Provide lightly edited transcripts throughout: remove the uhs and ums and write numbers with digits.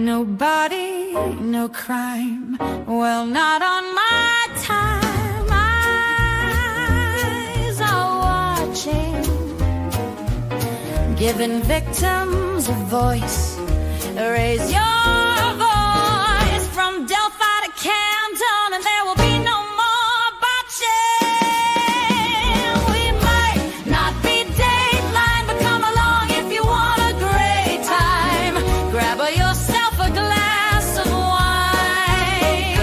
Nobody, no crime. Well, not on my time. Eyes are watching, giving victims a voice. Raise your voice from Delphi to Camden, and there will be no more botching. We might not be Dateline, but come along if you want a great time. Grab yourself a glass of wine,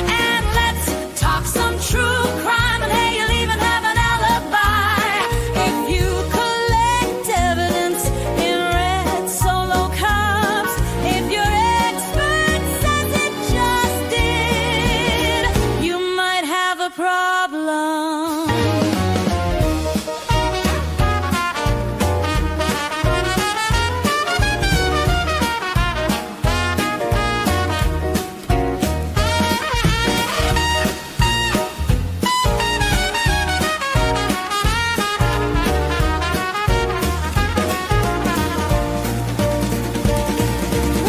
and let's talk some true crime. And hey, you'll even have an alibi if you collect evidence in red Solo cups. If your expert says it just did, you might have a problem.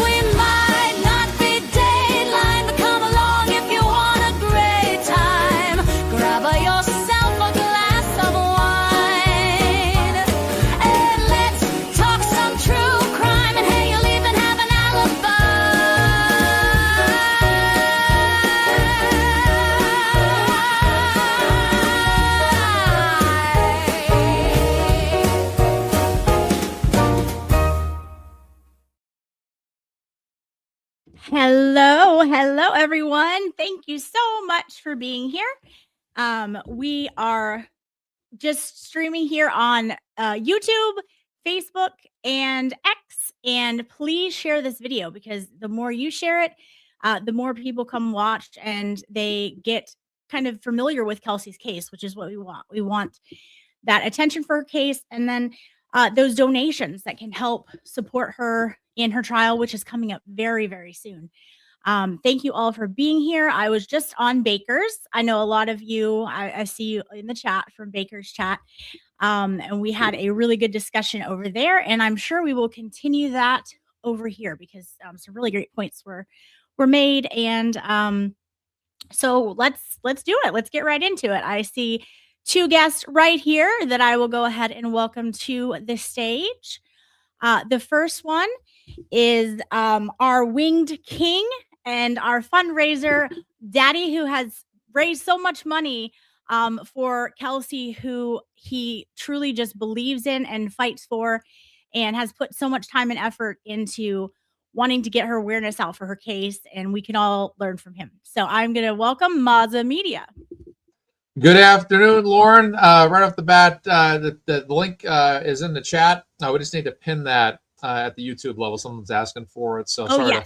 We might not be Dateline, but come along if you want a great time. Grab yourself a glass of wine, and let's talk some true crime. And hey, you'll even have an Hello, everyone. Thank you so much for being here. We are just streaming here on YouTube, Facebook, and X. And please share this video, because the more you share it, the more people come watch and they get kind of familiar with Kelsey's case, which is what we want. We want that attention for her case, and then those donations that can help support her in her trial, which is coming up very, very soon. Thank you all for being here. I was just on Baker's. I know a lot of you, I see you in the chat from Baker's chat. And we had a really good discussion over there, and I'm sure we will continue that over here, because some really great points were made. And so let's do it. Let's get right into it. I see two guests right here that I will go ahead and welcome to the stage. The first one is our winged king and our fundraiser daddy, who has raised so much money for Kelsey, who he truly just believes in and fights for, and has put so much time and effort into wanting to get her awareness out for her case, and we can all learn from him. So I'm going to welcome Mazza Media. Good afternoon, Lauren. Right off the bat, the link is in the chat. We just need to pin that at the YouTube level. Someone's asking for it, so sorry to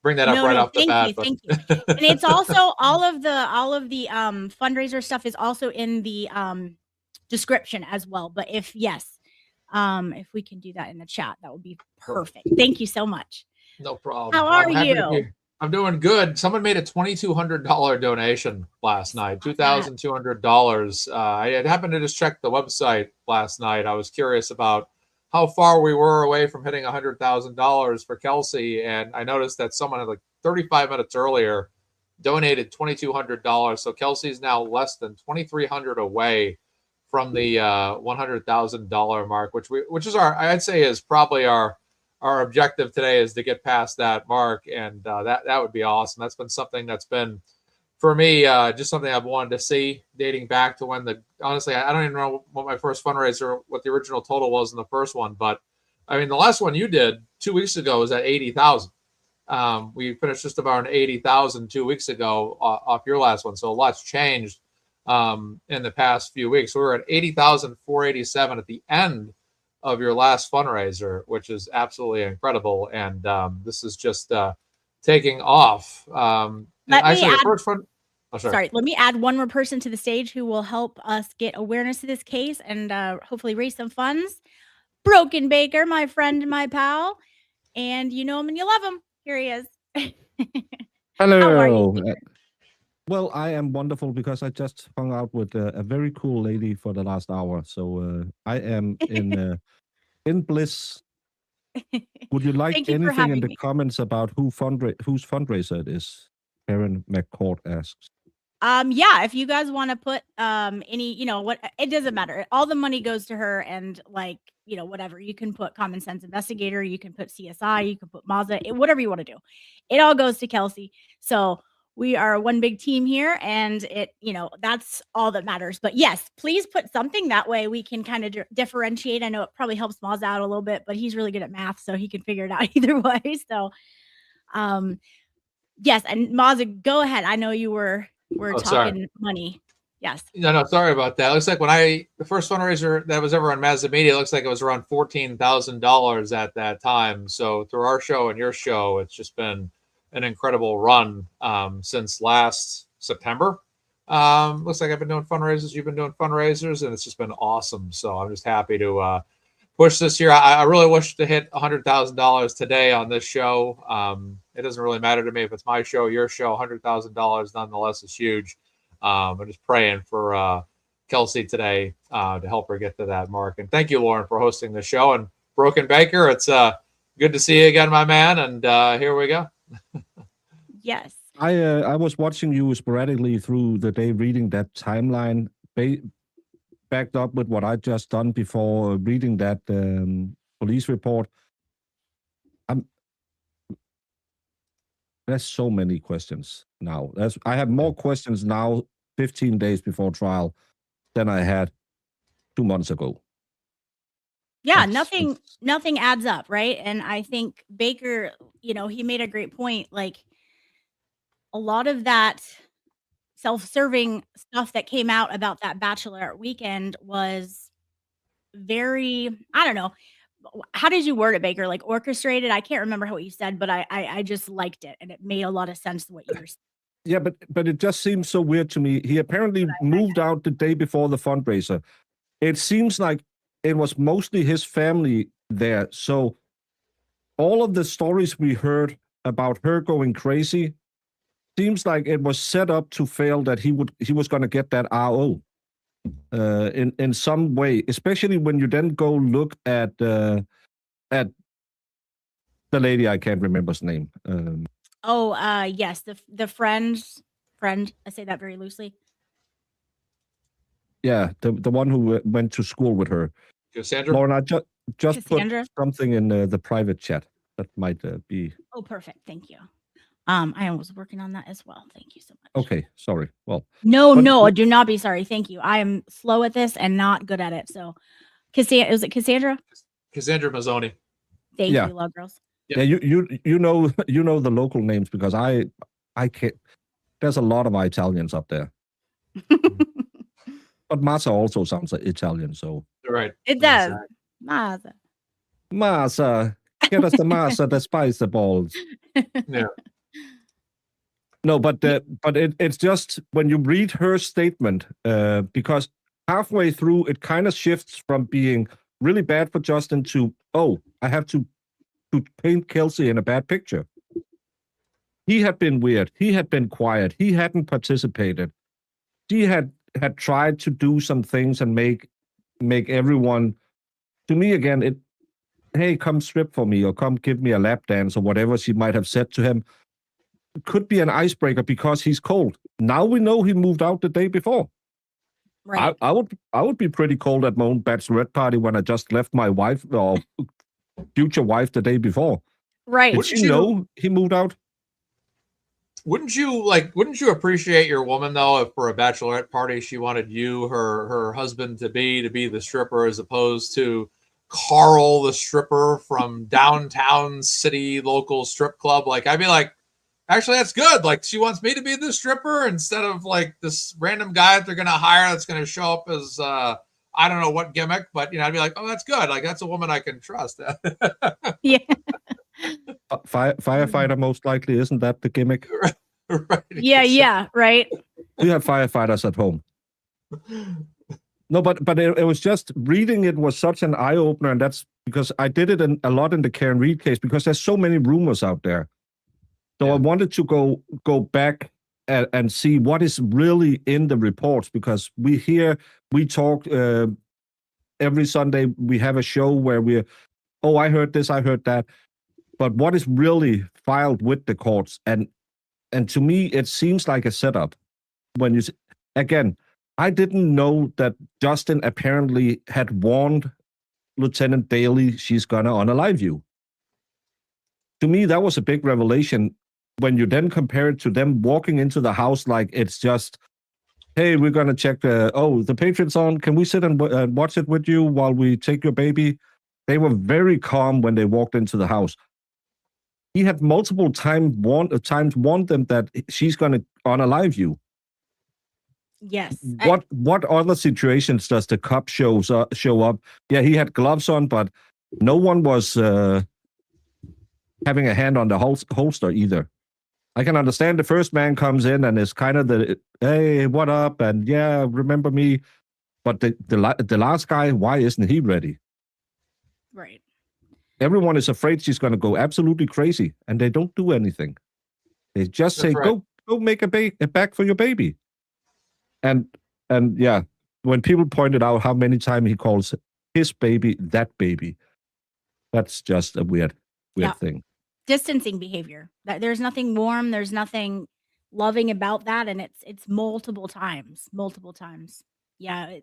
bring that up off the bat. Thank you. And it's also all of the fundraiser stuff is also in the description as well. But if we can do that in the chat, that would be perfect. Thank you so much. No problem. How are you? I'm doing good. Someone made a $2,200 donation last night, $2,200. I had happened to just check the website last night. I was curious about how far we were away from hitting $100,000 for Kelsey, and I noticed that someone had, like, 35 minutes earlier donated $2,200. So Kelsey's now less than $2,300 away from the $100,000 mark, which is I'd say is probably our objective today, is to get past that mark, and that would be awesome. That's been something that's been, for me, just something I've wanted to see, dating back to when honestly, I don't even know what my first fundraiser, what the original total was in the first one, but I mean, the last one you did 2 weeks ago was at 80,000. We finished just about 80,000 2 weeks ago off your last one, so a lot's changed in the past few weeks. We were at 80,487 at the end of your last fundraiser, which is absolutely incredible, and this is just taking off. Let me add one more person to the stage who will help us get awareness to this case and hopefully raise some funds. Broken Baker, my friend and my pal, and you know him and you love him. Here he is. Hello. How are you? Well, I am wonderful because I just hung out with a very cool lady for the last hour. So I am in bliss. Would you like Thank you for anything in having the me. comments about whose fundraiser it is? Karen McCord asks. Yeah, if you guys want to put any, what, it doesn't matter. All the money goes to her, and like, whatever. You can put Common Sense Investigator, you can put CSI, you can put Mazda, whatever you want to do. It all goes to Kelsey. So we are one big team here, and that's all that matters. But yes, please put something, that way we can kind of differentiate. I know it probably helps Mazda out a little bit, but he's really good at math, so he can figure it out either way. So yes, and Mazda, go ahead. I know we're talking money. Yes. No, sorry about that. It looks like the first fundraiser that was ever on Mazda Media, it looks like it was around $14,000 at that time. So through our show and your show, it's just been an incredible run since last September. Looks like I've been doing fundraisers. You've been doing fundraisers, and it's just been awesome. So I'm just happy to push this year. I really wish to hit $100,000 today on this show. It doesn't really matter to me if it's my show, your show. $100,000 nonetheless is huge. I'm just praying for Kelsey today to help her get to that mark. And thank you, Lauren, for hosting the show. And Broken Baker, it's good to see you again, my man. And here we go. Yes. I was watching you sporadically through the day, reading that timeline, backed up with what I just done before reading that police report. There's so many questions now. I have more questions now, 15 days before trial, than I had 2 months ago. Yeah, nothing adds up, right? And I think Baker, he made a great point. Like, a lot of that self-serving stuff that came out about that Bachelorette weekend was very, I don't know. How did you word it, Baker? Like, orchestrated? I can't remember what you said, but I just liked it, and it made a lot of sense what you were saying. Yeah, but it just seems so weird to me. He apparently moved out the day before the fundraiser. It seems like it was mostly his family there. So all of the stories we heard about her going crazy seems like it was set up to fail, that he was going to get that RO in some way, especially when you then go look at the lady, I can't remember his name. Yes, the friend. I say that very loosely. Yeah, the one who went to school with her. Cassandra? Lauren, I just put Cassandra? something in the private chat that might be. Oh, perfect. Thank you. I was working on that as well. Thank you so much. Okay, sorry. Well, no, do not be sorry. Thank you. I am slow at this and not good at it. So, was it Cassandra? Cassandra Mazzoni. Thank you, love girls. Yeah, you know the local names, because I can't. There's a lot of Italians up there. But Masa also sounds like Italian, so. Right. It does. Masa. Masa. Get us the masa, the spice balls. Yeah. No, but it's just when you read her statement, because halfway through it kind of shifts from being really bad for Justin to, I have to paint Kelsey in a bad picture. He had been weird. He had been quiet. He hadn't participated. She had tried to do some things and make everyone, to me again, hey, come strip for me, or come give me a lap dance, or whatever she might have said to him. Could be an icebreaker because he's cold. Now we know he moved out the day before. Right. I would be pretty cold at my own bachelorette party when I just left my wife or future wife the day before. Right. Did you know he moved out? Wouldn't you appreciate your woman, though, if for a bachelorette party she wanted you, her husband, to be the stripper, as opposed to Carl, the stripper from downtown city local strip club? Like, I'd be like, actually, that's good. Like, she wants me to be the stripper instead of like this random guy that they're going to hire that's going to show up as I don't know what gimmick, but I'd be like, oh, that's good. Like, that's a woman I can trust. Yeah. Firefighter, most likely, isn't that the gimmick? Right. Yeah, right. We have firefighters at home. No, but it was just reading it was such an eye opener, and that's because I did it a lot in the Karen Reed case, because there's so many rumors out there. So I wanted to go back and see what is really in the reports, because we talk every Sunday. We have a show where we're oh, I heard this, I heard that. But what is really filed with the courts, and to me, it seems like a setup. When again, I didn't know that Justin apparently had warned Lieutenant Daly she's gonna unalive you. To me, that was a big revelation when you then compare it to them walking into the house like it's just, hey, we're gonna check the Patriots on. Can we sit and watch it with you while we take your baby? They were very calm when they walked into the house. He had multiple times warned them that she's going to unalive you. Yes. What other situations does the cop show up? Yeah, he had gloves on, but no one was having a hand on the holster either. I can understand the first man comes in and is kind of the, hey, what up? And yeah, remember me. But the last guy, why isn't he ready? Right. Everyone is afraid she's going to go absolutely crazy, and they don't do anything. They just say, right. go make a bag for your baby. And yeah, when people pointed out how many times he calls his baby that baby, that's just a weird thing. Distancing behavior. There's nothing warm, there's nothing loving about that, and it's multiple times. Yeah.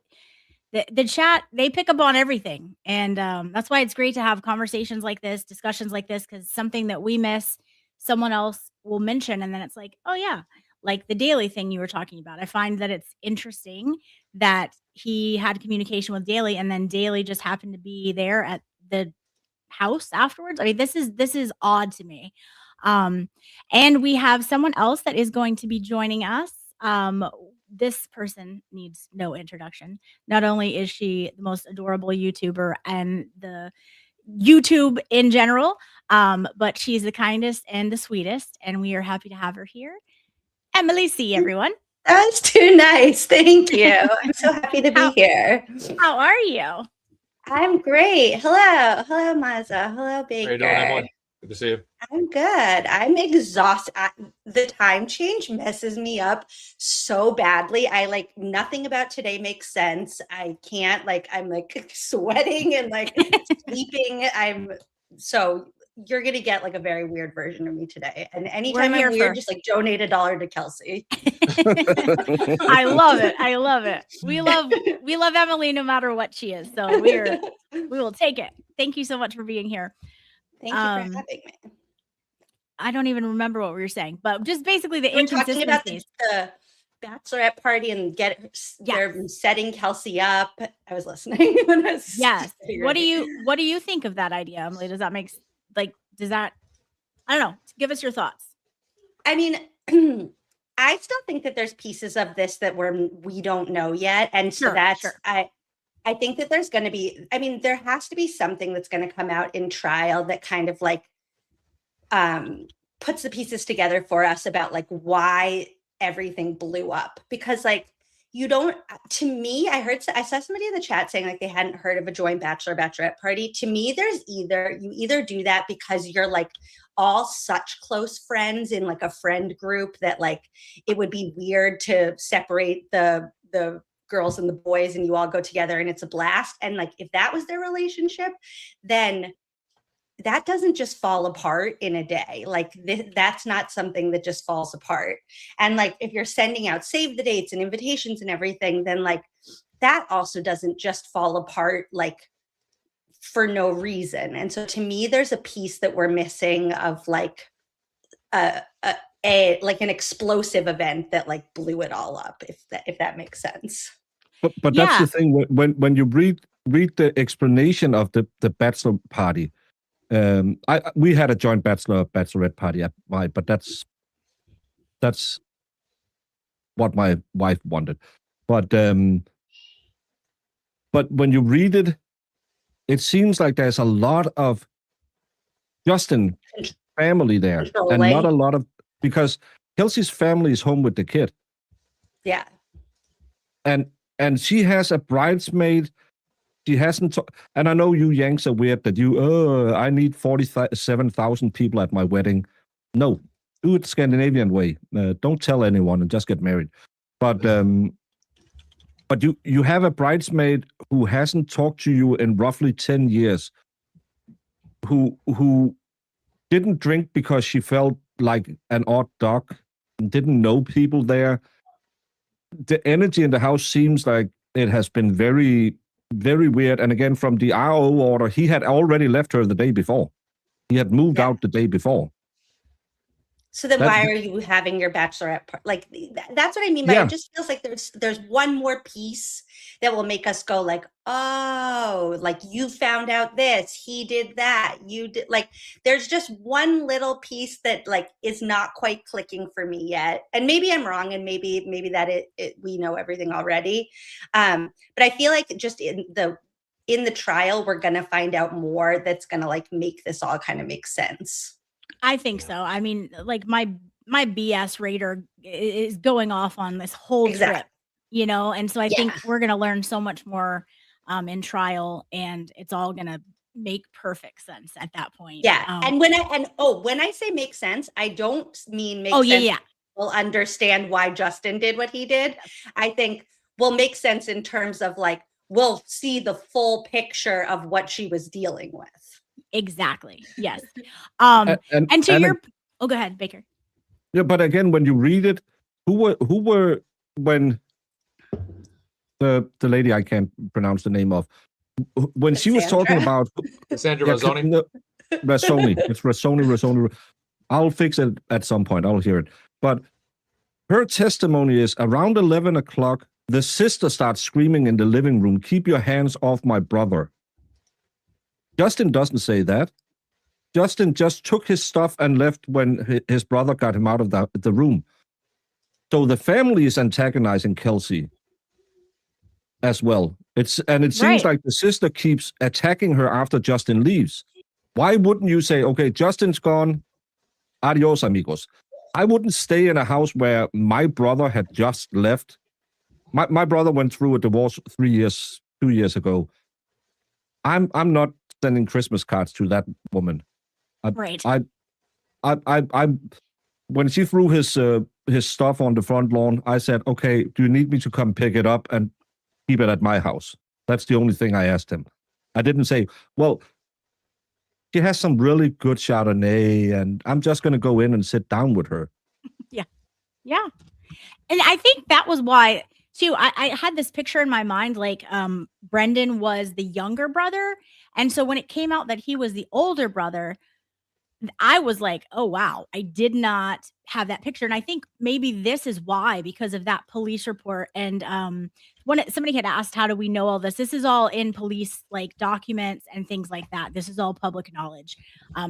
The chat, they pick up on everything. And that's why it's great to have conversations like this, discussions like this, because something that we miss, someone else will mention. And then it's like, oh, yeah, like the Daly thing you were talking about. I find that it's interesting that he had communication with Daly, and then Daly just happened to be there at the house afterwards. I mean, this is odd to me. And we have someone else that is going to be joining us. This person needs no introduction. Not only is she the most adorable YouTuber and the YouTube in general, but she's the kindest and the sweetest, and we are happy to have her here. Emily C, everyone. That's too nice. Thank you. I'm so happy to be here. How are you? I'm great. Hello, Maza. Hello, Baker. How you doing, Emily? Good to see you. I'm good. I'm exhausted. The time change messes me up so badly. Nothing about today makes sense. I can't, I'm sweating and sleeping. So you're going to get a very weird version of me today. And anytime I'm weird, just donate $1 to Kelsey. I love it. We love Emily no matter what she is. So we will take it. Thank you so much for being here. Thank you for having me. I don't even remember what we were saying, but just basically the inconsistencies. Talking about the bachelorette party and they're setting Kelsey up. I was listening. Yes. What do you think of that idea, Emily? Does that make I don't know. Give us your thoughts. I mean, I still think that there's pieces of this that we don't know yet, and so I think that there's going to be, there has to be something that's going to come out in trial that kind of puts the pieces together for us about why everything blew up. Because to me, I saw somebody in the chat saying they hadn't heard of a joint bachelorette party. To me, you either do that because you're all such close friends in a friend group that it would be weird to separate the girls and the boys and you all go together and it's a blast. And if that was their relationship, then that doesn't just fall apart in a day. That's not something that just falls apart. And if you're sending out save the dates and invitations and everything, then that also doesn't just fall apart for no reason. And so to me, there's a piece that we're missing of an explosive event that blew it all up, if that makes sense. But that's the thing, when you read the explanation of the bachelor party, we had a joint bachelorette party at but that's what my wife wanted. But when you read it, it seems like there's a lot of Justin family there, and not a lot of, because Kelsey's family is home with the kid. Yeah. And she has a bridesmaid. She hasn't, and I know you Yanks are weird that I need 47,000 people at my wedding. No, do it Scandinavian way. Don't tell anyone and just get married. But you have a bridesmaid who hasn't talked to you in roughly 10 years. who didn't drink because she felt like an odd duck, didn't know people there. The energy in the house seems like it has been very, very weird. And again, from the RO order, he had already left her the day before. He had moved out the day before. So then why are you having your bachelorette party? Like, that's what I mean by it just feels like there's one more piece that will make us go like, oh, like you found out this, he did that, you did, like there's just one little piece that like is not quite clicking for me yet. And maybe I'm wrong, and maybe that we know everything already. But I feel like just in the trial, we're gonna find out more that's gonna like make this all kind of make sense. I think so. I mean, like my BS radar is going off on this whole trip, you know, and so I think we're going to learn so much more in trial, and it's all going to make perfect sense at that point. Yeah. And when I say make sense, I don't mean make sense. Yeah. We'll understand why Justin did what he did. I think will make sense in terms of like, we'll see the full picture of what she was dealing with. Exactly. Yes. And go ahead, Baker. Yeah, but again, when you read it, who were when the lady I can't pronounce the name of, when she was talking about Sandra Razzoni. Razzoni. It's Razzoni. I'll fix it at some point. I'll hear it. But her testimony is around 11 o'clock, the sister starts screaming in the living room, "Keep your hands off my brother." Justin doesn't say that. Justin just took his stuff and left when his brother got him out of the room. So the family is antagonizing Kelsey as well. It seems like the sister keeps attacking her after Justin leaves. Why wouldn't you say, okay, Justin's gone, adios amigos? I wouldn't stay in a house where my brother had just left. My brother went through a divorce 2 years ago. I'm not sending Christmas cards to that woman. Right. I when she threw his stuff on the front lawn, I said, okay, do you need me to come pick it up and keep it at my house? That's the only thing I asked him. I didn't say, well, she has some really good Chardonnay and I'm just going to go in and sit down with her. Yeah. And I think that was why, too, I had this picture in my mind, like Brendan was the younger brother. And so when it came out that he was the older brother, I was like, oh, wow, I did not have that picture. And I think maybe this is why, because of that police report. And when somebody had asked, how do we know all this? This is all in police like documents and things like that. This is all public knowledge.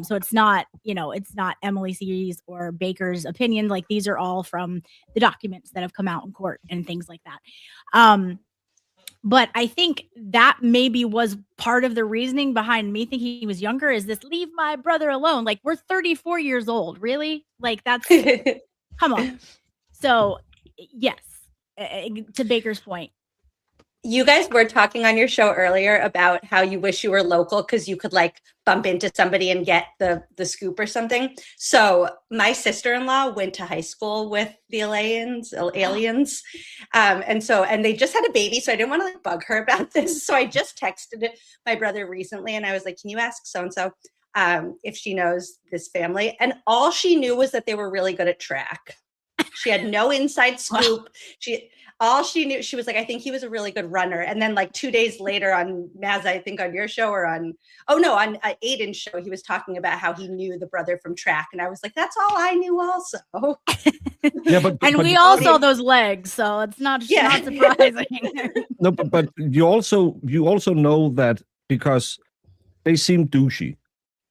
So it's not, it's not Emily C's or Baker's opinion. Like these are all from the documents that have come out in court and things like that. But I think that maybe was part of the reasoning behind me thinking he was younger, is this leave my brother alone. Like we're 34 years old. Really? Like that's, come on. So yes, to Baker's point. You guys were talking on your show earlier about how you wish you were local because you could like bump into somebody and get the scoop or something. So my sister-in-law went to high school with the aliens. And they just had a baby. So I didn't want to like bug her about this. So I just texted my brother recently and I was like, can you ask so-and-so if she knows this family? And all she knew was that they were really good at track. She had no inside scoop. All she knew, she was like, I think he was a really good runner. And then like 2 days later on Maz, I think on your show or on Aiden's show, he was talking about how he knew the brother from track. And I was like, that's all I knew also. Yeah, and we all saw those legs. So it's not surprising. No, but you also know that because they seem douchey.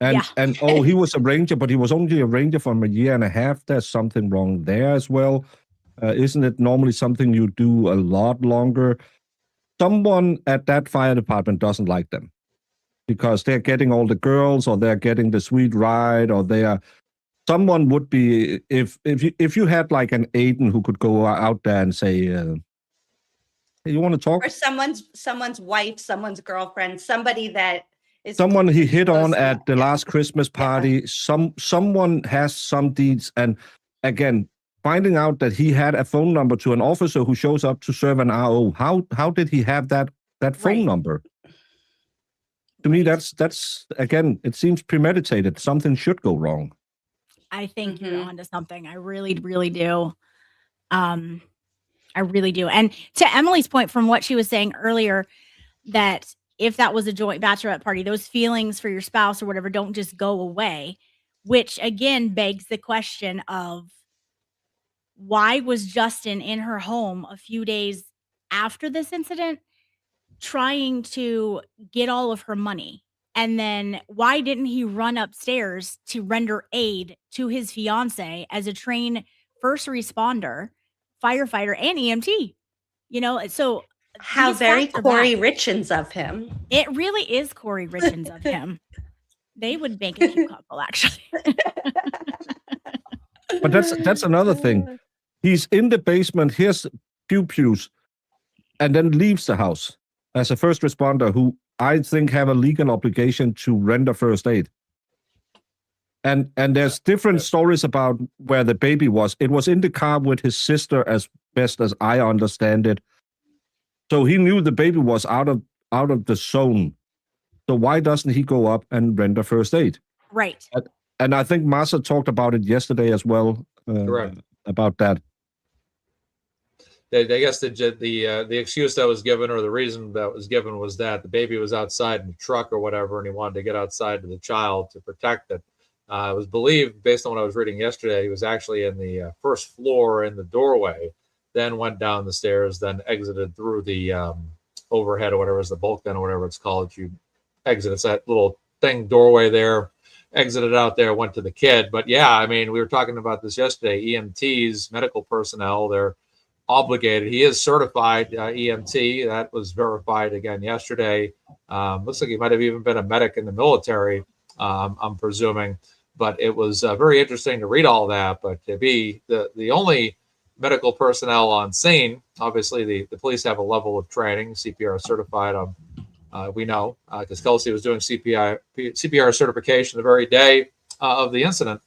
And he was a ranger, but he was only a ranger for a year and a half. There's something wrong there as well. Isn't it normally something you do a lot longer? Someone at that fire department doesn't like them because they're getting all the girls, or they're getting the sweet ride, or someone would be, if you had like an Aiden who could go out there and say, hey, you want to talk? Or someone's wife, someone's girlfriend, somebody that is someone he hit on at the last Christmas party. Yeah. Someone has some deeds, and again, finding out that he had a phone number to an officer who shows up to serve an RO. How did he have that phone number? to me, that's again, it seems premeditated. Something should go wrong. I think you're Mhm. onto something. I really, really do. I really do. And to Emily's point from what she was saying earlier, that if that was a joint bachelorette party, those feelings for your spouse or whatever don't just go away, which again begs the question of why was Justin in her home a few days after this incident trying to get all of her money? And then why didn't he run upstairs to render aid to his fiance as a trained first responder, firefighter, and EMT? You know, so How these very facts are Corey back. Richins of him. It really is Corey Richins of him. They would make a cute couple, actually. But that's another thing. He's in the basement, hears pew-pews, and then leaves the house as a first responder who I think have a legal obligation to render first aid. And there's different stories about where the baby was. It was in the car with his sister, as best as I understand it. So he knew the baby was out of the zone. So why doesn't he go up and render first aid? Right. And I think Masa talked about it yesterday as well. Correct. About that. I guess the excuse that was given, or the reason that was given, was that the baby was outside in the truck or whatever, and he wanted to get outside to the child to protect it. It was believed, based on what I was reading yesterday, he was actually in the first floor in the doorway, then went down the stairs, then exited through the overhead or whatever is the bulk den or whatever it's called. You exit, it's that little thing doorway there, exited out there, went to the kid. But yeah, I mean, we were talking about this yesterday. EMTs, medical personnel, they're obligated. He is certified EMT. That was verified again yesterday. Looks like he might have even been a medic in the military, I'm presuming. But it was very interesting to read all that. But to be the only medical personnel on scene, obviously the police have a level of training, CPR certified. We know because Kelsey was doing CPR certification the very day of the incident.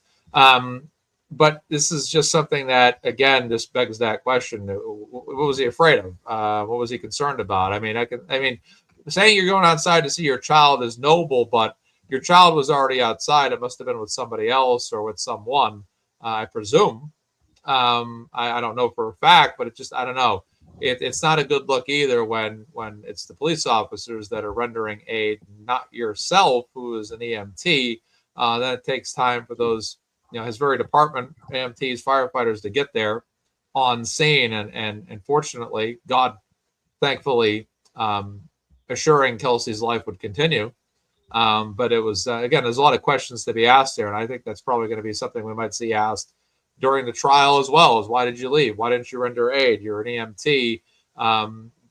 But this is just something that, again, this begs that question: what was he afraid of? What was he concerned about? I mean, saying you're going outside to see your child is noble, but your child was already outside. It must have been with somebody else or with someone, I presume. I don't know for a fact, but I don't know. It's not a good look either when it's the police officers that are rendering aid, not yourself, who is an EMT. Then it takes time for those, his very department, EMTs, firefighters, to get there on scene. And fortunately, God, thankfully, assuring Kelsey's life would continue. But it was, again, there's a lot of questions to be asked there. And I think that's probably going to be something we might see asked during the trial as well, as why did you leave? Why didn't you render aid? You're an EMT.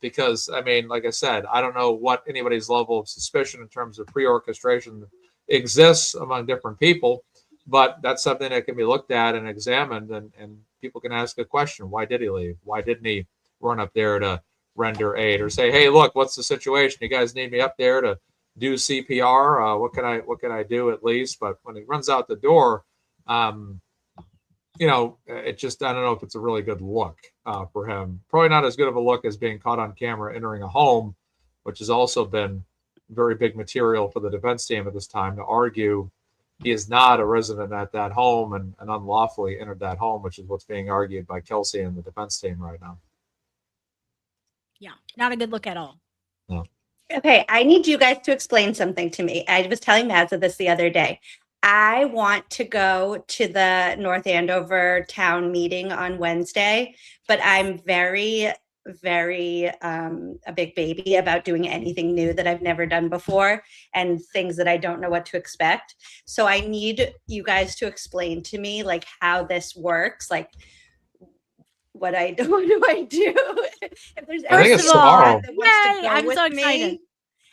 Because, I mean, like I said, I don't know what anybody's level of suspicion in terms of pre-orchestration exists among different people, but that's something that can be looked at and examined, and people can ask a question. Why did he leave? Why didn't he run up there to render aid, or say, hey, look, what's the situation? You guys need me up there to do CPR? What can I do at least? But when he runs out the door, it just, I don't know if it's a really good look for him. Probably not as good of a look as being caught on camera entering a home, which has also been very big material for the defense team at this time to argue he is not a resident at that home and unlawfully entered that home, which is what's being argued by Kelsey and the defense team right now. Yeah, not a good look at all. No. Okay, I need you guys to explain something to me. I was telling Mazza this the other day. I want to go to the North Andover town meeting on Wednesday, but I'm very, very a big baby about doing anything new that I've never done before and things that I don't know what to expect. So I need you guys to explain to me like how this works, like what do I do? If there's I think it's tomorrow. that wants to Yay, go I'm with so me, excited.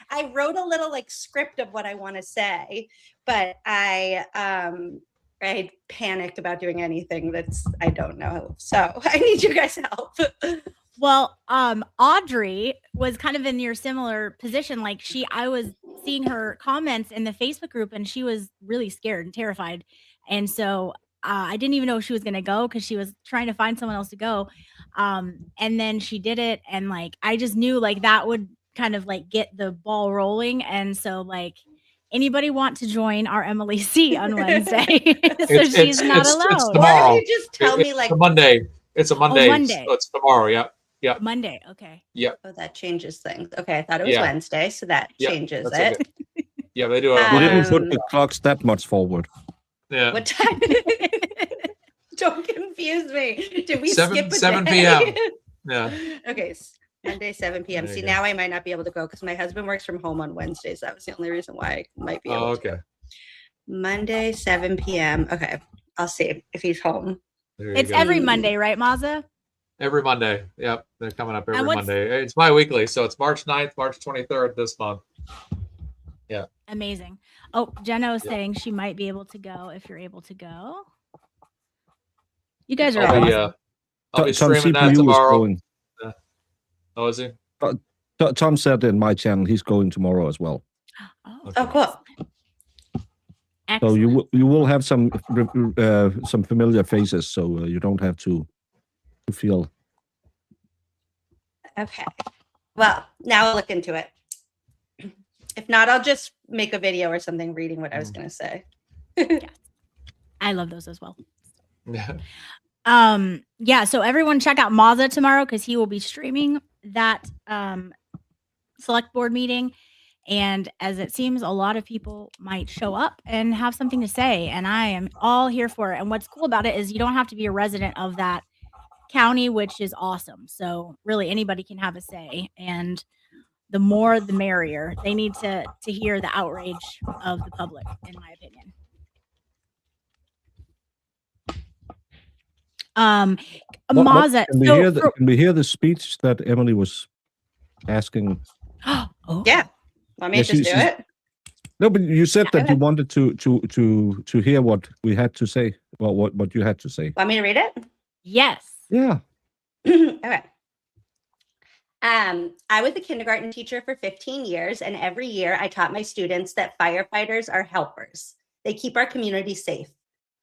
I wrote a little like script of what I want to say, but I panicked about doing anything I don't know. So I need you guys' help. Well, Audrey was kind of in your similar position. Like I was seeing her comments in the Facebook group and she was really scared and terrified. And so I didn't even know if she was going to go because she was trying to find someone else to go. And then she did it. And like, I just knew like that would kind of like get the ball rolling. And so like anybody want to join our Emily C on Wednesday? So she's not alone. It's Or tomorrow. if you just tell me like It's a Monday. It's a Monday. Monday. So it's tomorrow. Yep. Yep. Monday. Okay. Yep. oh, that changes things. Okay, I thought it was Yeah. Wednesday, so that Yeah, changes that's it. okay. Yeah, they do it. We on didn't Monday. put the clocks that much forward. Yeah. What time? Don't confuse me. Did we Seven- skip a 7 day? p.m.. Yeah. Okay, Monday 7 p.m. There See, you go. now I might not be able to go because my husband works from home on Wednesdays. That was the only reason why I might be able Oh, to. okay. Monday 7 p.m. Okay, I'll see if he's home. There you It's go. every Monday, right, Maza? Every Monday. Yep. They're coming up every what's- Monday. It's bi-weekly. So it's March 9th, March 23rd this month. Amazing. Oh, Jenna was Yeah. saying she might be able to go if you're able to go. You guys are I'll be, awesome. I'll be Tom streaming that CPU is tomorrow. going. Oh, is he? Tom said in my channel he's going tomorrow as well. Oh, Okay. Oh, cool. So excellent. you will have some familiar faces, so you don't have to feel. Okay. Well, now I'll look into it. If not, I'll just make a video or something reading what I was going to say. I love those as well. Yeah. Yeah, so everyone check out Maza tomorrow because he will be streaming that select board meeting. And as it seems, a lot of people might show up and have something to say. And I am all here for it. And what's cool about it is you don't have to be a resident of that county, which is awesome. So really anybody can have a say. And the more the merrier. They need to hear the outrage of the public, in my opinion. Maza, Can we hear the speech that Emily was asking? Oh, Yeah. Want me Yeah, to just do she's- it? No, but you said Yeah, that you wanted to hear what we had to say. Well, what you had to say. Want me to read it? yes. Yeah. Okay. I was a kindergarten teacher for 15 years, and every year I taught my students that firefighters are helpers. They keep our community safe.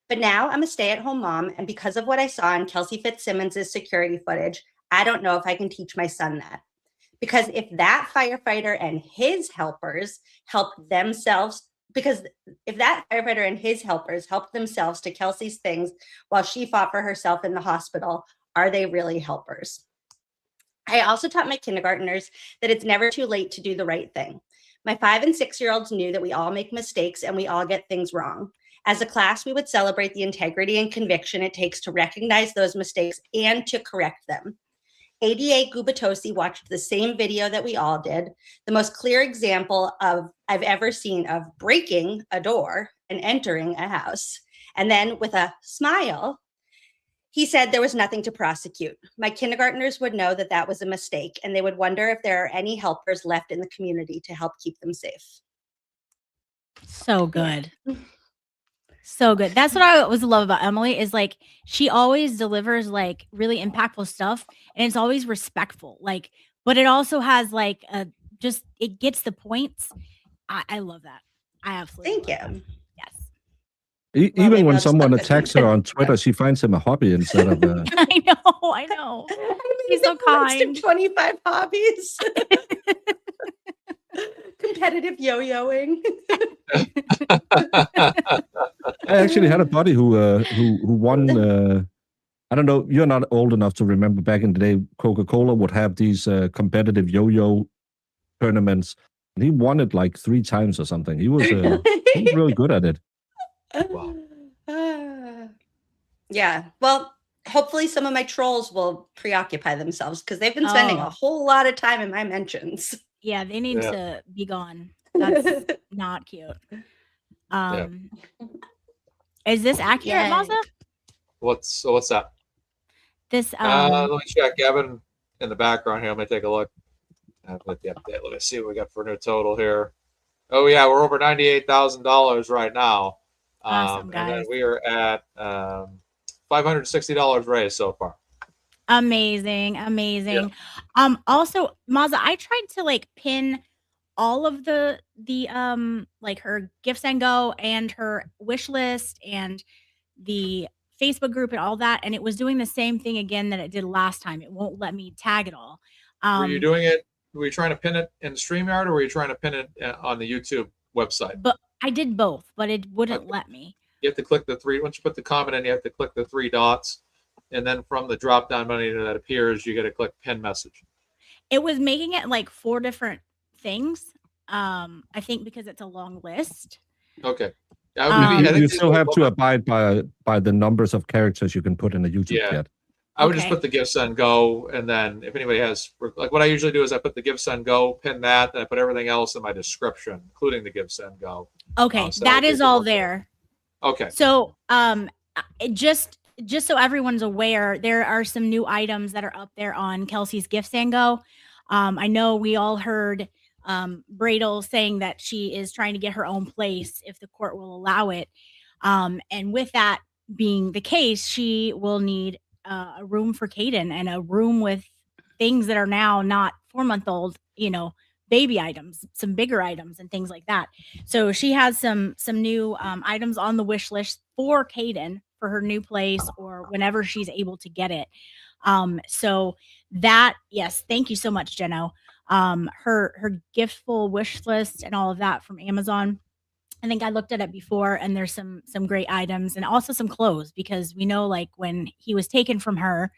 But now I'm a stay-at-home mom, and because of what I saw in Kelsey Fitzsimmons' security footage, I don't know if I can teach my son that. Because if that firefighter and his helpers helped themselves to Kelsey's things while she fought for herself in the hospital, are they really helpers? I also taught my kindergartners that it's never too late to do the right thing. My 5- and 6-year-olds knew that we all make mistakes and we all get things wrong. As a class, we would celebrate the integrity and conviction it takes to recognize those mistakes and to correct them. ADA Gubatosi watched the same video that we all did, the most clear example I've ever seen of breaking a door and entering a house. And then with a smile, he said there was nothing to prosecute. My kindergartners would know that that was a mistake, and they would wonder if there are any helpers left in the community to help keep them safe. So good. So good. That's what I always love about Emily is like she always delivers like really impactful stuff and it's always respectful. Like, but it also has like just it gets the points. I love that. I absolutely Thank love you. that. Yes. Well, Even maybe when I'll just someone let this attacks her one- on Twitter, she finds him a hobby instead of. I know. He's so kind. 25 hobbies. Competitive yo-yoing. I actually had a buddy who won. I don't know. You're not old enough to remember back in the day. Coca-Cola would have these competitive yo-yo tournaments, and he won it like 3 times or something. He was really good at it. Wow. Yeah. Well, hopefully some of my trolls will preoccupy themselves because they've been spending Oh. a whole lot of time in my mentions. Yeah, they need Yeah. to be gone. That's not cute. Is this accurate, Yay. Maza? What's that? This Let me check. Gavin in the background here. Let me take a look. With the update. Let me see what we got for a new total here. Oh yeah, we're over $98,000 right now. Awesome, And then guys. we are at $560 raised so far. Amazing. Also, Maza, I tried to like pin all of the like her GiveSendGo and her wish list and the Facebook group and all that, and it was doing the same thing again that it did last time. It won't let me tag it all. Were you doing it were you trying to pin it in StreamYard, or were you trying to pin it on the YouTube website? But I did both, but it wouldn't Okay. let me. You have to click the three. Once you put the comment in, you have to click the three dots, and then from the drop down menu that appears, you got to click pin message. It was making it like 4 different things. I think because it's a long list. Okay. I You think still have to abide by the numbers of characters you can put in a YouTube Yeah. chat. I would just Okay. put the GiveSendGo, and then if anybody has, like what I usually do is I put the GiveSendGo, pin that, and I put everything else in my description, including the GiveSendGo. Okay, So that is people all look at it. there. Okay. So, just so everyone's aware, there are some new items that are up there on Kelsey's GiveSendGo. I know we all heard Bradel saying that she is trying to get her own place if the court will allow it. And with that being the case, she will need a room for Caden and a room with things that are now not 4-month-old, baby items, some bigger items and things like that. So she has some new items on the wish list for Caden for her new place or whenever she's able to get it. So that, yes, thank you so much, Jeno. Her giftful wish list and all of that from Amazon. I think I looked at it before, and there's some great items and also some clothes, because we know, like, when he was taken from her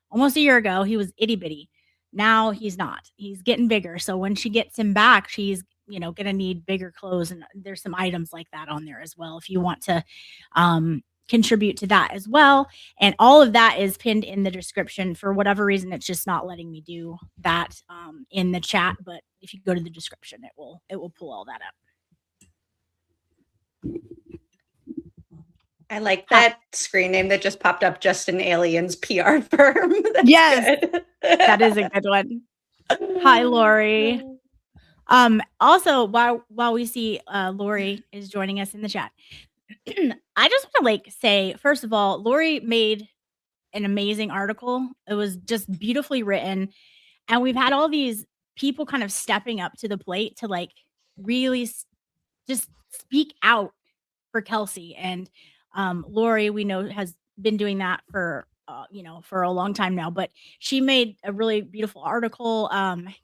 almost a year ago, he was itty bitty. Now he's not. He's getting bigger. So when she gets him back, she's gonna need bigger clothes, and there's some items like that on there as well if you want to contribute to that as well. And all of that is pinned in the description. For whatever reason, it's just not letting me do that in the chat. But if you go to the description, it will pull all that up. I like that screen name that just popped up, Justin Alien's PR firm. That's Yes, good. that is a good one. Hi, Lori. Also, while we see Lori is joining us in the chat, I just want to say, first of all, Lori made an amazing article. It was just beautifully written, and we've had all these people kind of stepping up to the plate to really just speak out for Kelsey. And Lori, we know, has been doing that for for a long time now, but she made a really beautiful article.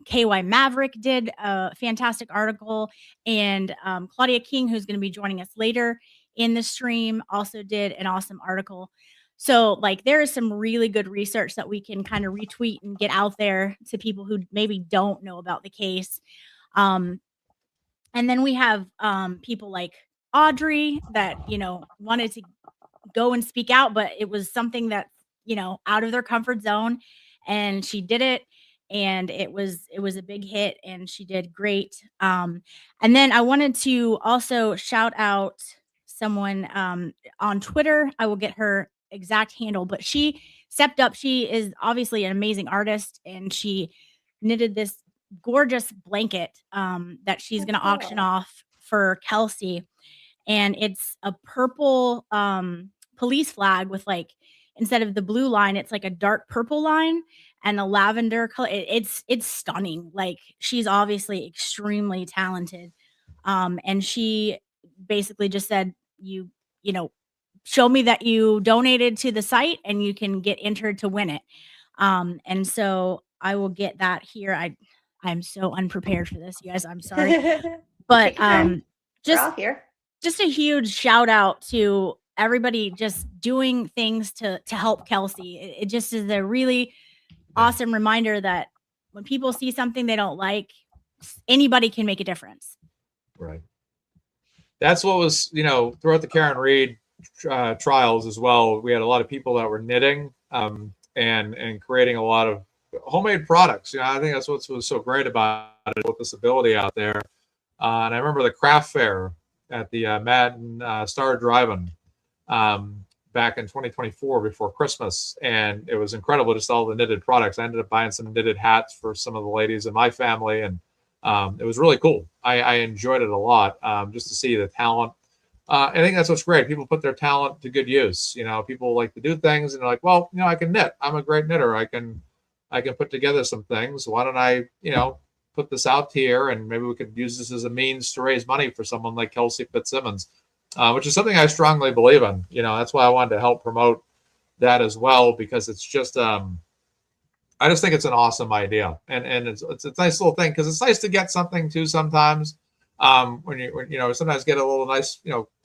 KY Maverick did a fantastic article, and Claudia King, who's going to be joining us later in the stream, also did an awesome article. So there is some really good research that we can kind of retweet and get out there to people who maybe don't know about the case. And then we have people like Audrey that wanted to go and speak out, but it was something that out of their comfort zone, and she did it, and it was a big hit, and she did great. And then I wanted to also shout out someone on Twitter. I will get her exact handle, but she stepped up. She is obviously an amazing artist, and she knitted this gorgeous blanket that she's going to auction off for Kelsey. And it's a purple police flag with instead of the blue line, it's a dark purple line and a lavender color. It's stunning. She's obviously extremely talented. And she basically just said, you show me that you donated to the site and you can get entered to win it. And so I will get that here. I'm so unprepared for this, you guys. I'm sorry. But We're all here. just a huge shout out to everybody just doing things to help Kelsey. It just is a really awesome reminder that when people see something they don't like, anybody can make a difference. Right. That's what was, throughout the Karen Reed trials as well. We had a lot of people that were knitting and creating a lot of homemade products. I think that's what was so great about it, with this ability out there. And I remember the craft fair at the Madden Star Drive-In back in 2024 before Christmas, and it was incredible, just all the knitted products. I ended up buying some knitted hats for some of the ladies in my family, and it was really cool. I enjoyed it a lot, just to see the talent. I think that's what's great. People put their talent to good use. People like to do things, and they're like, well, I can knit. I'm a great knitter. I can put together some things. Why don't I, put this out here, and maybe we could use this as a means to raise money for someone like Kelsey Fitzsimmons, which is something I strongly believe in. That's why I wanted to help promote that as well, because it's just, I just think it's an awesome idea, and it's a nice little thing because it's nice to get something too sometimes. When you sometimes get a little nice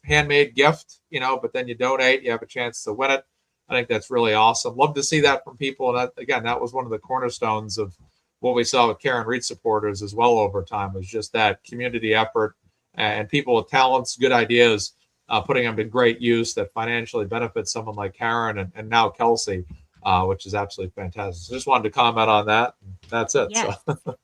handmade gift, but then you donate, you have a chance to win it. I think that's really awesome. Love to see that from people. And that was one of the cornerstones of what we saw with Karen Reed supporters as well over time, was just that community effort and people with talents, good ideas, putting them in great use that financially benefits someone like Karen and now Kelsey, which is absolutely fantastic. So just wanted to comment on that. That's it. Yes. So.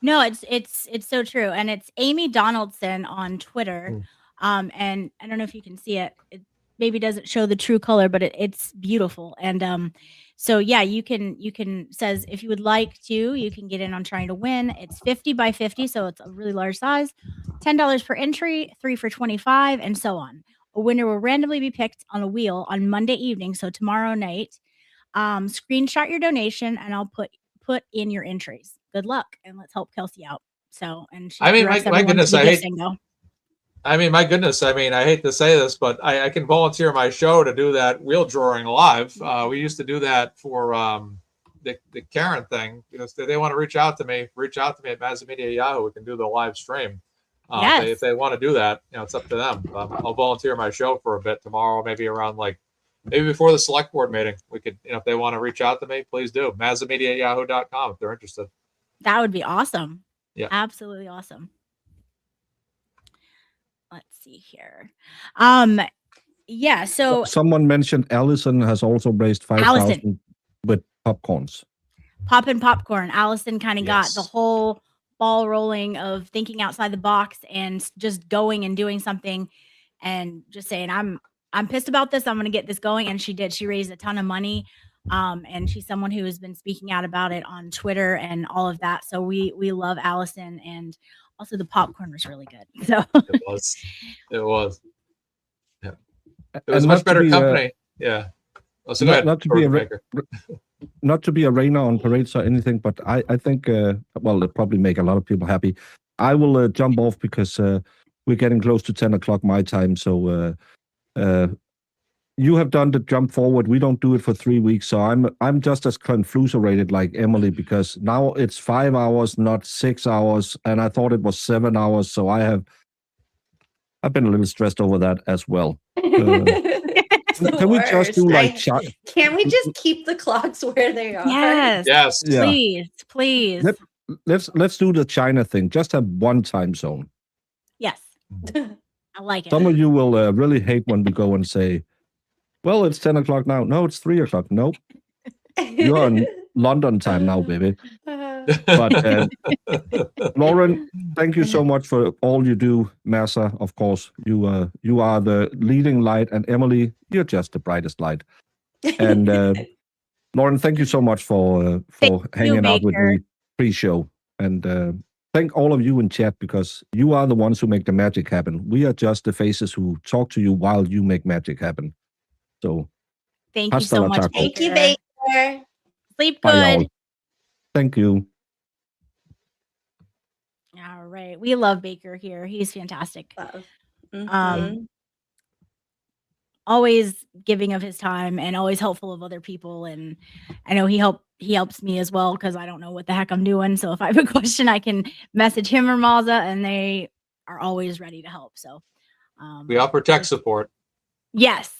No, it's so true. And it's Amy Donaldson on Twitter. And I don't know if you can see it. It maybe doesn't show the true color, but it's beautiful. And so yeah, you can says if you would like to, you can get in on trying to win. It's 50 by 50, so it's a really large size. $10 per entry, 3 for $25, and so on. A winner will randomly be picked on a wheel on Monday evening, so tomorrow night. Screenshot your donation, and I'll put in your entries. Good luck, and let's help Kelsey out. So, and she directs my everyone to goodness, the I hate. GiveSendGo. My goodness. I hate to say this, but I can volunteer my show to do that wheel drawing live. We used to do that for the Karen thing. If they want to reach out to me at Mazzamedia Yahoo. We can do the live stream. Yes. If they want to do that, it's up to them. I'll volunteer my show for a bit tomorrow, maybe around maybe before the select board meeting. We could, if they want to reach out to me, please do. Mazzamedia@yahoo.com if they're interested. That would be awesome. Yeah. Absolutely awesome. Let's see here. Yeah, so someone mentioned Allison has also raised 5,000 with popcorns. Poppin' popcorn. Allison kind of got Yes. the whole ball rolling of thinking outside the box and just going and doing something and just saying, I'm pissed about this. I'm going to get this going. And she did. She raised a ton of money. And she's someone who has been speaking out about it on Twitter and all of that. So we love Allison, and also the popcorn was really good. So It was. Yeah. It was a much better company. Yeah. So go ahead. Not to be a rainer on parades or anything, but I think it'll probably make a lot of people happy. I will jump off because we're getting close to 10 o'clock my time. So you have done the jump forward. We don't do it for 3 weeks, so I'm just as confuserated like Emily, because now it's 5 hours, not 6 hours, and I thought it was 7 hours. So I've been a little stressed over that as well. Can we just do Can we just keep the clocks where they are? Yes. Yeah. Please. Let's do the China thing. Just have one time zone. Yes. I like it. Some of you will really hate when we go and say, well, it's 10 o'clock now. No, it's 3 o'clock. Nope. You're on London time now, baby. But Lauren, thank you so much for all you do. Massa, of course, you are the leading light, and Emily, you're just the brightest light. And Lauren, thank you so much for hanging out with me pre-show, and thank all of you in chat, because you are the ones who make the magic happen. We are just the faces who talk to you while you make magic happen. So thank you so much. Thank you, Baker. Sleep bye, good. y'all. Thank you. All right. We love Baker here. He's fantastic. Always giving of his time and always helpful of other people. And I know he helps me as well, because I don't know what the heck I'm doing. So if I have a question, I can message him or Mazza, and they are always ready to help. So we offer tech support. Yes.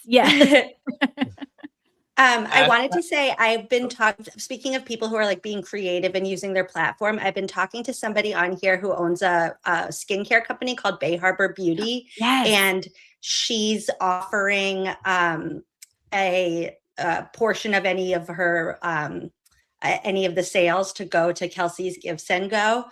I wanted to say, I've been speaking of people who are being creative and using their platform. I've been talking to somebody on here who owns a skincare company called Bay Harbor Beauty. Yes. And she's offering a portion of any of her any of the sales to go to Kelsey's GiveSendGo.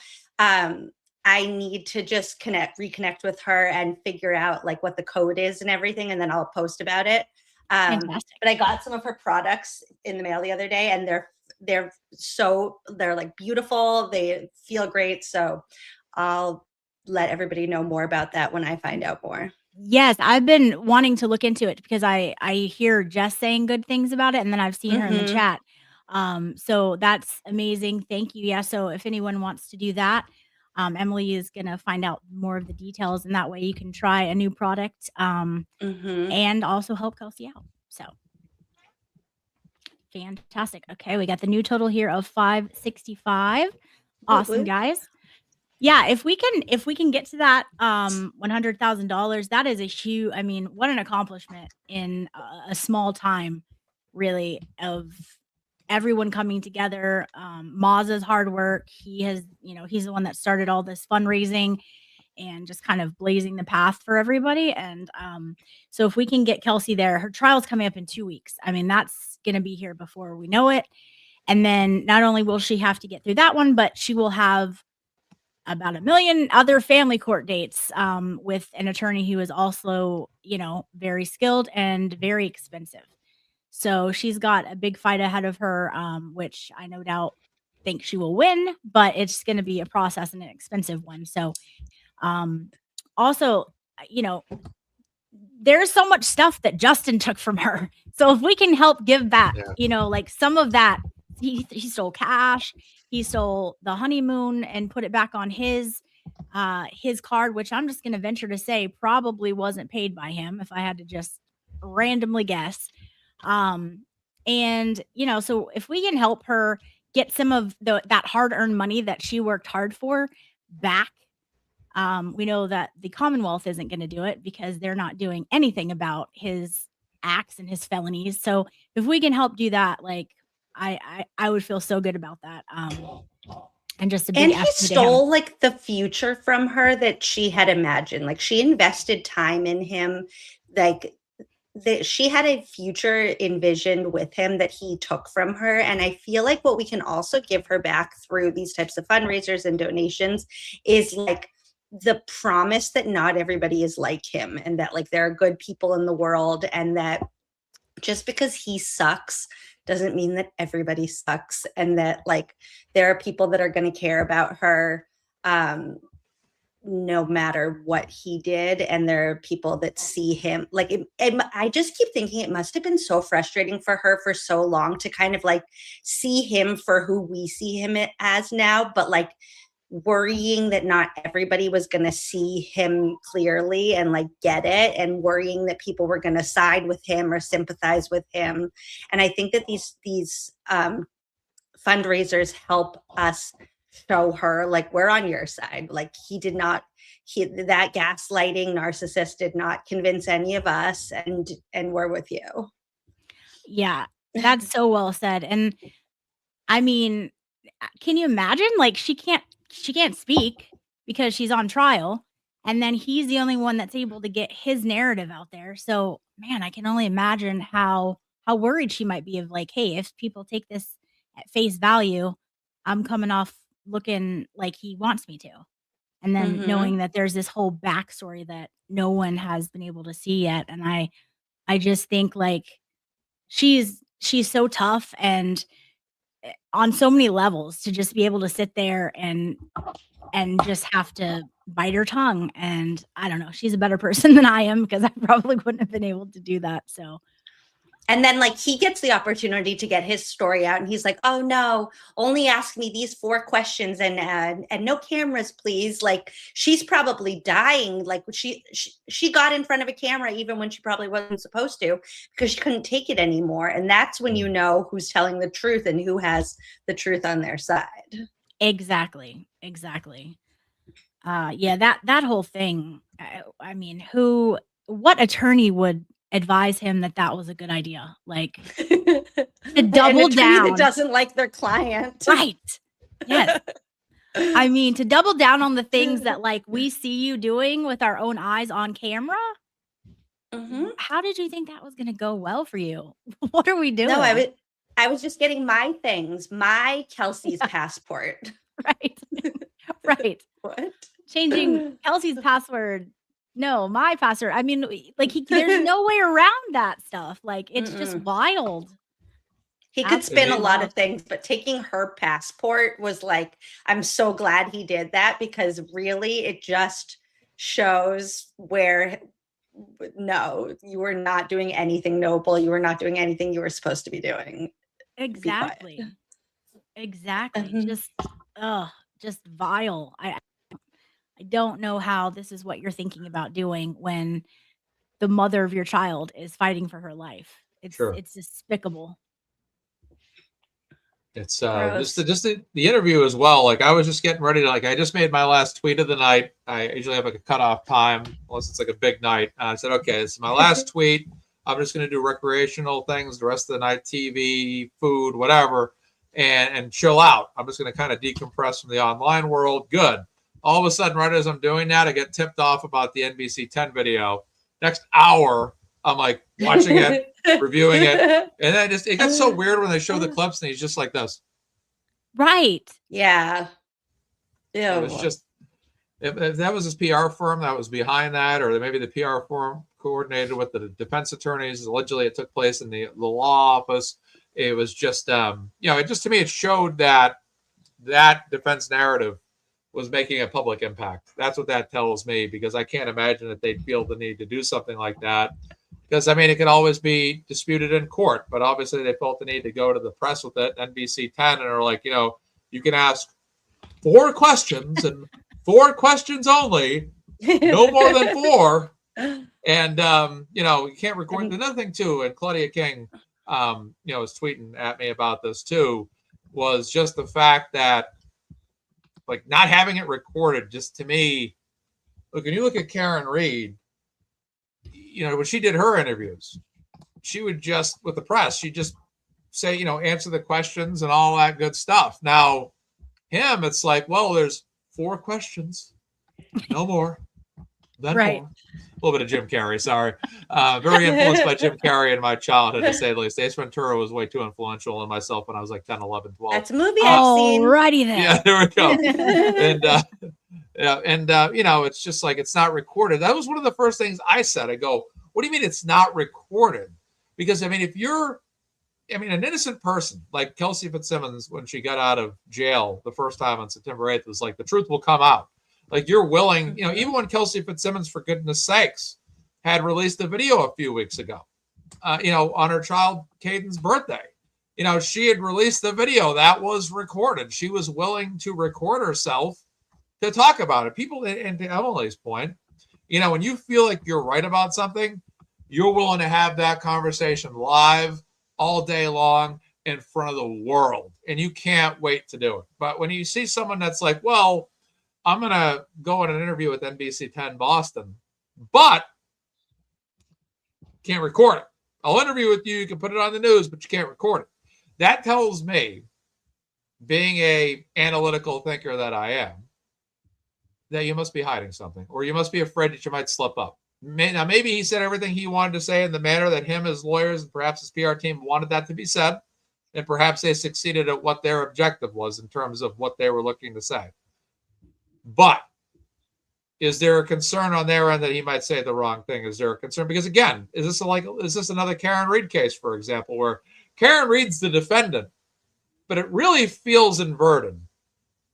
I need to just reconnect with her and figure out what the code is and everything, and then I'll post about it. But I got some of her products in the mail the other day, and they're beautiful. They feel great. So I'll let everybody know more about that when I find out more. Yes, I've been wanting to look into it because I hear Jess saying good things about it, and then I've seen her in the chat. So that's amazing. Thank you. Yeah. So if anyone wants to do that, Emily is going to find out more of the details, and that way you can try a new product and also help Kelsey out. So Fantastic. Okay, we got the new total here of 565. Awesome, woo. guys. Yeah, if we can get to that $100,000, that is a huge, I mean, what an accomplishment in a small time, really, of everyone coming together. Maz's hard work. He has, he's the one that started all this fundraising and just kind of blazing the path for everybody. And so if we can get Kelsey there, her trial's coming up in 2 weeks. I mean, that's going to be here before we know it. And then not only will she have to get through that one, but she will have about 1 million other family court dates with an attorney who is also, very skilled and very expensive. So she's got a big fight ahead of her, which I no doubt think she will win, but it's going to be a process and an expensive one. So also, there's so much stuff that Justin took from her. So if we can help give back, like some of that, he stole cash, he stole the honeymoon and put it back on his card, which I'm just going to venture to say probably wasn't paid by him if I had to just randomly guess. And so if we can help her get some of that hard-earned money that she worked hard for back, we know that the Commonwealth isn't going to do it because they're not doing anything about his acts and his felonies. So if we can help do that, like I would feel so good about that. And just a big And he ask to him. stole like the future from her that she had imagined. Like she invested time in him, like that she had a future envisioned with him that he took from her. And I feel like what we can also give her back through these types of fundraisers and donations is like the promise that not everybody is like him, and that like there are good people in the world, and that just because he sucks doesn't mean that everybody sucks, and that like there are people that are going to care about her no matter what he did, and there are people that see him like I just keep thinking it must have been so frustrating for her for so long to kind of like see him for who we see him as now, but like worrying that not everybody was going to see him clearly and like get it, and worrying that people were going to side with him or sympathize with him. And I think that these fundraisers help us show her like we're on your side. Like that gaslighting narcissist did not convince any of us, and we're with you. Yeah, that's so well said. And I mean, can you imagine? Like she can't speak because she's on trial, and then he's the only one that's able to get his narrative out there. So man, I can only imagine how worried she might be of like, hey, if people take this at face value, I'm coming off looking like he wants me to. And then knowing that there's this whole backstory that no one has been able to see yet. And I just think like she's so tough and on so many levels to just be able to sit there and just have to bite her tongue. And I don't know, she's a better person than I am, because I probably wouldn't have been able to do that. So. And then like he gets the opportunity to get his story out, and he's like, oh no, only ask me these 4 questions and no cameras, please. Like she's probably dying. Like she got in front of a camera even when she probably wasn't supposed to, because she couldn't take it anymore. And that's when you know who's telling the truth and who has the truth on their side. Exactly. Yeah, that whole thing. I mean, what attorney would advise him that was a good idea? Like to double down. That doesn't like their client, right? Yes. I mean, to double down on the things that like we see you doing with our own eyes on camera. How did you think that was going to go well for you? What are we doing? No, I was just getting my things, my Kelsey's passport. Right. What? Changing Kelsey's password. No, my password. I mean, like there's no way around that stuff. Like it's just wild. He could spin a lot of things, but taking her passport was like, I'm so glad he did that, because really it just shows where, no, you were not doing anything noble. You were not doing anything you were supposed to be doing. Exactly. Just vile. I don't know how this is what you're thinking about doing when the mother of your child is fighting for her life. It's despicable. It's Gross. just the interview as well. Like I was just getting ready to I just made my last tweet of the night. I usually have like a cutoff time unless it's like a big night. I said, okay, this is my last tweet. I'm just going to do recreational things the rest of the night, TV, food, whatever, and chill out. I'm just going to kind of decompress from the online world. Good. All of a sudden, right as I'm doing that, I get tipped off about the NBC 10 video. Next hour, I'm like watching it, reviewing it, and then it gets so weird when they show the clips and he's just like this. Right. Yeah. It was just if that was his PR firm that was behind that, or maybe the PR firm coordinated with the defense attorneys. Allegedly, it took place in the law office. It was just it just to me it showed that defense narrative was making a public impact. That's what that tells me, because I can't imagine that they'd feel the need to do something like that. Because, I mean, it could always be disputed in court, but obviously they felt the need to go to the press with it, NBC 10, and are like, you can ask 4 questions and 4 questions only, no more than 4. And, you can't record. Another thing, too, and Claudia King, was tweeting at me about this, too, was just the fact that, like, not having it recorded, just to me, look, when you look at Karen Reed, when she did her interviews, she would just, with the press, she'd just say, answer the questions and all that good stuff. Now, him, it's like, well, there's 4 questions, no more. Then Right. more. A little bit of Jim Carrey, sorry. Very influenced by Jim Carrey in my childhood, to say the least. Ace Ventura was way too influential in myself when I was like 10, 11, 12. That's a movie I've seen. Alrighty then. Yeah, there we go. And it's just like, it's not recorded. That was one of the first things I said. I go, what do you mean it's not recorded? Because, I mean, an innocent person like Kelsey Fitzsimmons, when she got out of jail the first time on September 8th, was like, the truth will come out. Like, you're willing, even when Kelsey Fitzsimmons, for goodness sakes, had released a video a few weeks ago, on her child Caden's birthday. She had released the video that was recorded. She was willing to record herself to talk about it. People, and to Emily's point, when you feel like you're right about something, you're willing to have that conversation live all day long in front of the world, and you can't wait to do it. But when you see someone that's like, well, I'm going to go on an interview with NBC 10 Boston, but can't record it. I'll interview with you. You can put it on the news, but you can't record it. That tells me, being a analytical thinker that I am, that you must be hiding something, or you must be afraid that you might slip up. Now, maybe he said everything he wanted to say in the manner that him, his lawyers, and perhaps his PR team wanted that to be said, and perhaps they succeeded at what their objective was in terms of what they were looking to say. But is there a concern on their end that he might say the wrong thing? Is there a concern? Because, again, is this another Karen Reed case, for example, where Karen Reed's the defendant, but it really feels inverted,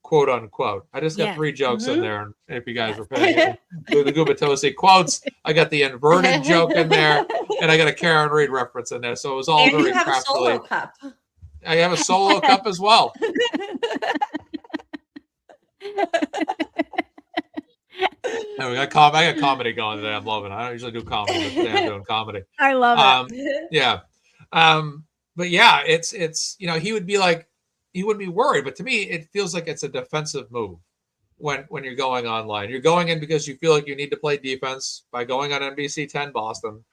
quote unquote. I just got 3 jokes in there, and if you guys were paying the Gubatosi quotes, I got the inverted joke in there, and I got a Karen Reed reference in there. So it was all And very you have craftily. a solo cup. I have a solo cup as well. I got comedy going today. I'm loving it. I don't usually do comedy, but today I'm doing comedy. I love it. Yeah. But yeah, it's he would be like, he wouldn't be worried. But to me, it feels like it's a defensive move when you're going online. You're going in because you feel like you need to play defense by going on NBC 10 Boston,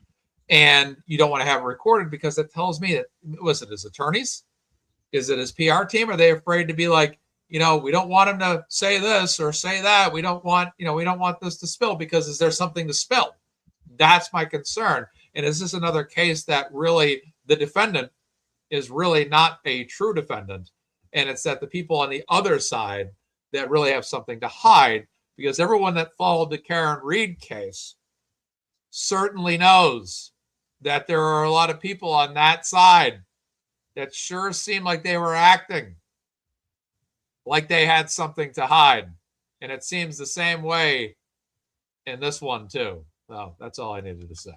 and you don't want to have it recorded, because it tells me that, was it his attorneys? Is it his PR team? Are they afraid to be like, we don't want him to say this or say that. We don't want this to spill, because is there something to spill? That's my concern. And is this another case that really the defendant is really not a true defendant? And it's that the people on the other side that really have something to hide, because everyone that followed the Karen Reed case certainly knows that there are a lot of people on that side that sure seemed like they were acting like they had something to hide. And it seems the same way in this one too. Well, that's all I needed to say.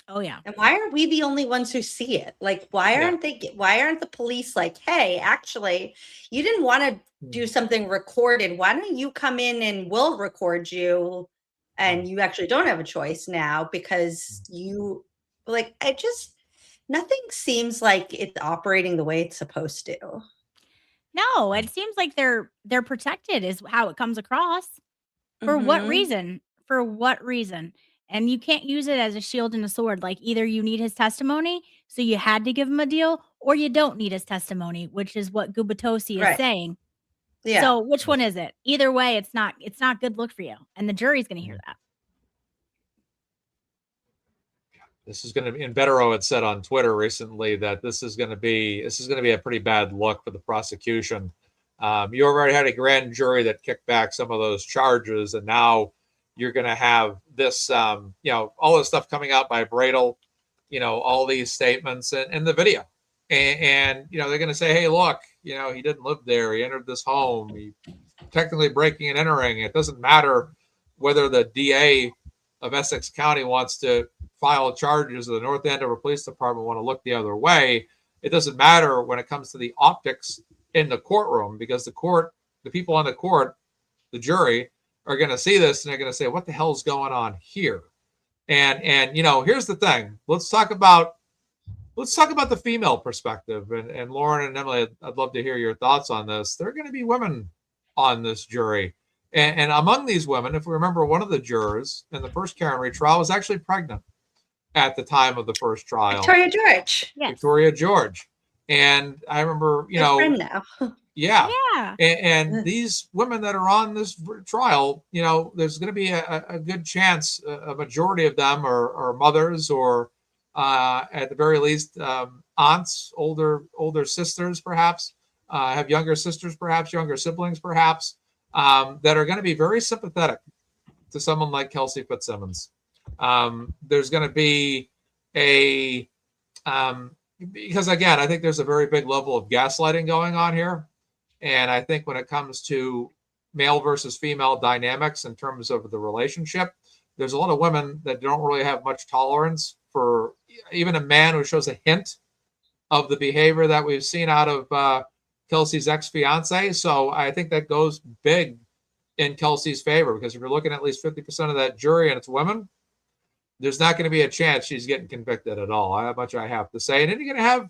Oh yeah. And why are we the only ones who see it? Like, why aren't the police like, hey, actually, you didn't want to do something recorded. Why don't you come in and we'll record you? And you actually don't have a choice now, because you, like, Nothing seems like it's operating the way it's supposed to. No, it seems like they're protected is how it comes across. For what Mhm. reason? For what reason? And you can't use it as a shield and a sword. Like either you need his testimony, so you had to give him a deal, or you don't need his testimony, which is what Gubatosi is Right. saying. Yeah. So which one is it? Either way, it's not good look for you. And the jury's gonna hear that. This is going to be, and Bettero had said on Twitter recently that this is going to be a pretty bad look for the prosecution. You already had a grand jury that kicked back some of those charges, and now you're going to have this, all this stuff coming out by Bradel, all these statements and the video, and they're going to say, hey, look, he didn't live there. He entered this home. He technically breaking and entering. It doesn't matter whether the DA of Essex County wants to file charges, or the North Andover Police Department want to look the other way. It doesn't matter when it comes to the optics in the courtroom, because the people on the court, the jury, are going to see this and they're going to say, what the hell's going on here? And here's the thing. Let's talk about the female perspective. And Lauren and Emily, I'd love to hear your thoughts on this. There are going to be women on this jury. And among these women, if we remember, one of the jurors in the first Karen Reed trial was actually pregnant at the time of the first trial. Victoria George. Yes. Victoria George. And I remember, My friend now. yeah. Yeah. And these women that are on this trial, there's going to be a good chance, a majority of them are mothers, or at the very least, aunts, older sisters, perhaps, have younger sisters, perhaps younger siblings, perhaps, that are going to be very sympathetic to someone like Kelsey Fitzsimmons. There's going to be because again, I think there's a very big level of gaslighting going on here. And I think when it comes to male versus female dynamics in terms of the relationship, there's a lot of women that don't really have much tolerance for even a man who shows a hint of the behavior that we've seen out of Kelsey's ex-fiance. So I think that goes big in Kelsey's favor, because if you're looking at least 50% of that jury and it's women, there's not going to be a chance she's getting convicted at all. How much I have to say. And then you're going to have,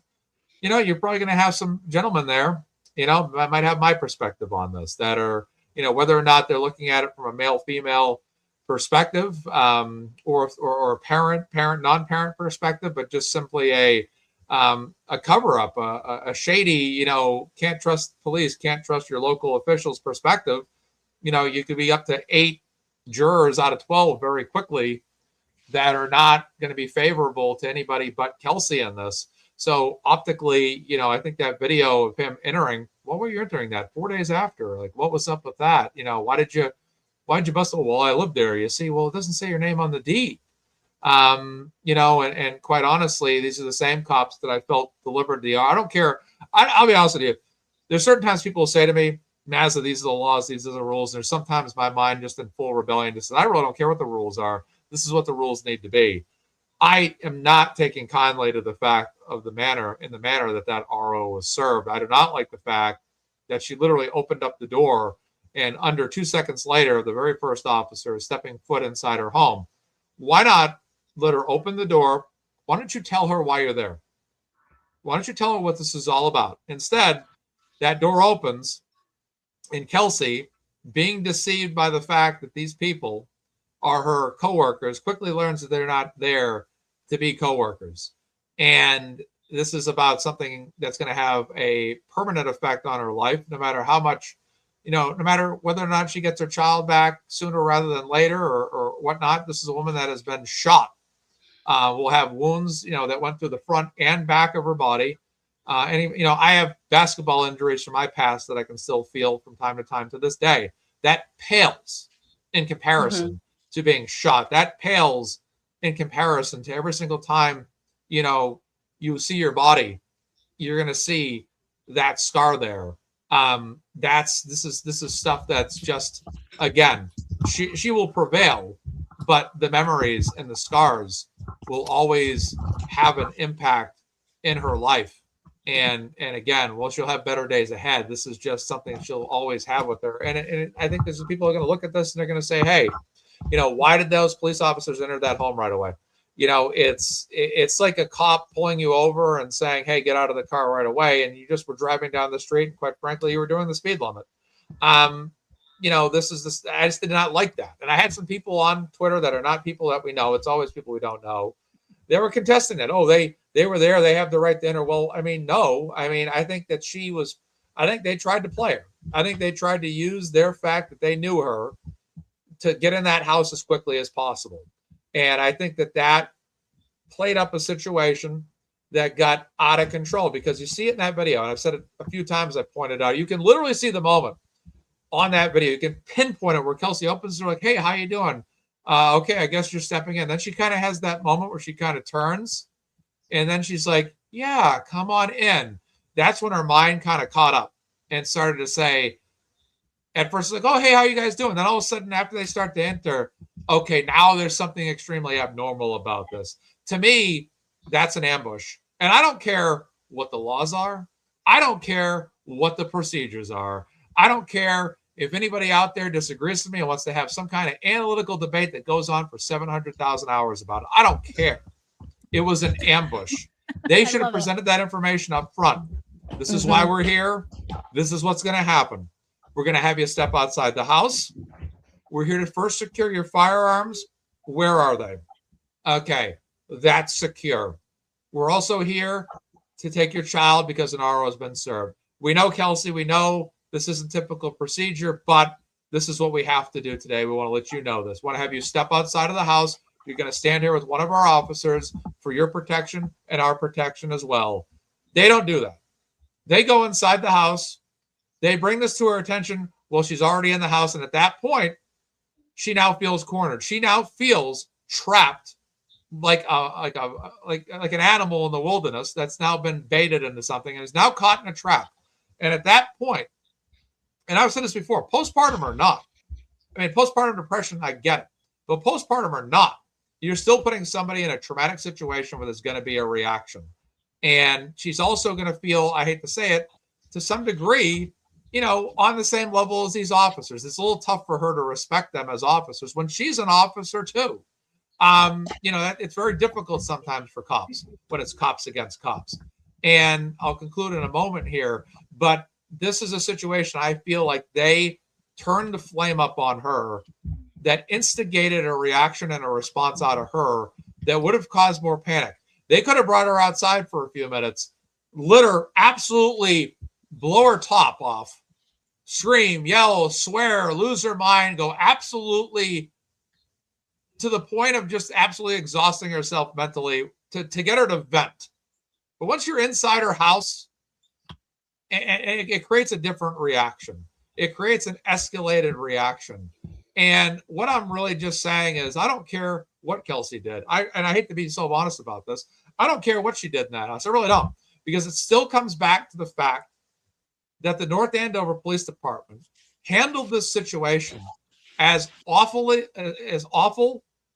you're probably going to have some gentlemen there, I might have my perspective on this, that are, whether or not they're looking at it from a male-female perspective, or parent, non-parent perspective, but just simply a cover-up, a shady, can't trust police, can't trust your local officials perspective. You could be up to 8 jurors out of 12 very quickly that are not going to be favorable to anybody but Kelsey in this. So optically, I think that video of him entering, what were you entering that 4 days after? Like, what was up with that? Why did you bust? Oh, well, I lived there. You see, well, it doesn't say your name on the deed. And quite honestly, these are the same cops that I felt delivered the, I don't care. I'll be honest with you. There's certain times people will say to me, Mazza, these are the laws, these are the rules. And there's sometimes my mind just in full rebellion just says, I really don't care what the rules are. This is what the rules need to be. I am not taking kindly to the fact of the manner that RO was served. I do not like the fact that she literally opened up the door, and under 2 seconds later, the very first officer is stepping foot inside her home. Why not let her open the door? Why don't you tell her why you're there? Why don't you tell her what this is all about? Instead, that door opens, and Kelsey, being deceived by the fact that these people are her coworkers, quickly learns that they're not there to be coworkers. And this is about something that's going to have a permanent effect on her life, no matter how much, no matter whether or not she gets her child back sooner rather than later, or whatnot. This is a woman that has been shot, will have wounds, that went through the front and back of her body. And, I have basketball injuries from my past that I can still feel from time to time to this day. That pales in comparison to being shot. That pales in comparison to every single time, you see your body, you're going to see that scar there. This is stuff that's just, again, she will prevail, but the memories and the scars will always have an impact in her life. And again, well, she'll have better days ahead. This is just something she'll always have with her. And I think there's people are going to look at this and they're going to say, hey, why did those police officers enter that home right away? it's like a cop pulling you over and saying, hey, get out of the car right away. And you just were driving down the street. And quite frankly, you were doing the speed limit. I just did not like that. And I had some people on Twitter that are not people that we know. It's always people we don't know. They were contesting it. Oh, they were there. They have the right to enter. Well, no. I think that I think they tried to play her. I think they tried to use their fact that they knew her to get in that house as quickly as possible. And I think that played up a situation that got out of control, because you see it in that video. And I've said it a few times. I've pointed out, you can literally see the moment on that video. You can pinpoint it where Kelsey opens the door like, hey, how you doing? Okay, I guess you're stepping in. Then she kind of has that moment where she kind of turns, and then she's like, yeah, come on in. That's when her mind kind of caught up and started to say, at first, like, oh, hey, how you guys doing? Then all of a sudden, after they start to enter, okay, now there's something extremely abnormal about this. To me, that's an ambush. And I don't care what the laws are. I don't care what the procedures are. I don't care if anybody out there disagrees with me and wants to have some kind of analytical debate that goes on for 700,000 hours about it. I don't care. It was an ambush. They should have presented that information up front. This is why we're here. This is what's going to happen. We're going to have you step outside the house. We're here to first secure your firearms. Where are they? Okay, that's secure. We're also here to take your child because an RO has been served. We know, Kelsey, we know this isn't typical procedure, but this is what we have to do today. We want to let you know this. We want to have you step outside of the house. You're going to stand here with one of our officers for your protection and our protection as well. They don't do that. They go inside the house. They bring this to her attention. Well, she's already in the house. And at that point, she now feels cornered. She now feels trapped like an animal in the wilderness that's now been baited into something and is now caught in a trap. And at that point, and I've said this before, postpartum or not, postpartum depression, I get it. But postpartum or not, you're still putting somebody in a traumatic situation where there's going to be a reaction. And she's also going to feel, I hate to say it, to some degree, on the same level as these officers. It's a little tough for her to respect them as officers when she's an officer too. It's very difficult sometimes for cops when it's cops against cops. And I'll conclude in a moment here, but this is a situation I feel like they turned the flame up on her that instigated a reaction and a response out of her that would have caused more panic. They could have brought her outside for a few minutes, litter, absolutely blow her top off, scream, yell, swear, lose her mind, go absolutely to the point of just absolutely exhausting herself mentally to get her to vent. But once you're inside her house, it creates a different reaction. It creates an escalated reaction. And what I'm really just saying is, I don't care what Kelsey did. I hate to be so honest about this. I don't care what she did in that house. I really don't, because it still comes back to the fact that the North Andover Police Department handled this situation as awful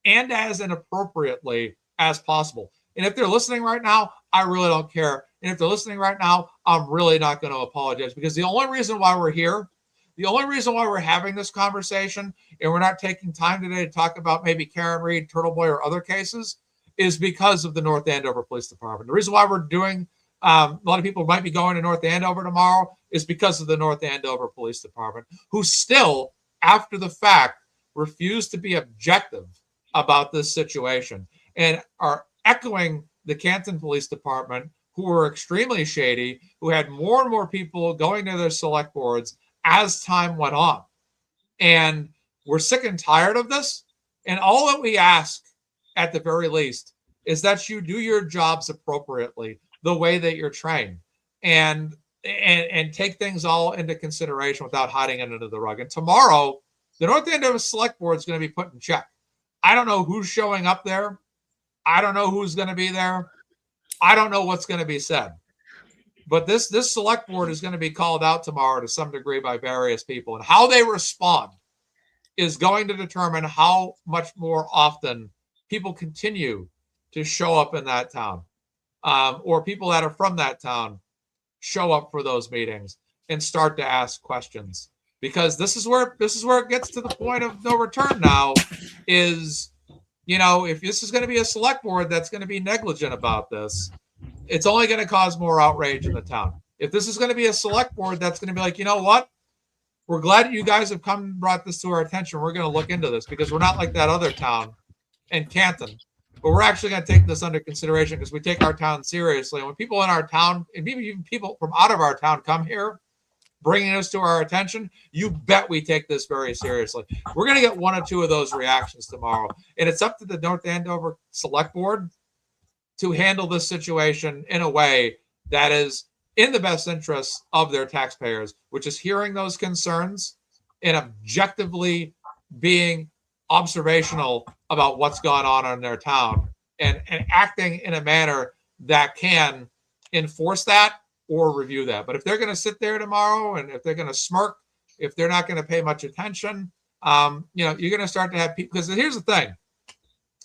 and as inappropriately as possible. And if they're listening right now, I really don't care. And if they're listening right now, I'm really not going to apologize, because the only reason why we're here, the only reason why we're having this conversation and we're not taking time today to talk about maybe Karen Reed, Turtle Boy, or other cases is because of the North Andover Police Department. The reason why we're doing, a lot of people might be going to North Andover tomorrow is because of the North Andover Police Department, who still, after the fact, refuse to be objective about this situation and are echoing the Canton Police Department, who were extremely shady, who had more and more people going to their select boards as time went on. And we're sick and tired of this. And all that we ask, at the very least, is that you do your jobs appropriately, the way that you're trained, and take things all into consideration without hiding it under the rug. And tomorrow, the North Andover Select Board is going to be put in check. I don't know who's showing up there. I don't know who's going to be there. I don't know what's going to be said. But this select board is going to be called out tomorrow to some degree by various people. And how they respond is going to determine how much more often people continue to show up in that town, or people that are from that town show up for those meetings and start to ask questions. Because this is where it gets to the point of no return now, is you know, if this is going to be a select board that's going to be negligent about this, it's only going to cause more outrage in the town. If this is going to be a select board that's going to be like, you know what? We're glad you guys have come and brought this to our attention. We're going to look into this because we're not like that other town in Canton. But we're actually going to take this under consideration because we take our town seriously. And when people in our town, and even people from out of our town come here, bringing this to our attention, you bet we take this very seriously. We're going to get 1 or 2 of those reactions tomorrow. And it's up to the North Andover Select Board to handle this situation in a way that is in the best interest of their taxpayers, which is hearing those concerns and objectively being observational about what's gone on in their town and acting in a manner that can enforce that or review that. But if they're going to sit there tomorrow and if they're going to smirk, if they're not going to pay much attention, you know, you're going to start to have people, because here's the thing,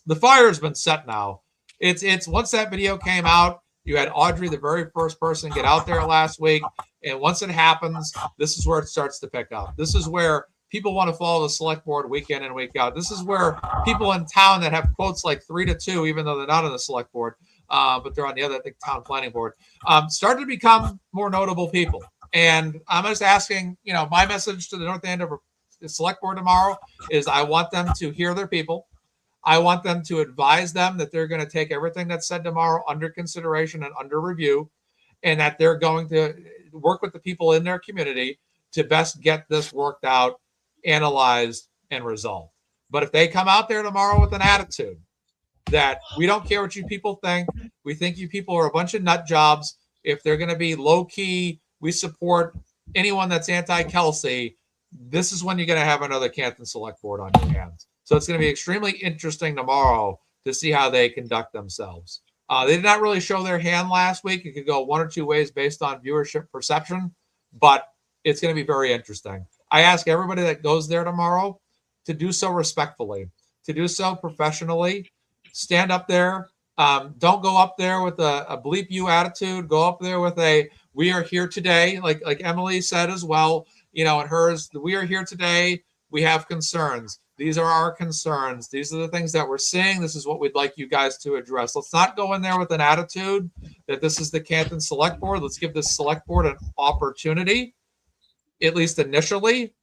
the fire has been set now. It's once that video came out, you had Audrey, the very first person, get out there last week. And once it happens, this is where it starts to pick up. This is where people want to follow the select board week in and week out. This is where people in town that have quotes like 3-2, even though they're not on the select board, but they're on the other, I think, town planning board, start to become more notable people. And I'm just asking, you know, my message to the North Andover Select Board tomorrow is I want them to hear their people. I want them to advise them that they're going to take everything that's said tomorrow under consideration and under review, and that they're going to work with the people in their community to best get this worked out, analyzed, and resolved. But if they come out there tomorrow with an attitude that we don't care what you people think, we think you people are a bunch of nut jobs, if they're going to be low key, we support anyone that's anti-Kelsey, this is when you're going to have another Canton Select Board on your hands. So it's going to be extremely interesting tomorrow to see how they conduct themselves. They did not really show their hand last week. It could go 1 or 2 ways based on viewership perception, but it's going to be very interesting. I ask everybody that goes there tomorrow to do so respectfully, to do so professionally. Stand up there. Don't go up there with a bleep you attitude. Go up there with a, we are here today, like Emily said as well, you know, and hers, we are here today. We have concerns. These are our concerns. These are the things that we're seeing. This is what we'd like you guys to address. Let's not go in there with an attitude that this is the Canton Select Board. Let's give this Select Board an opportunity, at least initially,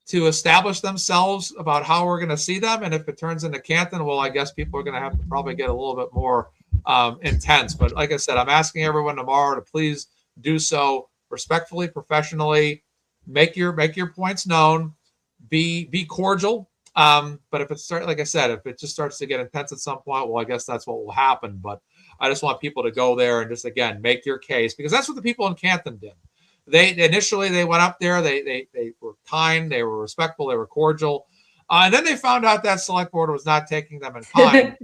to establish themselves about how we're going to see them. And if it turns into Canton, well, I guess people are going to have to probably get a little bit more intense. But like I said, I'm asking everyone tomorrow to please do so respectfully, professionally, make your points known, be cordial. But if it starts, like I said, if it just starts to get intense at some point, well, I guess that's what will happen. But I just want people to go there and just, again, make your case, because that's what the people in Canton did. They initially went up there. They were kind, they were respectful, they were cordial, and then they found out that select board was not taking them in kind.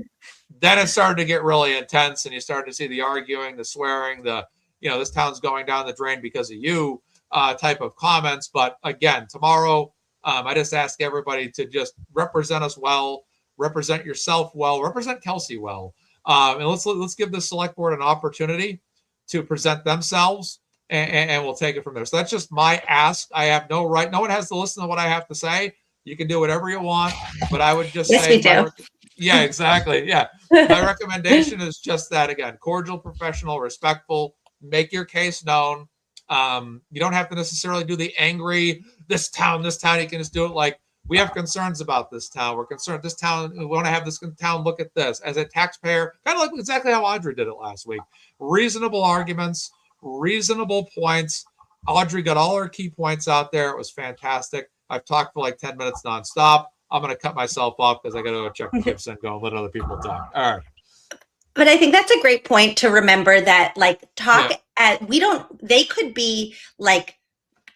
Then it started to get really intense, and you started to see the arguing, the swearing, the, you know, this town's going down the drain because of you type of comments. But again, tomorrow, I just ask everybody to just represent us well, represent yourself well, represent Kelsey well, and let's give the select board an opportunity to present themselves. And we'll take it from there. So that's just my ask. I have no right. No one has to listen to what I have to say. You can do whatever you want, but I would just say, we do. Yeah, exactly. Yeah. My recommendation is just that, again, cordial, professional, respectful, make your case known. You don't have to necessarily do the angry, this town. You can just do it like, we have concerns about this town. We're concerned this town. We want to have this town look at this as a taxpayer, kind of like exactly how Audrey did it last week. Reasonable arguments, reasonable points. Audrey got all her key points out there. It was fantastic. I've talked for like 10 minutes nonstop. I'm going to cut myself off because I got to go check the GiveSendGo and let other people talk. All right. But I think that's a great point to remember that, like, they could be like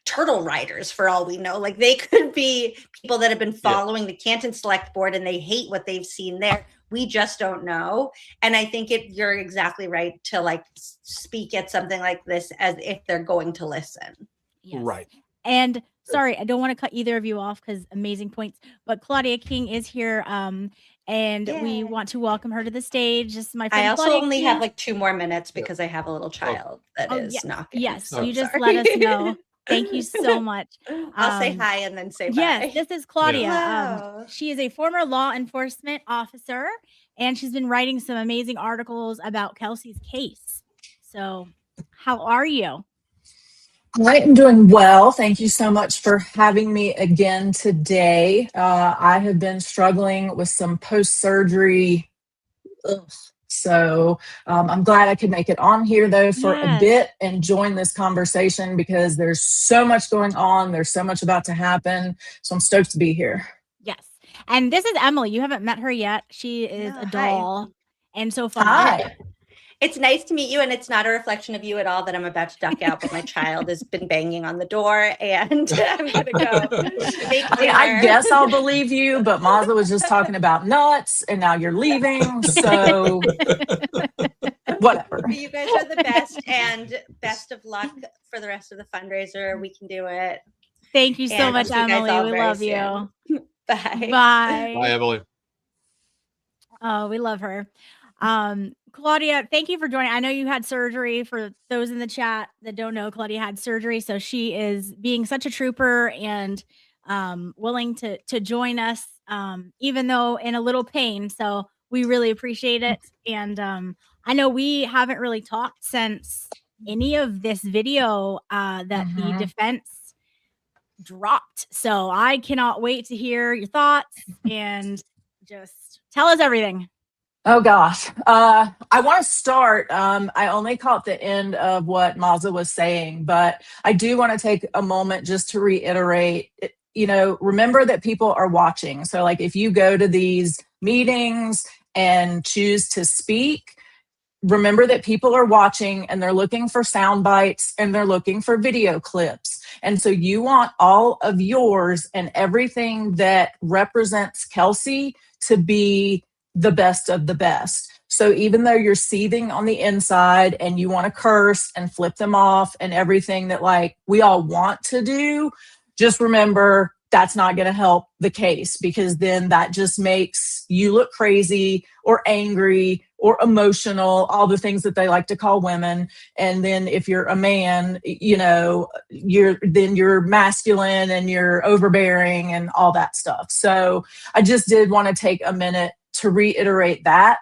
turtle riders for all we know. Like, they could be people that have been following the Canton Select Board and they hate what they've seen there. We just don't know. And I think you're exactly right to like speak at something like this as if they're going to listen. Yes. Right. And sorry, I don't want to cut either of you off because amazing points, but Claudia King is here. And we want to welcome her to the stage. This is my friend. I also Claudia only King. have like 2 more minutes because I have a little child that is knocking. Yes. So you just sorry. let us know. Thank you so much. I'll say hi and then say bye. Yes, this is Claudia. Hello. She is a former law enforcement officer, and she's been writing some amazing articles about Kelsey's case. So, how are you? I am doing well. Thank you so much for having me again today. I have been struggling with some post-surgery. So I'm glad I could make it on here, though, for a bit and join this conversation because there's so much going on. There's so much about to happen. So I'm stoked to be here. Yes. And this is Emily. You haven't met her yet. She is a doll and so fun. Hi. It's nice to meet you, and it's not a reflection of you at all that I'm about to duck out, but my child has been banging on the door, and I'm going to go make dinner. I guess I'll believe you, but Mazda was just talking about nuts, and now you're leaving, so whatever. You guys are the best, and best of luck for the rest of the fundraiser. We can do it. Thank you so much, Emily. We love you. Bye. Bye. Bye, Emily. Oh, we love her. Claudia, thank you for joining. I know you had surgery. For those in the chat that don't know, Claudia had surgery, so she is being such a trooper and willing to join us, even though in a little pain. So we really appreciate it. And I know we haven't really talked since any of this video that the defense dropped. So I cannot wait to hear your thoughts and just tell us everything. Oh gosh. I want to start. I only caught the end of what Mazda was saying, but I do want to take a moment just to reiterate, remember that people are watching. So like if you go to these meetings and choose to speak, remember that people are watching and they're looking for sound bites and they're looking for video clips. And so you want all of yours and everything that represents Kelsey to be the best of the best. So even though you're seething on the inside and you want to curse and flip them off and everything that like we all want to do, just remember that's not going to help the case, because then that just makes you look crazy or angry or emotional, all the things that they like to call women. And then if you're a man, you're masculine and you're overbearing and all that stuff. So I just did want to take a minute to reiterate that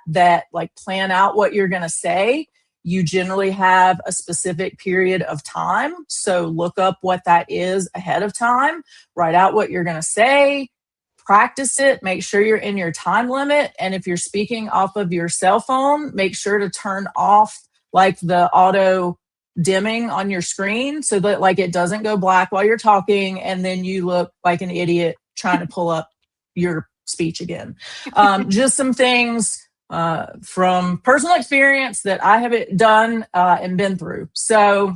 like plan out what you're going to say. You generally have a specific period of time. So look up what that is ahead of time, write out what you're going to say, practice it, make sure you're in your time limit. And if you're speaking off of your cell phone, make sure to turn off like the auto dimming on your screen so that like it doesn't go black while you're talking and then you look like an idiot trying to pull up your speech again. Just some things from personal experience that I have done and been through. So,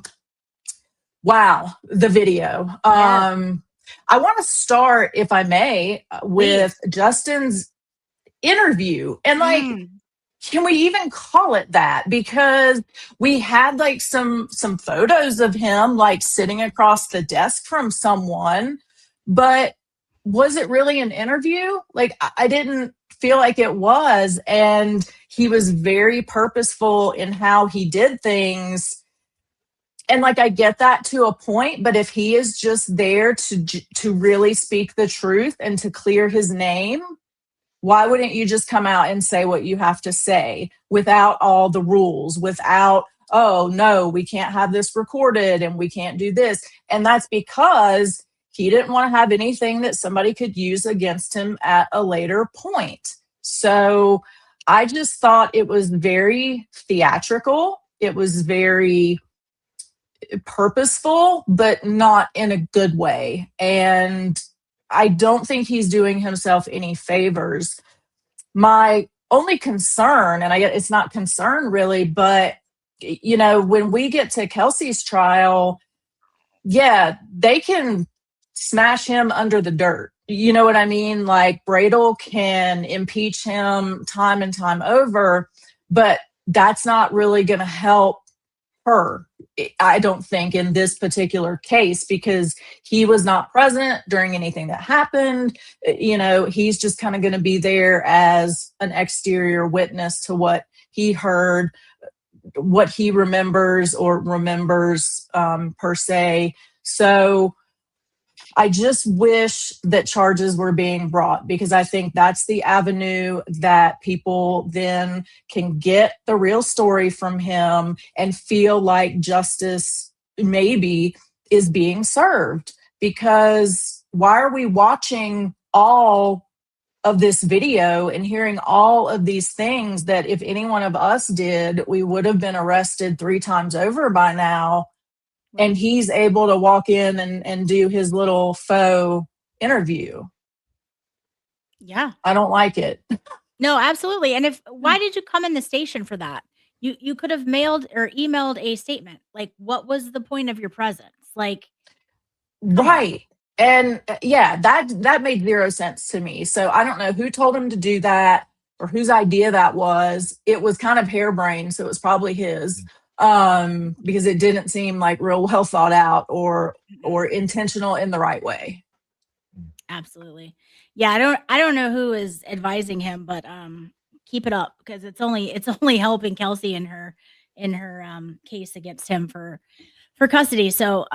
wow, the video. I want to start, if I may, with Justin's interview. And like, can we even call it that? Because we had like some photos of him like sitting across the desk from someone, but was it really an interview? Like, I didn't feel like it was. And he was very purposeful in how he did things. And like, I get that to a point, but if he is just there to really speak the truth and to clear his name, why wouldn't you just come out and say what you have to say without all the rules, without, oh no, we can't have this recorded and we can't do this. And that's because he didn't want to have anything that somebody could use against him at a later point. So I just thought it was very theatrical. It was very purposeful, but not in a good way. And I don't think he's doing himself any favors. My only concern, and I guess it's not concern really, but when we get to Kelsey's trial, yeah, they can smash him under the dirt. You know what I mean? Like Bradel can impeach him time and time over, but that's not really going to help her, I don't think, in this particular case, because he was not present during anything that happened. He's just kind of going to be there as an exterior witness to what he heard, what he remembers per se. So I just wish that charges were being brought, because I think that's the avenue that people then can get the real story from him and feel like justice maybe is being served. Because why are we watching all of this video and hearing all of these things that if any one of us did, we would have been arrested 3 times over by now? And he's able to walk in and do his little faux interview. Yeah. I don't like it. No, absolutely. And why did you come in the station for that? You could have mailed or emailed a statement. Like, what was the point of your presence? Like, right. And yeah, that made 0 sense to me. So I don't know who told him to do that or whose idea that was. It was kind of harebrained, so it was probably his. Because it didn't seem like real well thought out or intentional in the right way. Absolutely. Yeah, I don't know who is advising him, but keep it up, because it's only helping Kelsey in her case against him for custody. So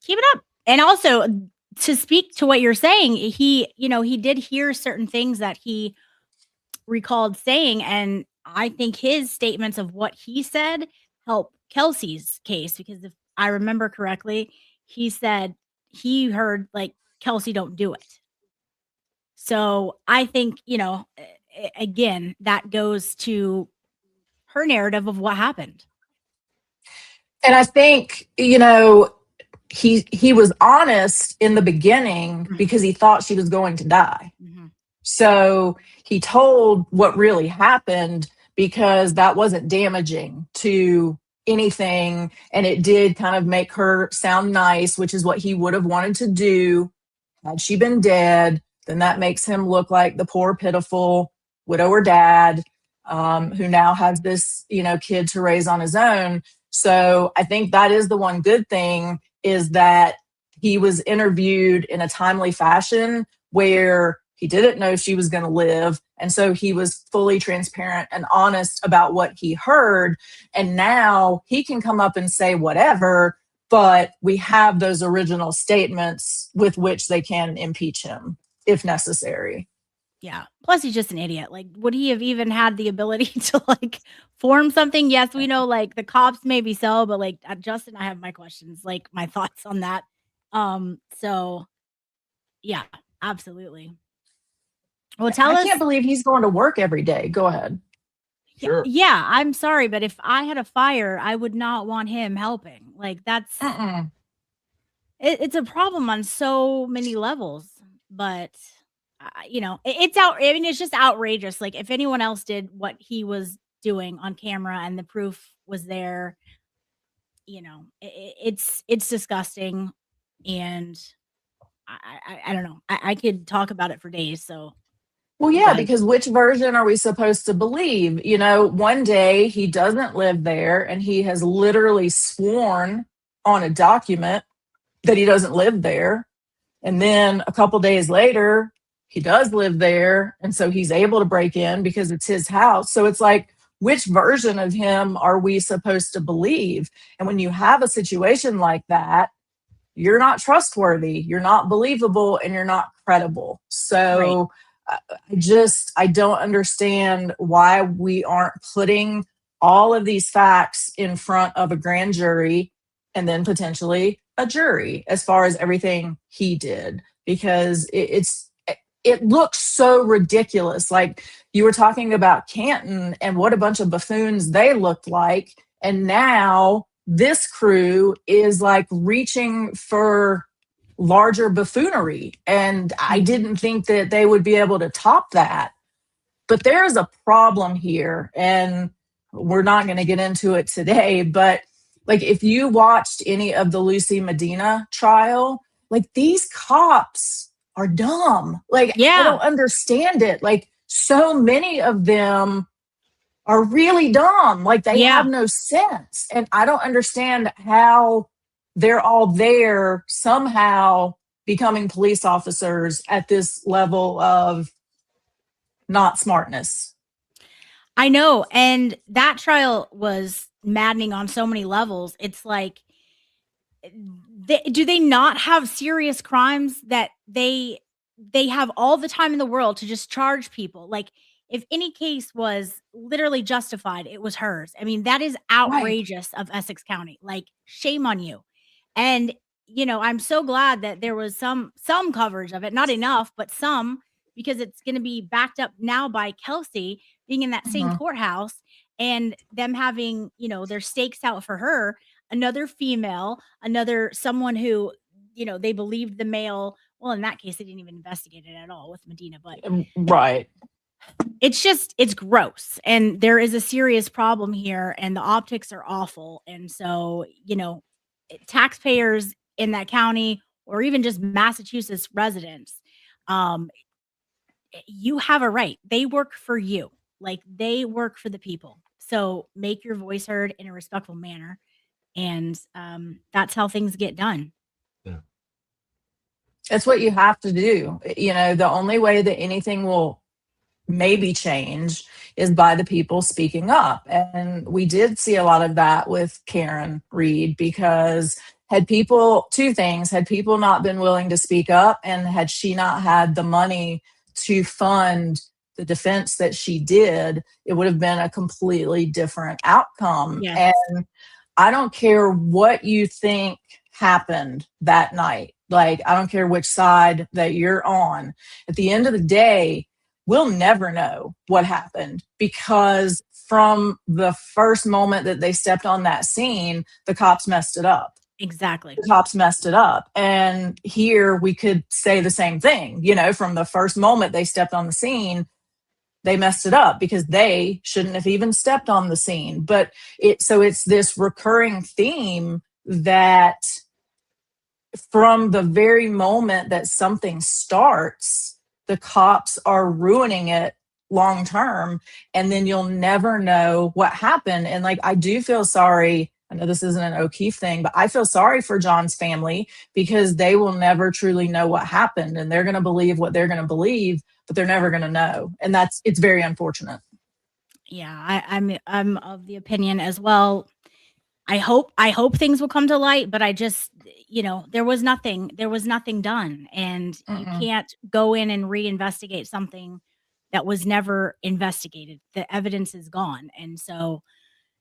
keep it up. And also, to speak to what you're saying, he did hear certain things that he recalled saying, and I think his statements of what he said help Kelsey's case, because if I remember correctly, he said he heard like, Kelsey, don't do it. So I think, again, that goes to her narrative of what happened. And I think, he was honest in the beginning because he thought she was going to die. Mm-hmm. So he told what really happened because that wasn't damaging to anything. And it did kind of make her sound nice, which is what he would have wanted to do had she been dead. Then that makes him look like the poor, pitiful widower dad who now has this, kid to raise on his own. So I think that is the one good thing, is that he was interviewed in a timely fashion where he didn't know she was going to live. And so he was fully transparent and honest about what he heard. And now he can come up and say whatever, but we have those original statements with which they can impeach him if necessary. Yeah. Plus, he's just an idiot. Like, would he have even had the ability to like form something? Yes, we know like the cops maybe so, but like Justin, I have my questions, like my thoughts on that. So yeah, absolutely. Well, I can't believe he's going to work every day. Go ahead. Sure. Yeah, I'm sorry, but if I had a fire, I would not want him helping. Like, that's it's a problem on so many levels. But it's out. I mean, it's just outrageous. Like, if anyone else did what he was doing on camera and the proof was there, it's disgusting. And I don't know. I could talk about it for days. So. Well, yeah, because which version are we supposed to believe? One day he doesn't live there and he has literally sworn on a document that he doesn't live there. And then a couple days later, he does live there. And so he's able to break in because it's his house. So it's like, which version of him are we supposed to believe? And when you have a situation like that, you're not trustworthy, you're not believable, and you're not credible. So right. I don't understand why we aren't putting all of these facts in front of a grand jury and then potentially a jury as far as everything he did, because it looks so ridiculous. Like, you were talking about Canton and what a bunch of buffoons they looked like. And now this crew is like reaching for larger buffoonery. And I didn't think that they would be able to top that. But there's a problem here, and we're not going to get into it today. But like, if you watched any of the Lucy Medina trial, like, these cops are dumb. Like, yeah. I don't understand it. Like, so many of them are really dumb. Like, they have no sense. And I don't understand how they're all there somehow becoming police officers at this level of not smartness. I know. And that trial was maddening on so many levels. It's like Do they not have serious crimes that they have all the time in the world to just charge people? Like, if any case was literally justified, it was hers. I mean, that is outrageous of Essex County. Like, shame on you. And I'm so glad that there was some coverage of it, not enough, but some, because it's going to be backed up now by Kelsey being in that same courthouse and them having, their stakes out for her, another female, someone who, they believed the male. Well, in that case, they didn't even investigate it at all with Medina, but Right. it's gross. And there is a serious problem here, and the optics are awful. And so, taxpayers in that county, or even just Massachusetts residents, you have a right. They work for you. Like, they work for the people. So make your voice heard in a respectful manner. And that's how things get done. Yeah. That's what you have to do. The only way that anything will maybe change is by the people speaking up. And we did see a lot of that with Karen Reed, because two things, had people not been willing to speak up, and had she not had the money to fund the defense that she did, it would have been a completely different outcome. Yes. And I don't care what you think happened that night. Like, I don't care which side that you're on. At the end of the day, we'll never know what happened, because from the first moment that they stepped on that scene, the cops messed it up. Exactly. The cops messed it up. And here we could say the same thing. From the first moment they stepped on the scene, they messed it up, because they shouldn't have even stepped on the scene. But it's this recurring theme that from the very moment that something starts, the cops are ruining it long term, and then you'll never know what happened. And like, I do feel sorry. I know this isn't an O'Keefe thing, but I feel sorry for John's family, because they will never truly know what happened, and they're going to believe what they're going to believe, but they're never going to know. And it's very unfortunate. Yeah, I'm of the opinion as well. I hope things will come to light, but I just, there was nothing done, and you can't go in and reinvestigate something that was never investigated. The evidence is gone. And so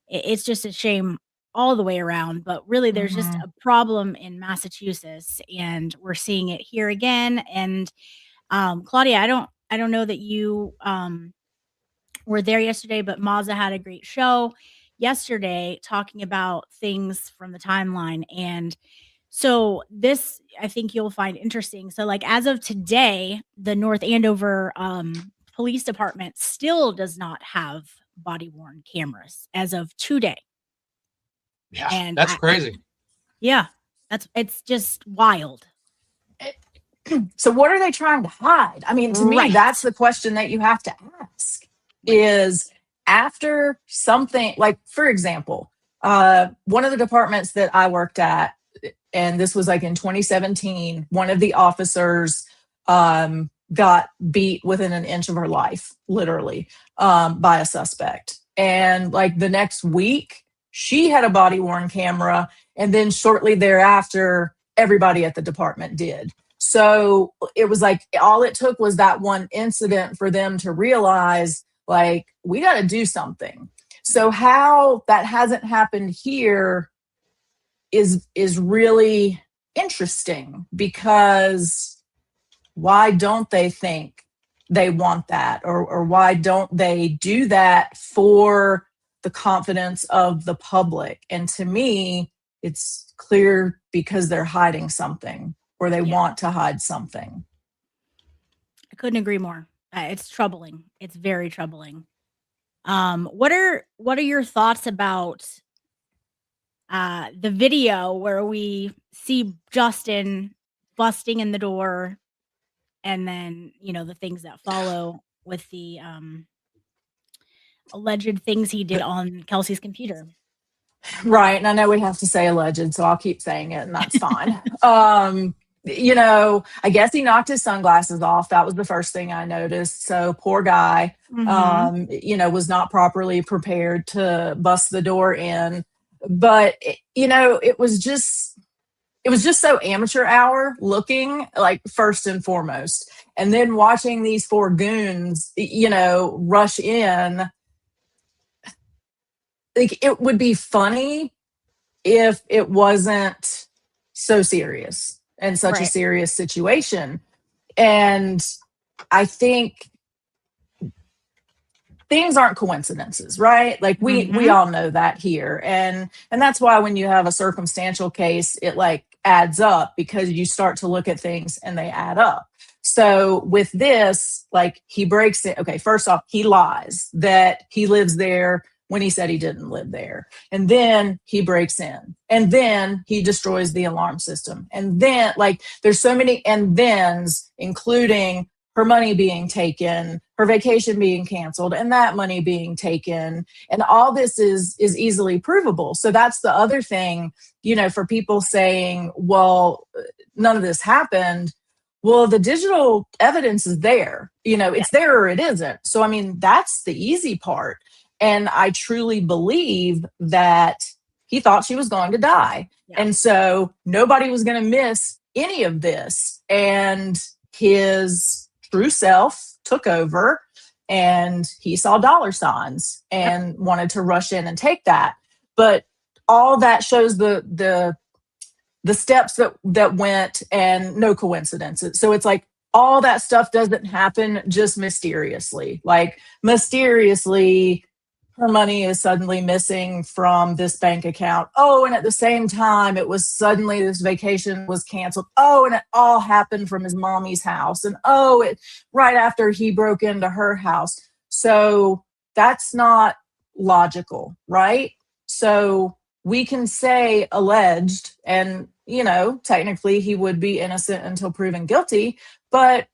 it's just a shame all the way around. But really, there's just a problem in Massachusetts, and we're seeing it here again. And Claudia, I don't know that you were there yesterday, but Mazza had a great show yesterday talking about things from the timeline. And so this, I think you'll find interesting. So, like, as of today, the North Andover Police Department still does not have body worn cameras as of today. Yeah, and that's crazy. Yeah, it's just wild. So what are they trying to hide? I mean, to me, that's the question that you have to ask. Is after something, like, for example, one of the departments that I worked at, and this was like in 2017, one of the officers got beat within an inch of her life, literally, by a suspect. And like the next week, she had a body worn camera. And then shortly thereafter, everybody at the department did. So it was like, all it took was that one incident for them to realize, like, we got to do something. So how that hasn't happened here is really interesting, because why don't they think they want that? Or why don't they do that for the confidence of the public? And to me, it's clear because they're hiding something, or they want to hide something. I couldn't agree more. It's troubling. It's very troubling. What are your thoughts about the video where we see Justin busting in the door, and then, the things that follow with the alleged things he did on Kelsey's computer? Right. And I know we have to say alleged, so I'll keep saying it, and that's fine. I guess he knocked his sunglasses off. That was the first thing I noticed. So poor guy, was not properly prepared to bust the door in. But, it was just, it was just so amateur hour looking, like, first and foremost. And then watching these four goons, you know, rush in. Like, it would be funny if it wasn't so serious and such a Right. serious situation. And I think things aren't coincidences, right? Like, we all know that here. And that's why when you have a circumstantial case, it like adds up, because you start to look at things and they add up. So with this, like, he breaks it. Okay, first off, he lies that he lives there when he said he didn't live there. And then he breaks in. And then he destroys the alarm system. And then, like, there's so many and thens, including her money being taken, her vacation being canceled, and that money being taken. And all this is easily provable. So that's the other thing, you know, for people saying, well, none of this happened. Well, the digital evidence is there. You know, it's there or it isn't. So, I mean, that's the easy part. And I truly believe that he thought she was going to die. Yeah. And so nobody was going to miss any of this. And his true self took over, and he saw dollar signs and wanted to rush in and take that. But all that shows the steps that went, and no coincidences. So it's like all that stuff doesn't happen just mysteriously. Like, mysteriously, her money is suddenly missing from this bank account. Oh, and at the same time, it was suddenly this vacation was canceled. Oh, and it all happened from his mommy's house. And oh, it right after he broke into her house. So that's not logical, right? So we can say alleged, and, you know, technically he would be innocent until proven guilty, but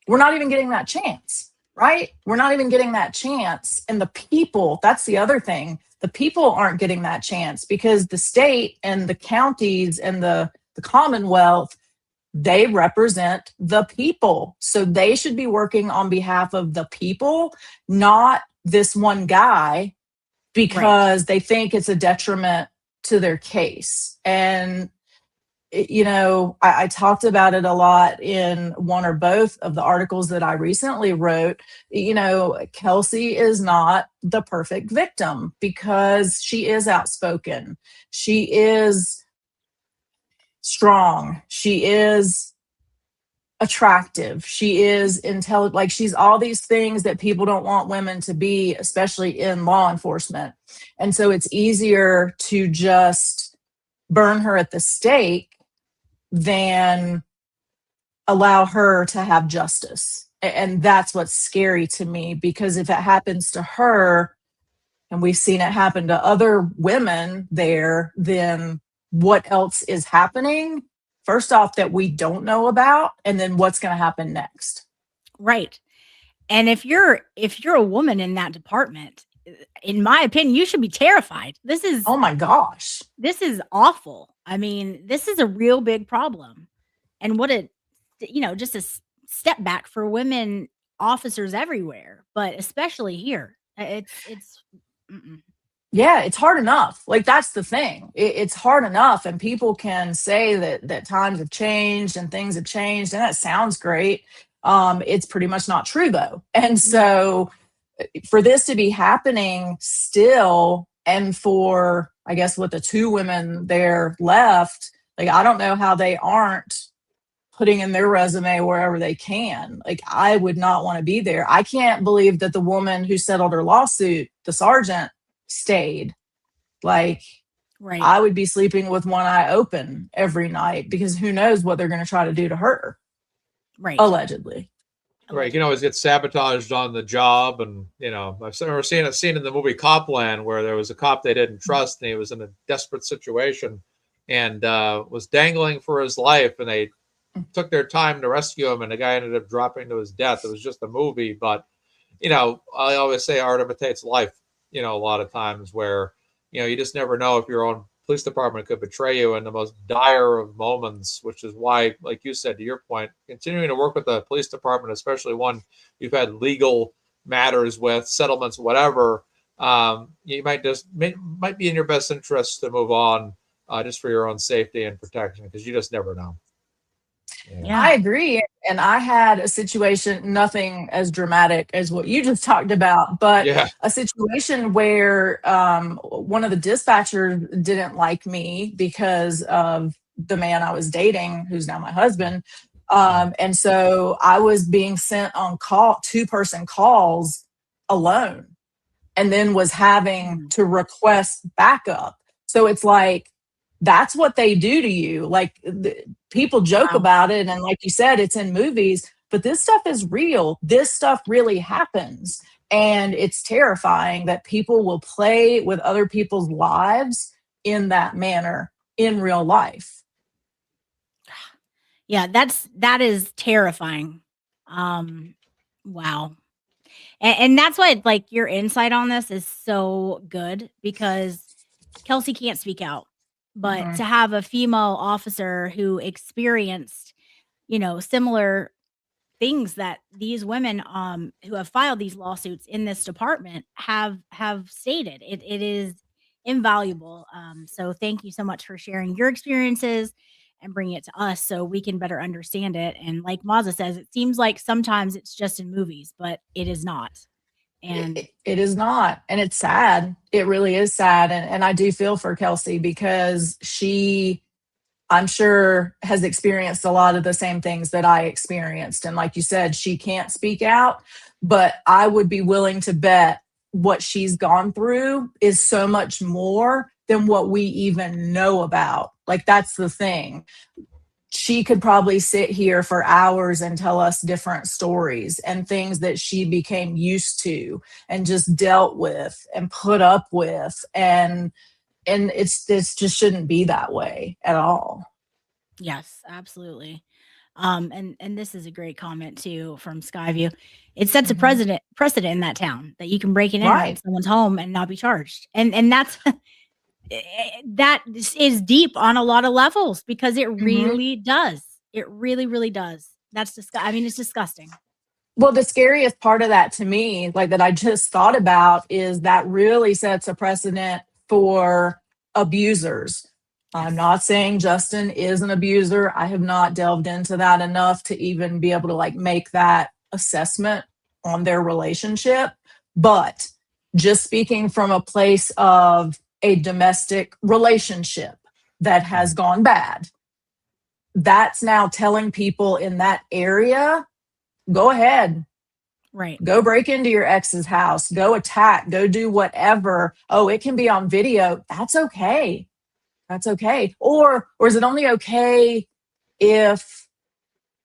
we're not even getting that chance. Right? We're not even getting that chance. And the people, that's the other thing. The people aren't getting that chance, because the state and the counties and the Commonwealth, they represent the people. So they should be working on behalf of the people, not this one guy, because they think it's a detriment to their case. And you know, I talked about it a lot in one or both of the articles that I recently wrote. You know, Kelsey is not the perfect victim, because she is outspoken. She is strong. She is attractive. She is intelligent. Like, she's all these things that people don't want women to be, especially in law enforcement. And so it's easier to just burn her at the stake than allow her to have justice. And that's what's scary to me, because if it happens to her, and we've seen it happen to other women there, then what else is happening? First off, that we don't know about, and then what's going to happen next. Right. And if you're a woman in that department, in my opinion, you should be terrified. This is, oh my gosh, this is awful. I mean, this is a real big problem. And what a, you know, just a step back for women officers everywhere, but especially here. It's yeah, it's hard enough. Like, that's the thing. It's hard enough. And people can say that times have changed and things have changed, and that sounds great. It's pretty much not true, though. And so for this to be happening still, and for, I guess, with the two women there left, like, I don't know how they aren't putting in their resume wherever they can. Like, I would not want to be there. I can't believe that the woman who settled her lawsuit, the sergeant, stayed. Like, right. I would be sleeping with one eye open every night, because who knows what they're going to try to do to her. Right. Allegedly. Right, you can always get sabotaged on the job, and you know, I've seen a scene in the movie Copland where there was a cop they didn't trust, and he was in a desperate situation, and was dangling for his life, and they took their time to rescue him, and the guy ended up dropping to his death. It was just a movie, but you know, I always say art imitates life. You know, a lot of times where you know you just never know if your own police department could betray you in the most dire of moments, which is why, like you said, to your point, continuing to work with the police department, especially one you've had legal matters with, settlements, whatever, you might be in your best interest to move on just for your own safety and protection, because you just never know. Yeah. I agree. And I had a situation, nothing as dramatic as what you just talked about, but Yeah. a situation where one of the dispatchers didn't like me because of the man I was dating, who's now my husband. And so I was being sent on two-person calls alone, and then was having to request backup. So it's like, that's what they do to you. Like, people joke Wow. about it, and like you said, it's in movies, but this stuff is real. This stuff really happens, and it's terrifying that people will play with other people's lives in that manner in real life. Yeah, that is terrifying. Wow. And that's why, like, your insight on this is so good, because Kelsey can't speak out, but Mhm. to have a female officer who experienced, similar things that these women who have filed these lawsuits in this department have stated, it is invaluable. So thank you so much for sharing your experiences and bringing it to us so we can better understand it. And like Maza says, it seems like sometimes it's just in movies, but it is not. And It is not. And it's sad. It really is sad. And I do feel for Kelsey, because she, I'm sure, has experienced a lot of the same things that I experienced. And like you said, she can't speak out, but I would be willing to bet what she's gone through is so much more than what we even know about. Like, that's the thing. She could probably sit here for hours and tell us different stories and things that she became used to and just dealt with and put up with. And it's just shouldn't be that way at all. yes, absolutely. And this is a great comment too from Skyview. It sets a Mhm. precedent in that town that you can break and enter in Right. someone's home and not be charged. And that's that is deep on a lot of levels, because it Mhm. really does. It really, really does. That's I mean, it's disgusting. Well, the scariest part of that to me, like, that I just thought about, is that really sets a precedent for abusers. I'm Yes. not saying Justin is an abuser. I have not delved into that enough to even be able to, like, make that assessment on their relationship. But just speaking from a place of a domestic relationship that has gone bad, that's now telling people in that area, go ahead, Right. go break into your ex's house, go attack, go do whatever. Oh, it can be on video. That's okay. That's okay. Or is it only okay if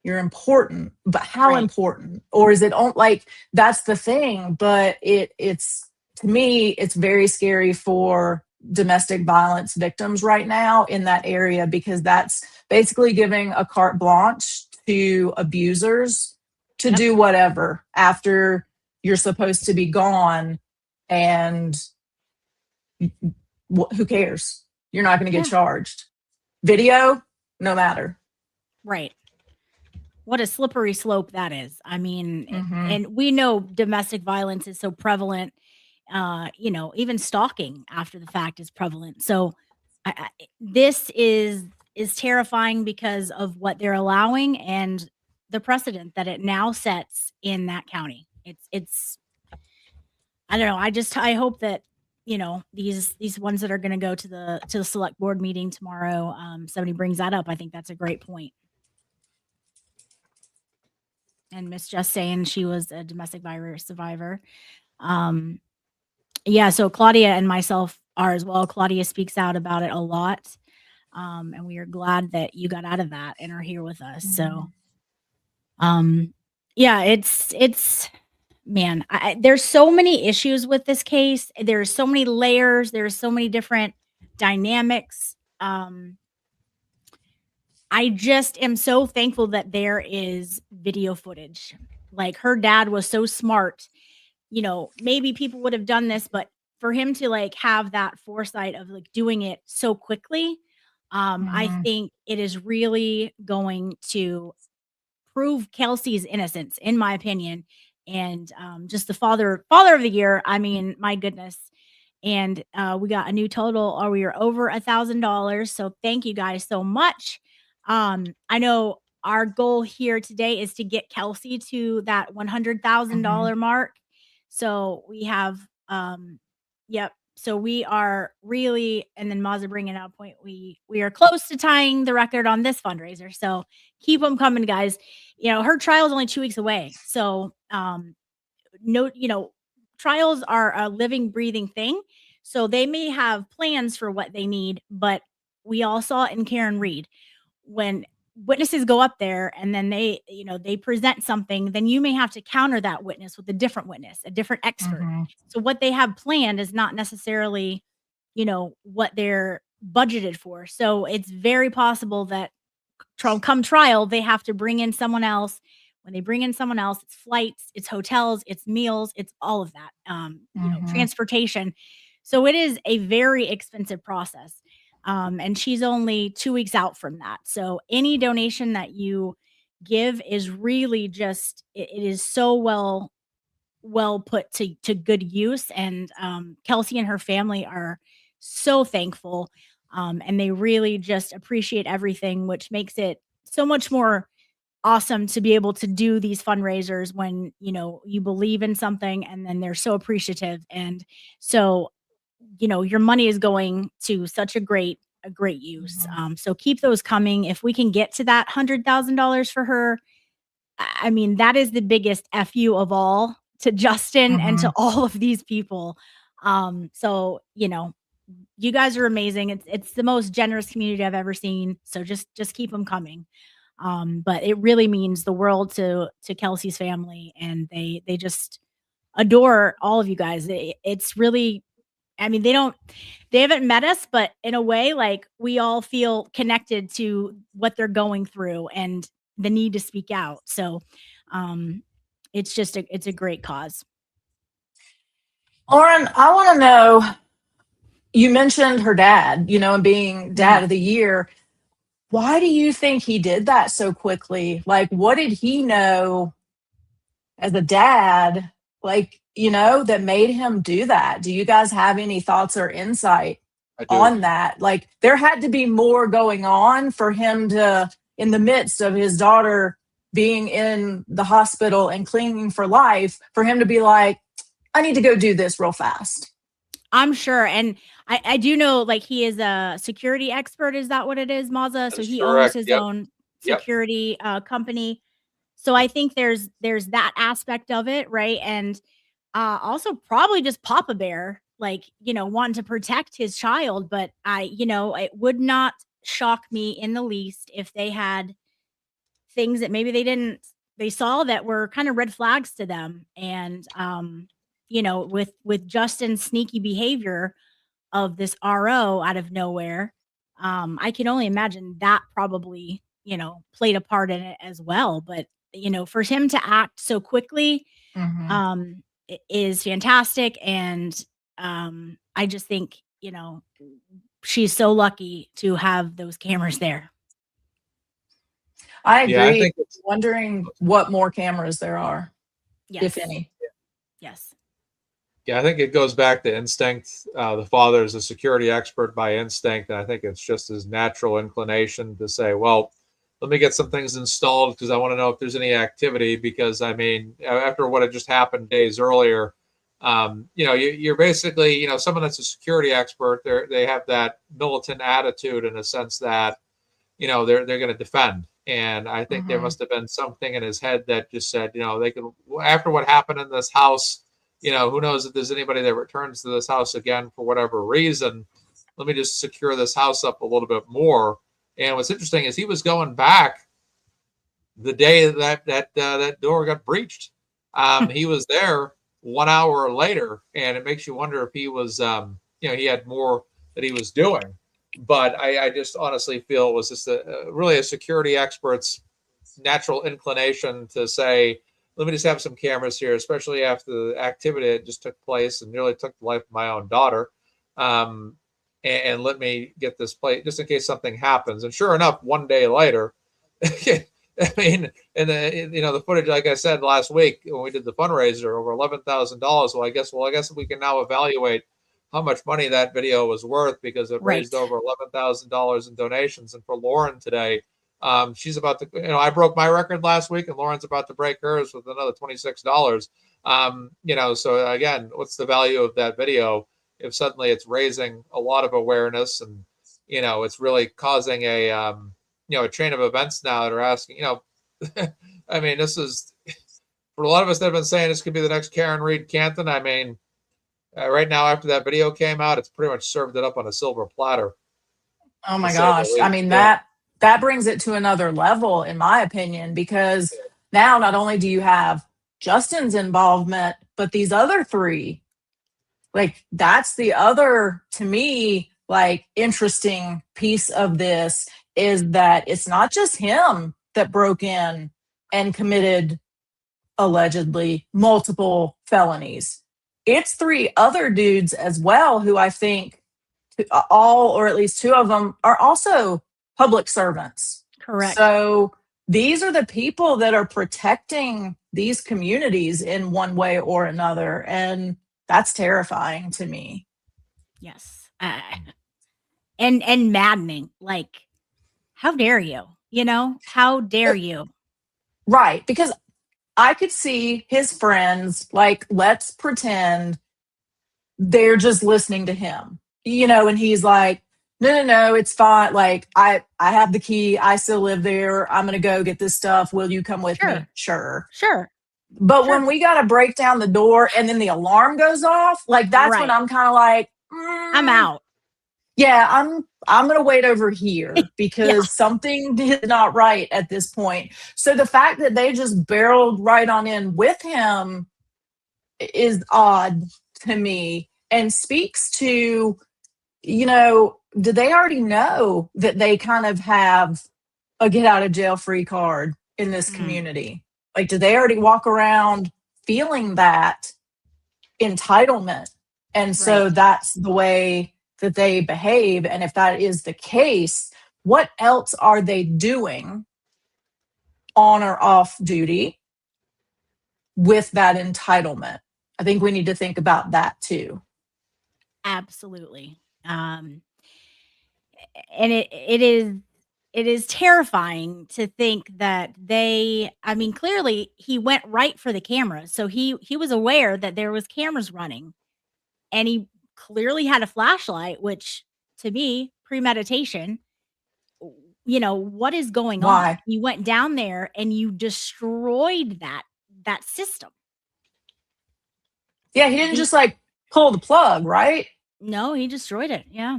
you're important? But how Right. important? Or is it like, that's the thing? But it's, to me, it's very scary for domestic violence victims right now in that area, because that's basically giving a carte blanche to abusers to Yep. do whatever after you're supposed to be gone. And who cares? You're not going to get Yeah. charged. Video, no matter. Right. What a slippery slope that is. I mean, Mhm. and we know domestic violence is so prevalent. Even stalking after the fact is prevalent. So this is terrifying because of what they're allowing and the precedent that it now sets in that county. It's I don't know. I hope that these ones that are going to go to the select board meeting tomorrow, somebody brings that up. I think that's a great point. And Miss just saying she was a domestic violence survivor. Yeah, so Claudia and myself are as well. Claudia speaks out about it a lot. And we are glad that you got out of that and are here with us. So yeah, it's man, there's so many issues with this case. There's so many layers, there's so many different dynamics. I just am so thankful that there is video footage. Like, her dad was so smart. Maybe people would have done this, but for him to, like, have that foresight of, like, doing it so quickly, I think it is really going to prove Kelsey's innocence, in my opinion. And just the father of the year. I mean, my goodness. and we got a new total, or we are over $1,000. So thank you guys so much. I know our goal here today is to get Kelsey to that $100,000 mark. So we have, yep. So we are really, and then Mazza bringing out a point, we are close to tying the record on this fundraiser. So keep them coming, guys. You know, her trial is only 2 weeks away. So, no, you know, trials are a living, breathing thing. So they may have plans for what they need, but we all saw it in Karen Reed. When witnesses go up there and then they, you know, they present something, then you may have to counter that witness with a different witness, a different expert. So what they have planned is not necessarily, you know, what they're budgeted for. So it's very possible that come trial, they have to bring in someone else. When they bring in someone else, it's flights, it's hotels, it's meals, it's all of that, you know, transportation. So it is a very expensive process. And she's only 2 weeks out from that. So any donation that you give is really just, it is so well put to good use. And Kelsey and her family are so thankful. And they really just appreciate everything, which makes it so much more awesome to be able to do these fundraisers when, you know, you believe in something and then they're so appreciative. And so, you know, your money is going to such a great use. So keep those coming. If we can get to that $100,000 for her, I mean, that is the biggest FU of all to Justin and to all of these people. So, you know, you guys are amazing. It's the most generous community I've ever seen. So just keep them coming. But it really means the world to Kelsey's family, and they just adore all of you guys. It's really, I mean, they haven't met us, but in a way, like, we all feel connected to what they're going through and the need to speak out. So, it's just it's a great cause. Lauren, I want to know, you mentioned her dad, you know, and being dad of the year. Why do you think he did that so quickly? Like, what did he know as a dad, like, you know, that made him do that? Do you guys have any thoughts or insight on that? Like, there had to be more going on for him to, in the midst of his daughter being in the hospital and clinging for life, for him to be like, I need to go do this real fast. I'm sure. And I do know, like, he is a security expert. Is that what it is, Mazza? So he owns his own security company. So I think there's that aspect of it, right? And also probably just Papa Bear, like, you know, wanting to protect his child. But you know, it would not shock me in the least if they had things that maybe they saw that were kind of red flags to them. And you know, with Justin's sneaky behavior of this RO out of nowhere, I can only imagine that probably, you know, played a part in it as well. But, you know, for him to act so quickly is fantastic. And I just think, you know, she's so lucky to have those cameras there. I agree. Yeah, I think wondering what more cameras there are, if any. Yes. Yeah, I think it goes back to instinct. The father is a security expert by instinct, and I think it's just his natural inclination to say, well, let me get some things installed because I want to know if there's any activity. Because, I mean, after what had just happened days earlier, you know, you're basically, you know, someone that's a security expert, they have that militant attitude in a sense that, you know, they're going to defend. And I think there must have been something in his head that just said, you know, they could, after what happened in this house, you know, who knows if there's anybody that returns to this house again for whatever reason. Let me just secure this house up a little bit more. And what's interesting is he was going back the day that door got breached. He was there 1 hour later, and it makes you wonder if he was, you know, he had more that he was doing. But I just honestly feel it was just really a security expert's natural inclination to say, let me just have some cameras here, especially after the activity that just took place and nearly took the life of my own daughter. And let me get this plate just in case something happens. And sure enough, 1 day later, I mean, and you know, the footage, like I said last week when we did the fundraiser, over $11,000. Well, I guess we can now evaluate how much money that video was worth because it raised Right. over $11,000 in donations. And for Lauren today, she's about to, I broke my record last week and Lauren's about to break hers with another $26. So again, what's the value of that video if suddenly it's raising a lot of awareness and, it's really causing a chain of events now that are asking, I mean, this is, for a lot of us that have been saying this could be the next Karen Reed Canton. I mean, right now, after that video came out, it's pretty much served it up on a silver platter. Oh my gosh. I mean, that brings it to another level, in my opinion, because now not only do you have Justin's involvement, but these other three, like that's the other, to me, like interesting piece of this is that it's not just him that broke in and committed allegedly multiple felonies. It's three other dudes as well who I think all, or at least two of them, are also public servants. Correct. So these are the people that are protecting these communities in one way or another. And that's terrifying to me. Yes. And maddening. Like, how dare you? How dare you? Right. Because I could see his friends, like, let's pretend they're just listening to him, and he's like, no, it's fine. Like, I have the key. I still live there. I'm going to go get this stuff. Will you come with me? Sure. But when we got to break down the door and then the alarm goes off, like, that's when I'm kind of like, I'm out. Yeah, I'm going to wait over here because something is not right at this point. So the fact that they just barreled right on in with him is odd to me and speaks to, do they already know that they kind of have a get out of jail free card in this community? Like, do they already walk around feeling that entitlement? And so that's the way that they behave. And if that is the case, what else are they doing on or off duty with that entitlement? I think we need to think about that too. Absolutely. And it is terrifying to think that clearly he went right for the camera. So he was aware that there was cameras running and he clearly had a flashlight, which to me, premeditation. What is going on? You went down there and you destroyed that system. Yeah, he didn't just like pull the plug, right? No, he destroyed it. Yeah.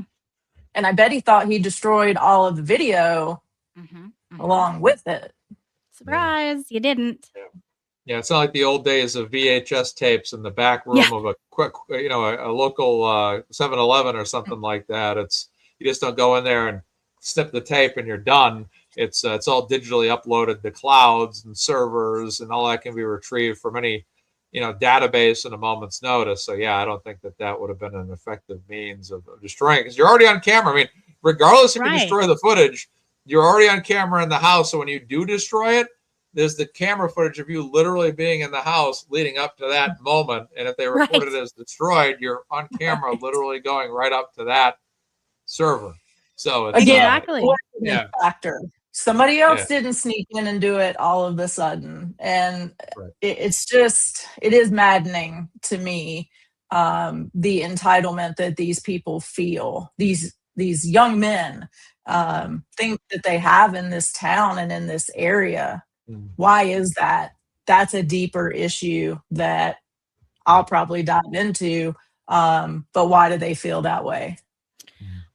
And I bet he thought he destroyed all of the video along with it. Surprise, you didn't. Yeah, it's not like the old days of VHS tapes in the back room of a quick, a local 7-Eleven or something like that. You just don't go in there and snip the tape and you're done. It's all digitally uploaded to clouds and servers, and all that can be retrieved from any database in a moment's notice. So yeah, I don't think that would have been an effective means of destroying, because you're already on camera. I mean, regardless if you destroy the footage, you're already on camera in the house. So when you do destroy it, there's the camera footage of you literally being in the house leading up to that moment. And if they record it as destroyed, you're on camera literally going right up to that server. So it's exactly. Factor. Somebody else didn't sneak in and do it all of a sudden. And it is maddening to me, the entitlement that these people feel, these young men think that they have in this town and in this area. Why is that? That's a deeper issue that I'll probably dive into. But why do they feel that way?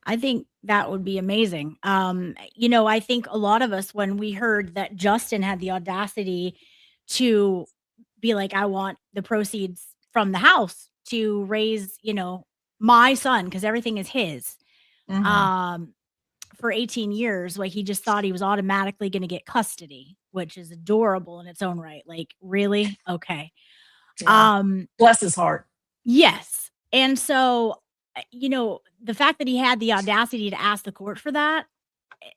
I think that would be amazing. I think a lot of us, when we heard that Justin had the audacity to be like, I want the proceeds from the house to raise, my son, because everything is his, for 18 years, like he just thought he was automatically going to get custody, which is adorable in its own right. Like, really? Okay. Bless his heart. Yes. And so, the fact that he had the audacity to ask the court for that,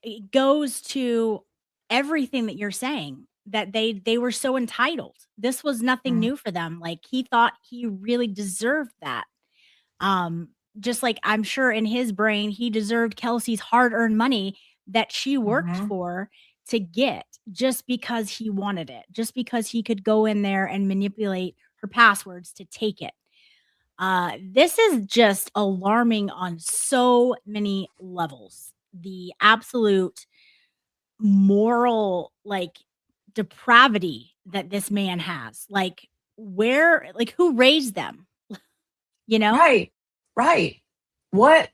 it goes to everything that you're saying, that they were so entitled. This was nothing new for them. Like, he thought he really deserved that. just like I'm sure in his brain, he deserved Kelsey's hard-earned money that she worked Mhm. for to get, just because he wanted it, just because he could go in there and manipulate her passwords to take it. This is just alarming on so many levels. The absolute moral, like, depravity that this man has. Like, who raised them? You know? Right. Right. What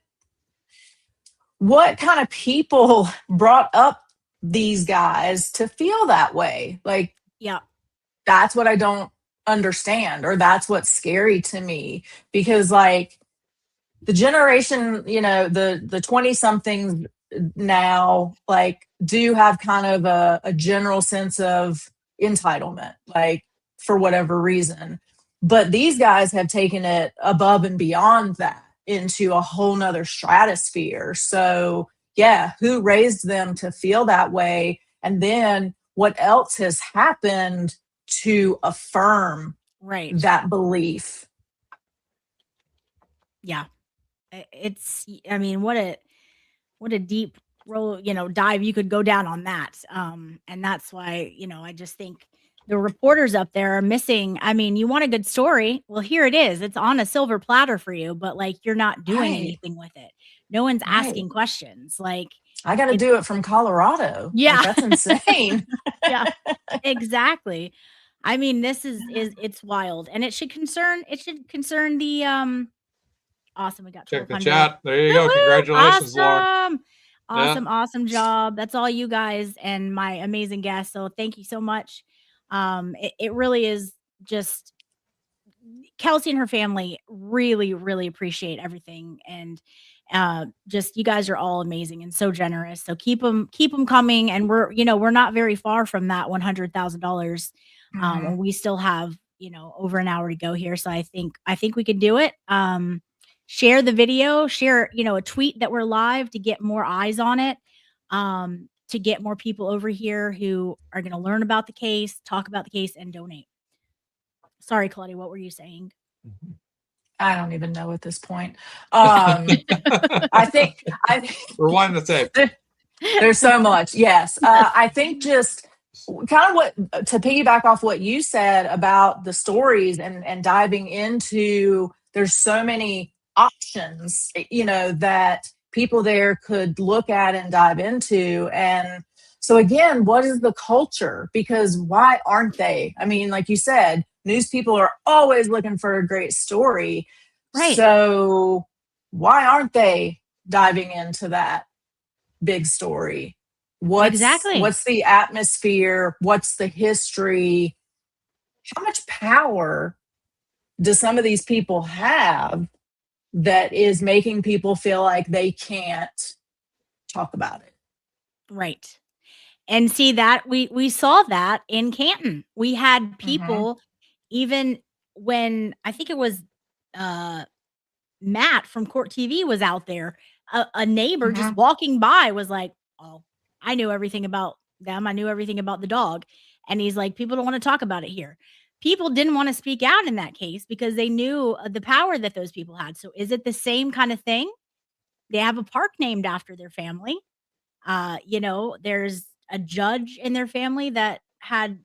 kind of people brought up these guys to feel that way? Like, Yeah. that's what I don't understand, or that's what's scary to me, because like the generation, the 20 somethings now, like, do have kind of a general sense of entitlement, like, for whatever reason. But these guys have taken it above and beyond that into a whole nother stratosphere. So yeah, who raised them to feel that way? And then what else has happened to affirm Right. that belief? Yeah. It's, I mean, what a deep roll, dive you could go down on that. And that's why, I just think the reporters up there are missing. I mean, you want a good story. Well, here it is. It's on a silver platter for you, but like, you're not doing Right. anything with it. No one's Right. asking questions. Like, I got to do it from Colorado. yeah. Like, that's insane. Yeah, exactly. I mean, this is it's wild, and it should concern the awesome. We got Check the 1,200. chat. There you go. Woo-hoo! Congratulations, Lauren. Awesome. Yeah. Awesome job. That's all you guys and my amazing guests. So thank you so much. It really is just Kelsey and her family really, really appreciate everything. And just you guys are all amazing and so generous. So keep them coming. And we're not very far from that $100,000. And we still have, over an hour to go here. So I think we can do it. Share the video, share, a tweet that we're live to get more eyes on it. To get more people over here who are going to learn about the case, talk about the case, and donate. Sorry, Claudia, what were you saying? I don't even know at this point. I think Rewind the tape. there's so much. Yes. I think just kind of what to piggyback off what you said about the stories and diving into, there's so many options, that people there could look at and dive into. And so again, what is the culture? Because why aren't they? I mean, like you said, news people are always looking for a great story. Right. So why aren't they diving into that big story? What's the atmosphere? What's the history? How much power do some of these people have that is making people feel like they can't talk about it? Right. And see that we saw that in Canton. We had people, even when I think it was Matt from Court TV was out there, a neighbor just walking by was like, "Oh, I knew everything about them. I knew everything about the dog." And he's like, "People don't want to talk about it here." People didn't want to speak out in that case because they knew the power that those people had. So is it the same kind of thing? They have a park named after their family. There's a judge in their family that had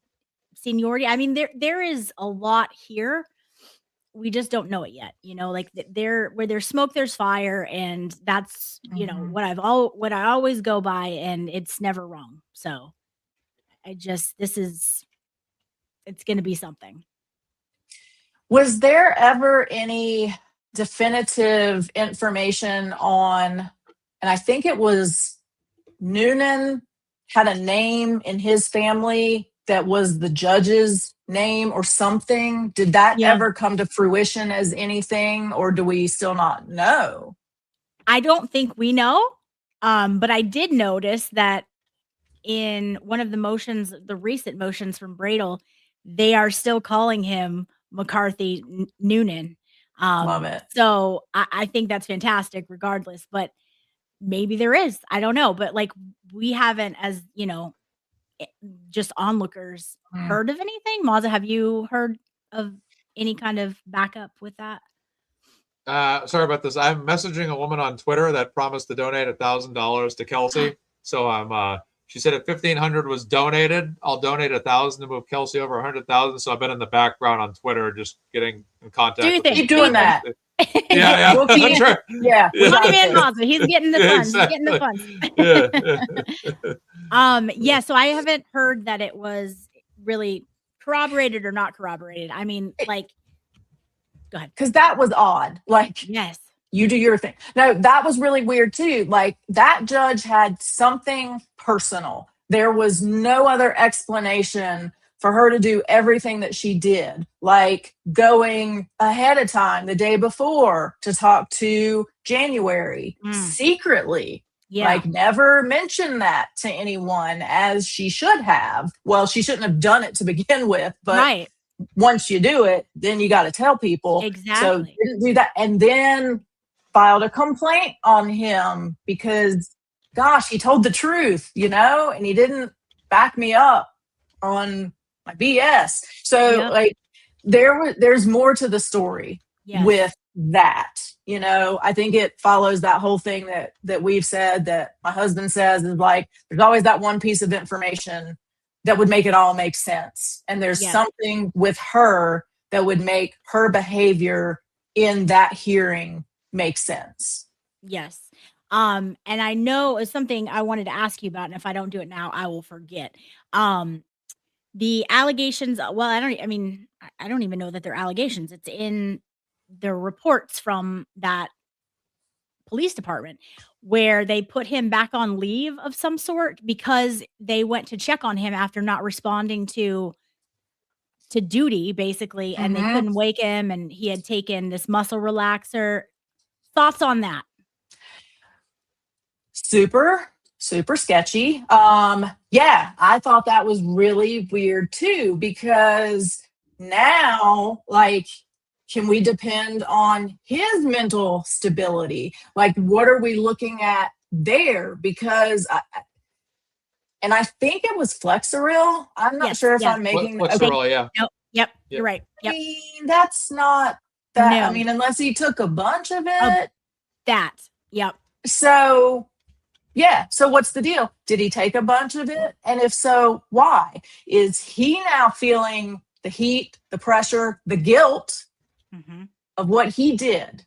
seniority. I mean, there is a lot here. We just don't know it yet. Like where there's smoke, there's fire, and that's what I always go by, and it's never wrong. So it's going to be something. Was there ever any definitive information on, and I think it was Noonan had a name in his family that was the judge's name or something? Did that ever come to fruition as anything, or do we still not know? I don't think we know. But I did notice that in one of the motions, the recent motions from Bradel, they are still calling him McCarthy Noonan. Love it. So I think that's fantastic regardless, but maybe there is, I don't know. But like, we haven't, as just onlookers, heard of anything. Maza, have you heard of any kind of backup with that? Sorry about this. I'm messaging a woman on Twitter that promised to donate $1,000 to Kelsey. So she said if 1,500 was donated, I'll donate 1,000 to move Kelsey over 100,000. So I've been in the background on Twitter, just getting in contact. Do you with think? Keep doing that. Yeah. We'll keep- That's right. Yeah. Yeah. Money Man Monster. He's getting the funds. Exactly. He's getting the funds. Yeah. So I haven't heard that it was really corroborated or not corroborated. I mean, like, go ahead. Because that was odd. Like, Yes. you do your thing. No, that was really weird too. Like, that judge had something personal. There was no other explanation for her to do everything that she did, like going ahead of time the day before to talk to January secretly. Yeah. Like, never mention that to anyone, as she should have. Well, she shouldn't have done it to begin with, but right. once you do it, then you got to tell people. So Exactly. didn't do that, and then filed a complaint on him because, gosh, he told the truth, and he didn't back me up on my BS. So Yep. like, there's more to the story Yes. with that. I think it follows that whole thing that we've said, that my husband says, is like, there's always that one piece of information that would make it all make sense. And there's Yes. something with her that would make her behavior in that hearing make sense. Yes. And I know it's something I wanted to ask you about, and if I don't do it now, I will forget. The allegations, well, I don't even know that they're allegations. It's in the reports from that police department where they put him back on leave of some sort because they went to check on him after not responding to duty, basically, and they couldn't wake him, and he had taken this muscle relaxer. Thoughts on that? Super sketchy. Yeah, I thought that was really weird too, because now, like, can we depend on his mental stability? Like, what are we looking at there? Because I think it was Flexeril. I'm not Yes, sure if yeah. I'm making Flexeril, yeah. Nope. Yep. You're right. I Yep. mean, that's not that. No. I mean, unless he took a bunch of it. That. Yep. So, yeah. So what's the deal? Did he take a bunch of it? And if so, why? Is he now feeling the heat, the pressure, the guilt of what he did?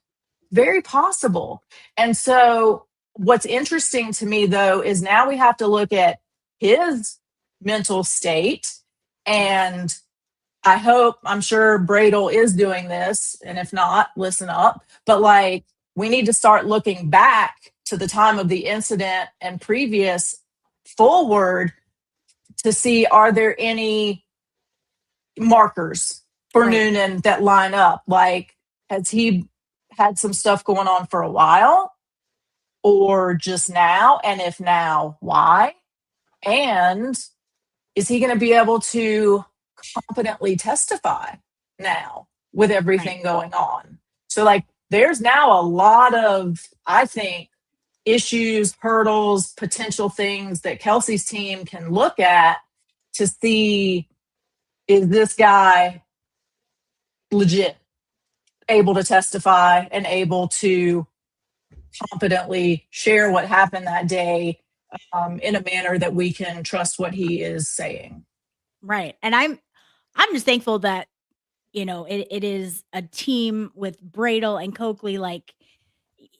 Very possible. And so what's interesting to me, though, is now we have to look at his mental state. And I'm sure Bradel is doing this. And if not, listen up. But like, we need to start looking back to the time of the incident and previous forward to see, are there any markers for Right. Noonan that line up? Like, has he had some stuff going on for a while, or just now? And if now, why? And is he going to be able to competently testify now with everything going on? So like, there's now a lot of, I think, issues, hurdles, potential things that Kelsey's team can look at to see, is this guy legit, able to testify and able to competently share what happened that day in a manner that we can trust what he is saying. Right. And I'm just thankful that, it is a team with Bradel and Coakley. Like,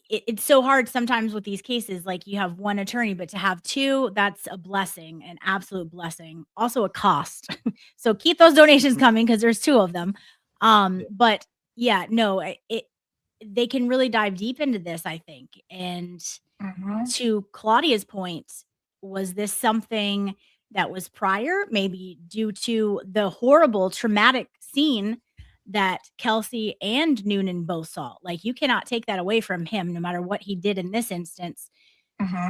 it's so hard sometimes with these cases. Like, you have one attorney, but to have two, that's a blessing, an absolute blessing. Also a cost. So keep those donations coming because there's two of them. But yeah, no, they can really dive deep into this, I think. And to Claudia's point, was this something that was prior, maybe due to the horrible traumatic scene that Kelsey and Noonan both saw? Like, you cannot take that away from him, no matter what he did in this instance.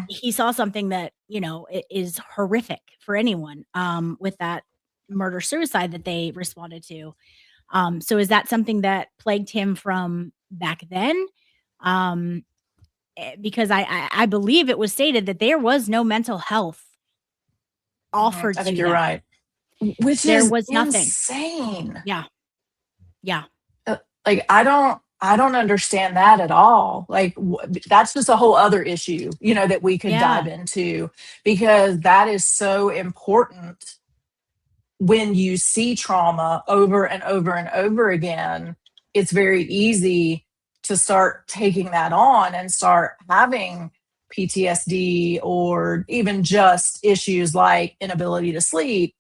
He saw something that, it is horrific for anyone with that murder-suicide that they responded to. So is that something that plagued him from back then? Because I believe it was stated that there was no mental health offered. I think to you're them. right. Which There is was nothing. insane. Yeah. Like, I don't I don't understand that at all. Like that's just a whole other issue, that we could Yeah. dive into, because that is so important. When you see trauma over and over and over again, it's very easy to start taking that on and start having PTSD, or even just issues like inability to sleep,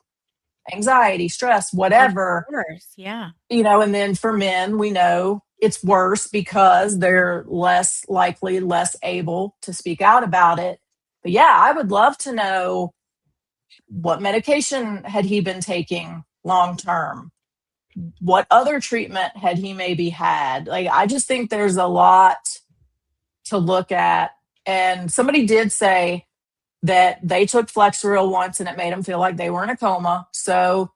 anxiety, stress, whatever. Of course, yeah. And then for men, we know it's worse because they're less likely, less able to speak out about it. But yeah, I would love to know, what medication had he been taking long term? What other treatment had he maybe had? Like, I just think there's a lot to look at. And somebody did say that they took Flexeril once and it made them feel like they were in a coma. So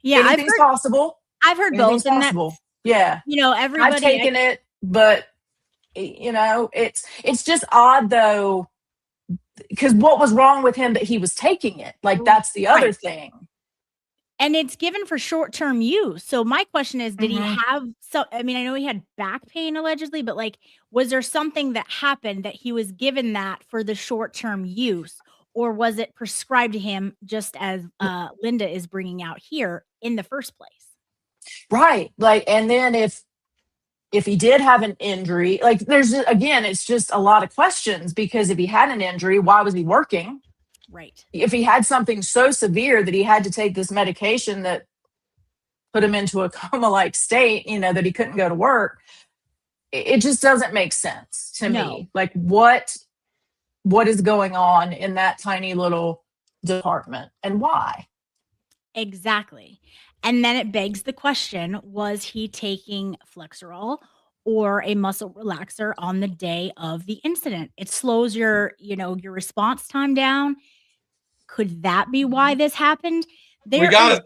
Yeah, anything's possible. I've heard Anything's both, and possible. Yeah. everybody. I've taken it, but it's just odd though, because what was wrong with him that he was taking it? Like, that's the other thing. And it's given for short-term use. So my question is, did he have I know he had back pain allegedly, but like, was there something that happened that he was given that for the short-term use? Or was it prescribed to him, just as Linda is bringing out here, in the first place? Right. Like, and then if he did have an injury, like it's just a lot of questions, because if he had an injury, why was he working? Right. If he had something so severe that he had to take this medication that put him into a coma-like state, that he couldn't go to work, it just doesn't make sense to me. Like, what is going on in that tiny little department, and why? Exactly. And then it begs the question, was he taking Flexeril or a muscle relaxer on the day of the incident? It slows your response time down. Could that be why this happened? We got it.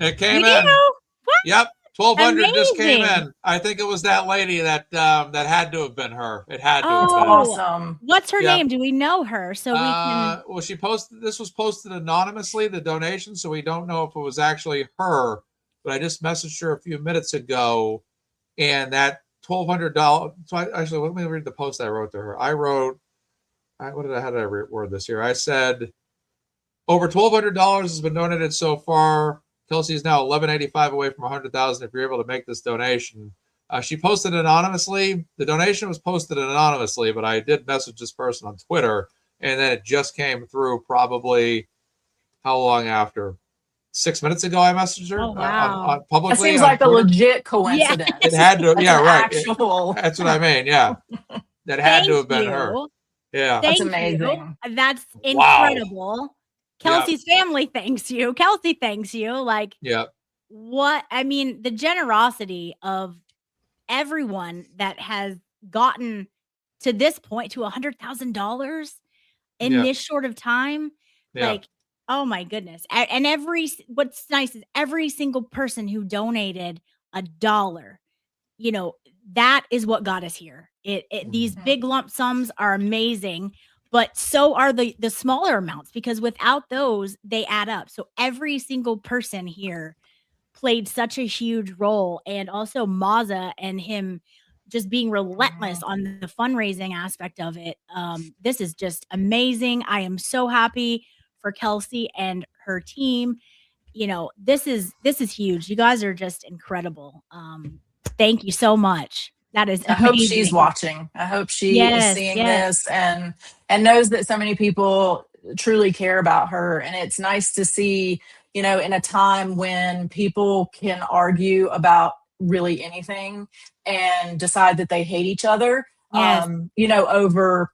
It came in. What? Yep. 1,200 Amazing. just came in. I think it was that lady that had to have been her. It had to have been. Awesome. What's her name? Do we know her? So we can. Well, this was posted anonymously, the donation, so we don't know if it was actually her. But I just messaged her a few minutes ago, and that $1,200. So let me read the post I wrote to her. How did I word this here? I said, over $1,200 has been donated so far. Kelsey is now $1,185 away from $100,000. If you're able to make this donation, she posted anonymously. The donation was posted anonymously, but I did message this person on Twitter, and then it just came through. Probably how long after? 6 minutes ago, I messaged her. Oh, wow. Publicly. That seems like Twitter. A legit coincidence. It had to. Yeah, right. Actual. That's what I mean. Yeah, that had to have been her. Yeah. That's amazing. That's incredible. Wow. Kelsey's family thanks you. Kelsey thanks you. Like, the generosity of everyone that has gotten to this point, to $100,000 in this short of time. Like, oh my goodness. And what's nice is every single person who donated $1, that is what got us here. These big lump sums are amazing, but so are the smaller amounts, because without those, they add up. So every single person here played such a huge role, and also Maza and him just being relentless on the fundraising aspect of it. This is just amazing. I am so happy for Kelsey and her team. This is huge. You guys are just incredible. Thank you so much. That is amazing. I hope she's watching. I hope she is seeing this and knows that so many people truly care about her. And it's nice to see, in a time when people can argue about really anything and decide that they hate each other, over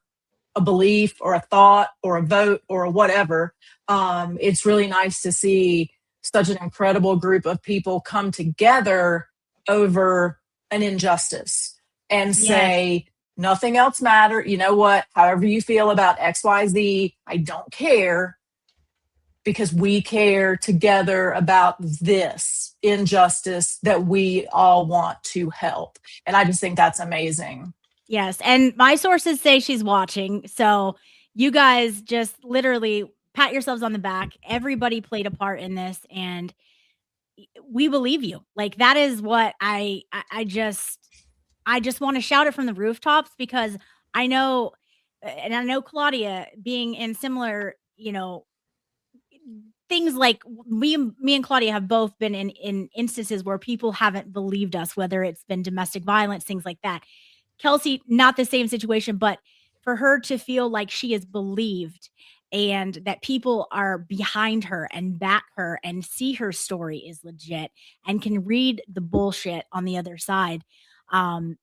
a belief or a thought or a vote or whatever. It's really nice to see such an incredible group of people come together over an injustice and say, nothing else matter. You know what? However you feel about XYZ, I don't care, because we care together about this injustice that we all want to help. And I just think that's amazing. Yes. And my sources say she's watching. So you guys just literally pat yourselves on the back. Everybody played a part in this. And we believe you. Like, that is what I just want to shout it from the rooftops, because I know, and I know Claudia being in similar, things, like me and Claudia have both been in instances where people haven't believed us, whether it's been domestic violence, things like that. Kelsey, not the same situation, but for her to feel like she is believed and that people are behind her and back her and see her story is legit and can read the bullshit on the other side. I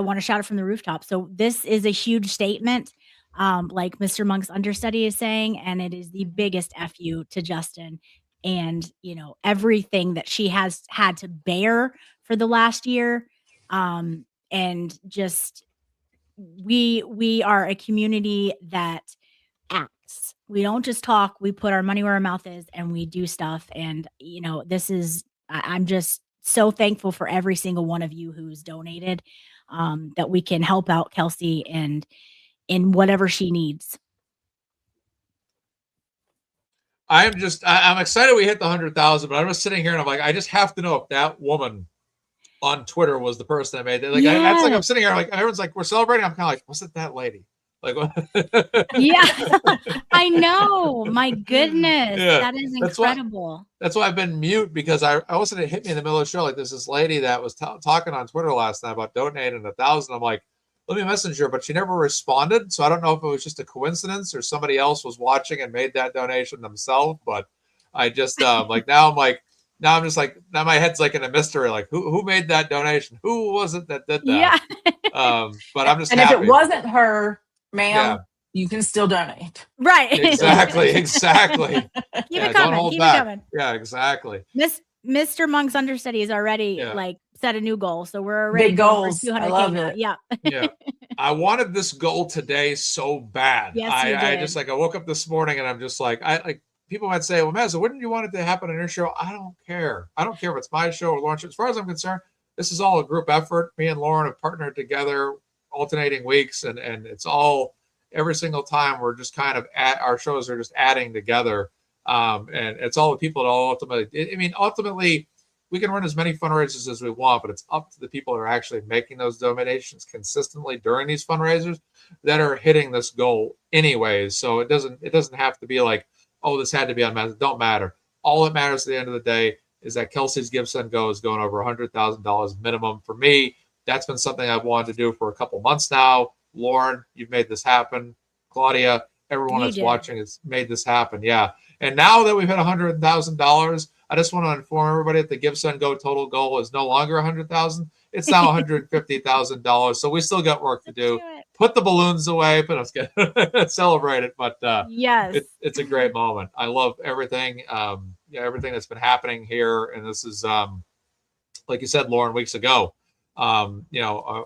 want to shout it from the rooftop. So this is a huge statement, like Mr. Monk's understudy is saying, and it is the biggest FU to Justin and, everything that she has had to bear for the last year. And just, we are a community that acts. We don't just talk, we put our money where our mouth is and we do stuff. And, I'm just so thankful for every single one of you who's donated, that we can help out Kelsey and in whatever she needs. I'm excited we hit the 100,000, but I'm just sitting here and I'm like, I just have to know if that woman on Twitter was the person that made it. Like, that's like, I'm sitting here like, everyone's like, we're celebrating. I'm kind of like, was it that lady? Like, yeah, I know. My goodness, yeah, that is incredible. That's why I've been mute, because I also it hit me in the middle of the show. Like, there's this lady that was talking on Twitter last night about donating 1,000. I'm like, let me message her, but she never responded. So I don't know if it was just a coincidence or somebody else was watching and made that donation themselves. But I just now I'm just like, now my head's like in a mystery. Like, who made that donation? Who was it that did that? Yeah. But I'm just and happy. if it wasn't her, ma'am, you can still donate. Right. Exactly. Keep it coming. Keep it coming. Yeah, exactly. Mr. Monk's understudy is already like set a new goal. So we're already big goals. I love it. Yeah. Yeah. I wanted this goal today so bad. Yes, I just I woke up this morning and I'm just like, people might say, well, Mazza, wouldn't you want it to happen on your show? I don't care. I don't care if it's my show or Lauren's show. As far as I'm concerned, this is all a group effort. Me and Lauren have partnered together alternating weeks, and it's all, every single time we're just kind of our shows are just adding together. And it's all the people that ultimately we can run as many fundraisers as we want, but it's up to the people that are actually making those donations consistently during these fundraisers that are hitting this goal anyways. So it doesn't have to be like, oh, this had to be on Mazza. It don't matter. All that matters at the end of the day is that Kelsey's GiveSendGo is going over $100,000 minimum. For me, that's been something I've wanted to do for a couple months now. Lauren, you've made this happen. Claudia, everyone that's watching has made this happen. Yeah. And now that we've hit $100,000, I just want to inform everybody that the GiveSendGo total goal is no longer $100,000. It's now $150,000. So we still got work to do. Put the balloons away, but let's get celebrate it. But yes, it's a great moment. I love everything. Everything that's been happening here, and this is like you said, Lauren, weeks ago. A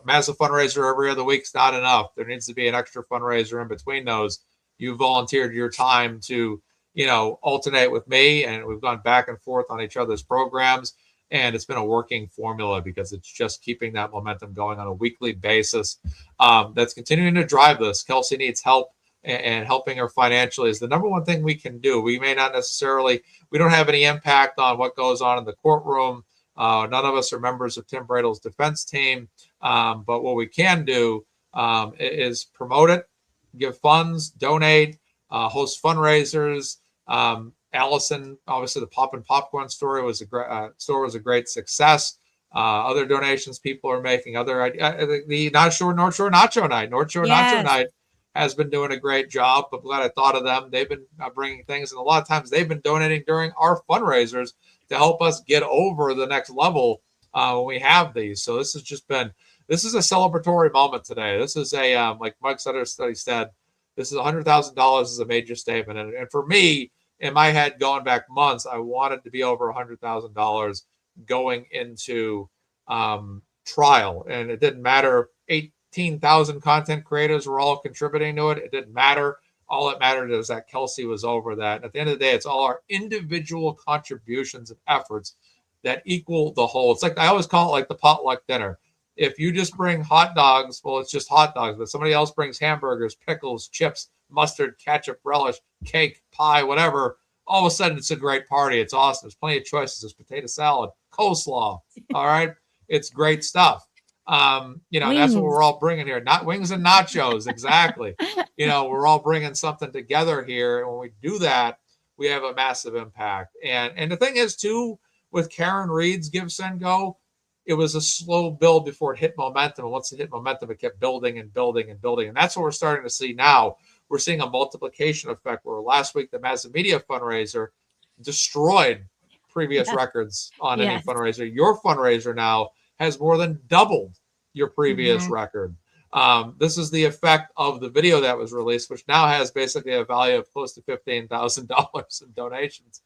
massive fundraiser every other week's not enough. There needs to be an extra fundraiser in between those. You volunteered your time to alternate with me, and we've gone back and forth on each other's programs, and it's been a working formula because it's just keeping that momentum going on a weekly basis. That's continuing to drive this. Kelsey needs help, and helping her financially is the number one thing we can do. We may not necessarily, we don't have any impact on what goes on in the courtroom. None of us are members of Tim Bradle's defense team, but what we can do is promote it, give funds, donate, host fundraisers. Allison, obviously, the Pop and Popcorn store was a great success. Other donations people are making. The North Shore Nacho Night. North Shore Nacho Night has been doing a great job. But glad I thought of them. They've been bringing things, and a lot of times they've been donating during our fundraisers to help us get over the next level when we have these. So this is a celebratory moment today. This is like Mike's other study said, this is $100,000 is a major statement. And for me, in my head, going back months, I wanted to be over $100,000 going into trial. And it didn't matter. 18,000 content creators were all contributing to it. It didn't matter. All that mattered is that Kelsey was over that. And at the end of the day, it's all our individual contributions and efforts that equal the whole. It's like, I always call it like the potluck dinner. If you just bring hot dogs, well, it's just hot dogs, but somebody else brings hamburgers, pickles, chips, mustard, ketchup, relish, cake, pie, whatever. all of a sudden it's a great party. It's awesome. There's plenty of choices. There's potato salad, coleslaw. All right. It's great stuff. That's what Wings. we're all bringing here. Not wings and nachos. Exactly. We're all bringing something together here. And when we do that, we have a massive impact. And the thing is too, with Karen Reed's GiveSendGo, it was a slow build before it hit momentum. And once it hit momentum, it kept building and building and building. And that's what we're starting to see now. We're seeing a multiplication effect where last week the Mazda Media fundraiser destroyed previous records on any fundraiser. Your fundraiser now has more than doubled your previous record. This is the effect of the video that was released, which now has basically a value of close to $15,000 in donations.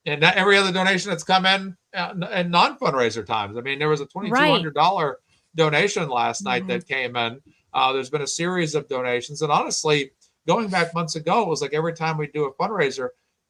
And not every other donation that's come in non-fundraiser times. I mean, there was a $2,200 donation last night that came in. There's been a series of donations. And honestly, going back months ago, it was like every time we do a fundraiser,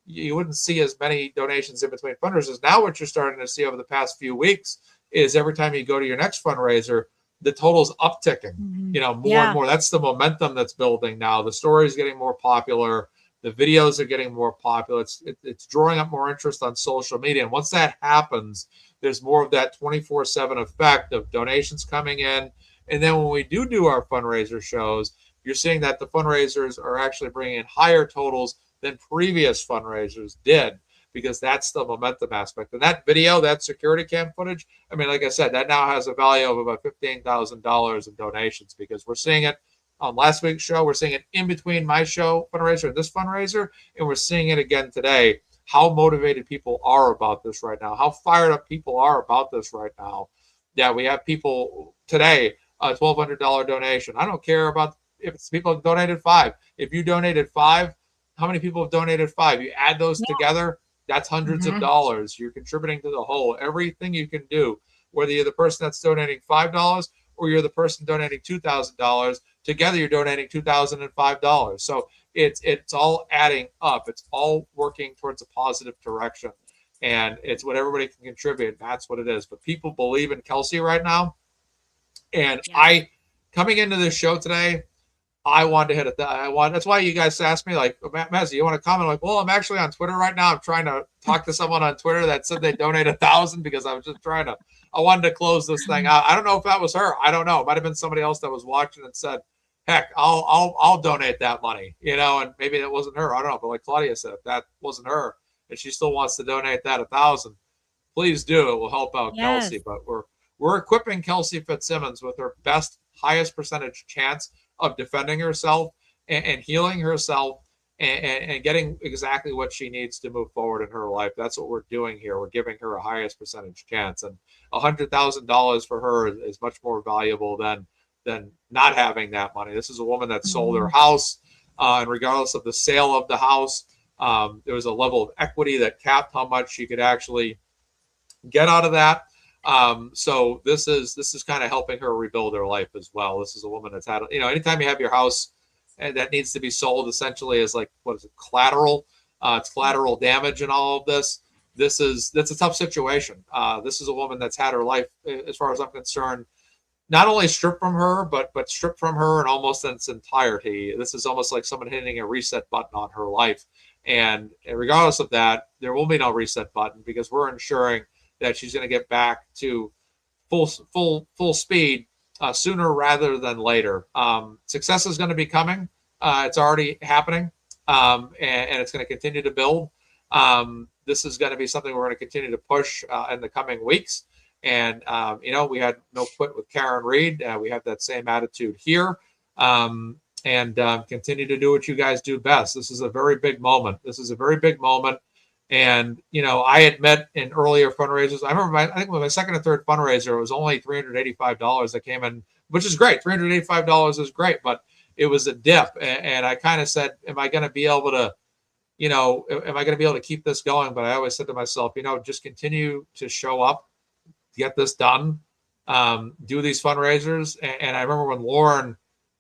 you wouldn't see as many donations in between fundraisers. Now what you're starting to see over the past few weeks is every time you go to your next fundraiser, the total's upticking, more and more. That's the momentum that's building now. The story is getting more popular. The videos are getting more popular. It's drawing up more interest on social media. And once that happens, there's more of that 24/7 effect of donations coming in. And then when we do our fundraiser shows, you're seeing that the fundraisers are actually bringing in higher totals than previous fundraisers did, because that's the momentum aspect. And that video, that security cam footage, I mean, like I said, that now has a value of about $15,000 in donations, because we're seeing it on last week's show. We're seeing it in between my show fundraiser and this fundraiser. And we're seeing it again today, how motivated people are about this right now, how fired up people are about this right now. Yeah, we have people today, a $1,200 donation. I don't care about if it's people have donated $5. If you donated $5, how many people have donated $5? You add those together, that's hundreds of dollars. You're contributing to the whole. Everything you can do, whether you're the person that's donating $5 or you're the person donating $2,000, together you're donating $2,005. So it's all adding up. It's all working towards a positive direction. And it's what everybody can contribute. That's what it is. But people believe in Kelsey right now. And coming into this show today, I wanted to hit it. That's why you guys asked me, like, Mazzy, you want to comment? Like, well, I'm actually on Twitter right now. I'm trying to talk to someone on Twitter that said they donate $1,000, because I was just I wanted to close this thing out. I don't know if that was her. I don't know. It might have been somebody else that was watching and said, heck, I'll donate that money, and maybe that wasn't her. I don't know. But like Claudia said, if that wasn't her and she still wants to donate that $1,000, please do. It will help out Kelsey. But we're equipping Kelsey Fitzsimmons with her best, highest percentage chance of defending herself and healing herself and getting exactly what she needs to move forward in her life. That's what we're doing here. We're giving her a highest percentage chance. And $100,000 for her is much more valuable than not having that money. This is a woman that sold her house, and regardless of the sale of the house, there was a level of equity that capped how much she could actually get out of that. So this is kind of helping her rebuild her life as well. This is a woman that's had, anytime you have your house and that needs to be sold, essentially is like, what is it, collateral? It's collateral damage and all of this. That's a tough situation. This is a woman that's had her life, as far as I'm concerned, not only stripped from her, but stripped from her in almost its entirety. This is almost like someone hitting a reset button on her life. And regardless of that, there will be no reset button, because we're ensuring that she's going to get back to full speed sooner rather than later. Success is going to be coming. It's already happening, and it's going to continue to build. This is going to be something we're going to continue to push in the coming weeks. And, we had no quit with Karen Reed. We have that same attitude here, and continue to do what you guys do best. This is a very big moment. And, I admit in earlier fundraisers, I remember I think with my second and third fundraiser, it was only $385 that came in, which is great. $385 is great, but it was a dip. And I kind of said, am I going to be able to keep this going? But I always said to myself, just continue to show up, get this done, do these fundraisers. And I remember when Lauren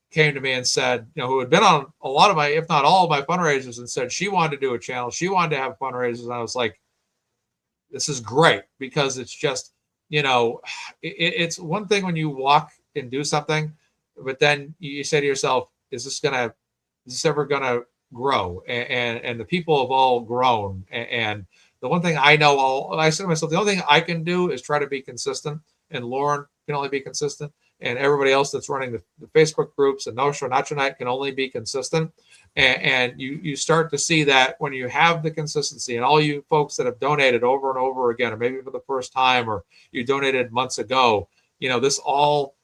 came to me and said, who had been on a lot of my, if not all of my fundraisers, and said she wanted to do a channel. She wanted to have fundraisers. And I was like, this is great, because it's just, it's one thing when you walk and do something, but then you say to yourself, is this ever going to grow, and the people have all grown. And the one thing I know, I said to myself, the only thing I can do is try to be consistent, and Lauren can only be consistent, and everybody else that's running the Facebook groups and No Show Not Your Night can only be consistent. And you start to see that when you have the consistency, and all you folks that have donated over and over again, or maybe for the first time, or you donated months ago, this all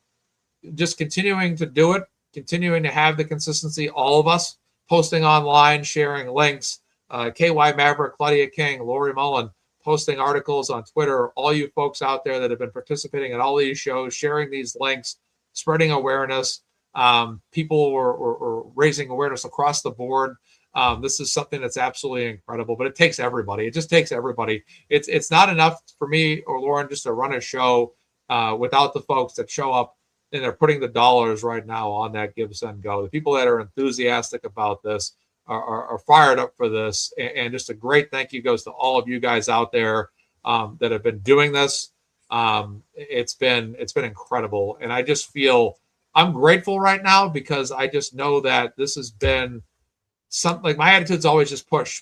just continuing to do it, continuing to have the consistency, all of us posting online, sharing links, KY Maverick, Claudia King, Lori Mullen, posting articles on Twitter, all you folks out there that have been participating in all these shows, sharing these links, spreading awareness. People were raising awareness across the board. This is something that's absolutely incredible, but it takes everybody. It just takes everybody. It's not enough for me or Lauren just to run a show without the folks that show up and they're putting the dollars right now on that GiveSendGo. The people that are enthusiastic about this are fired up for this. And just a great thank you goes to all of you guys out there that have been doing this. It's been incredible. And I just feel I'm grateful right now because I just know that this has been something. Like, my attitude's always just push,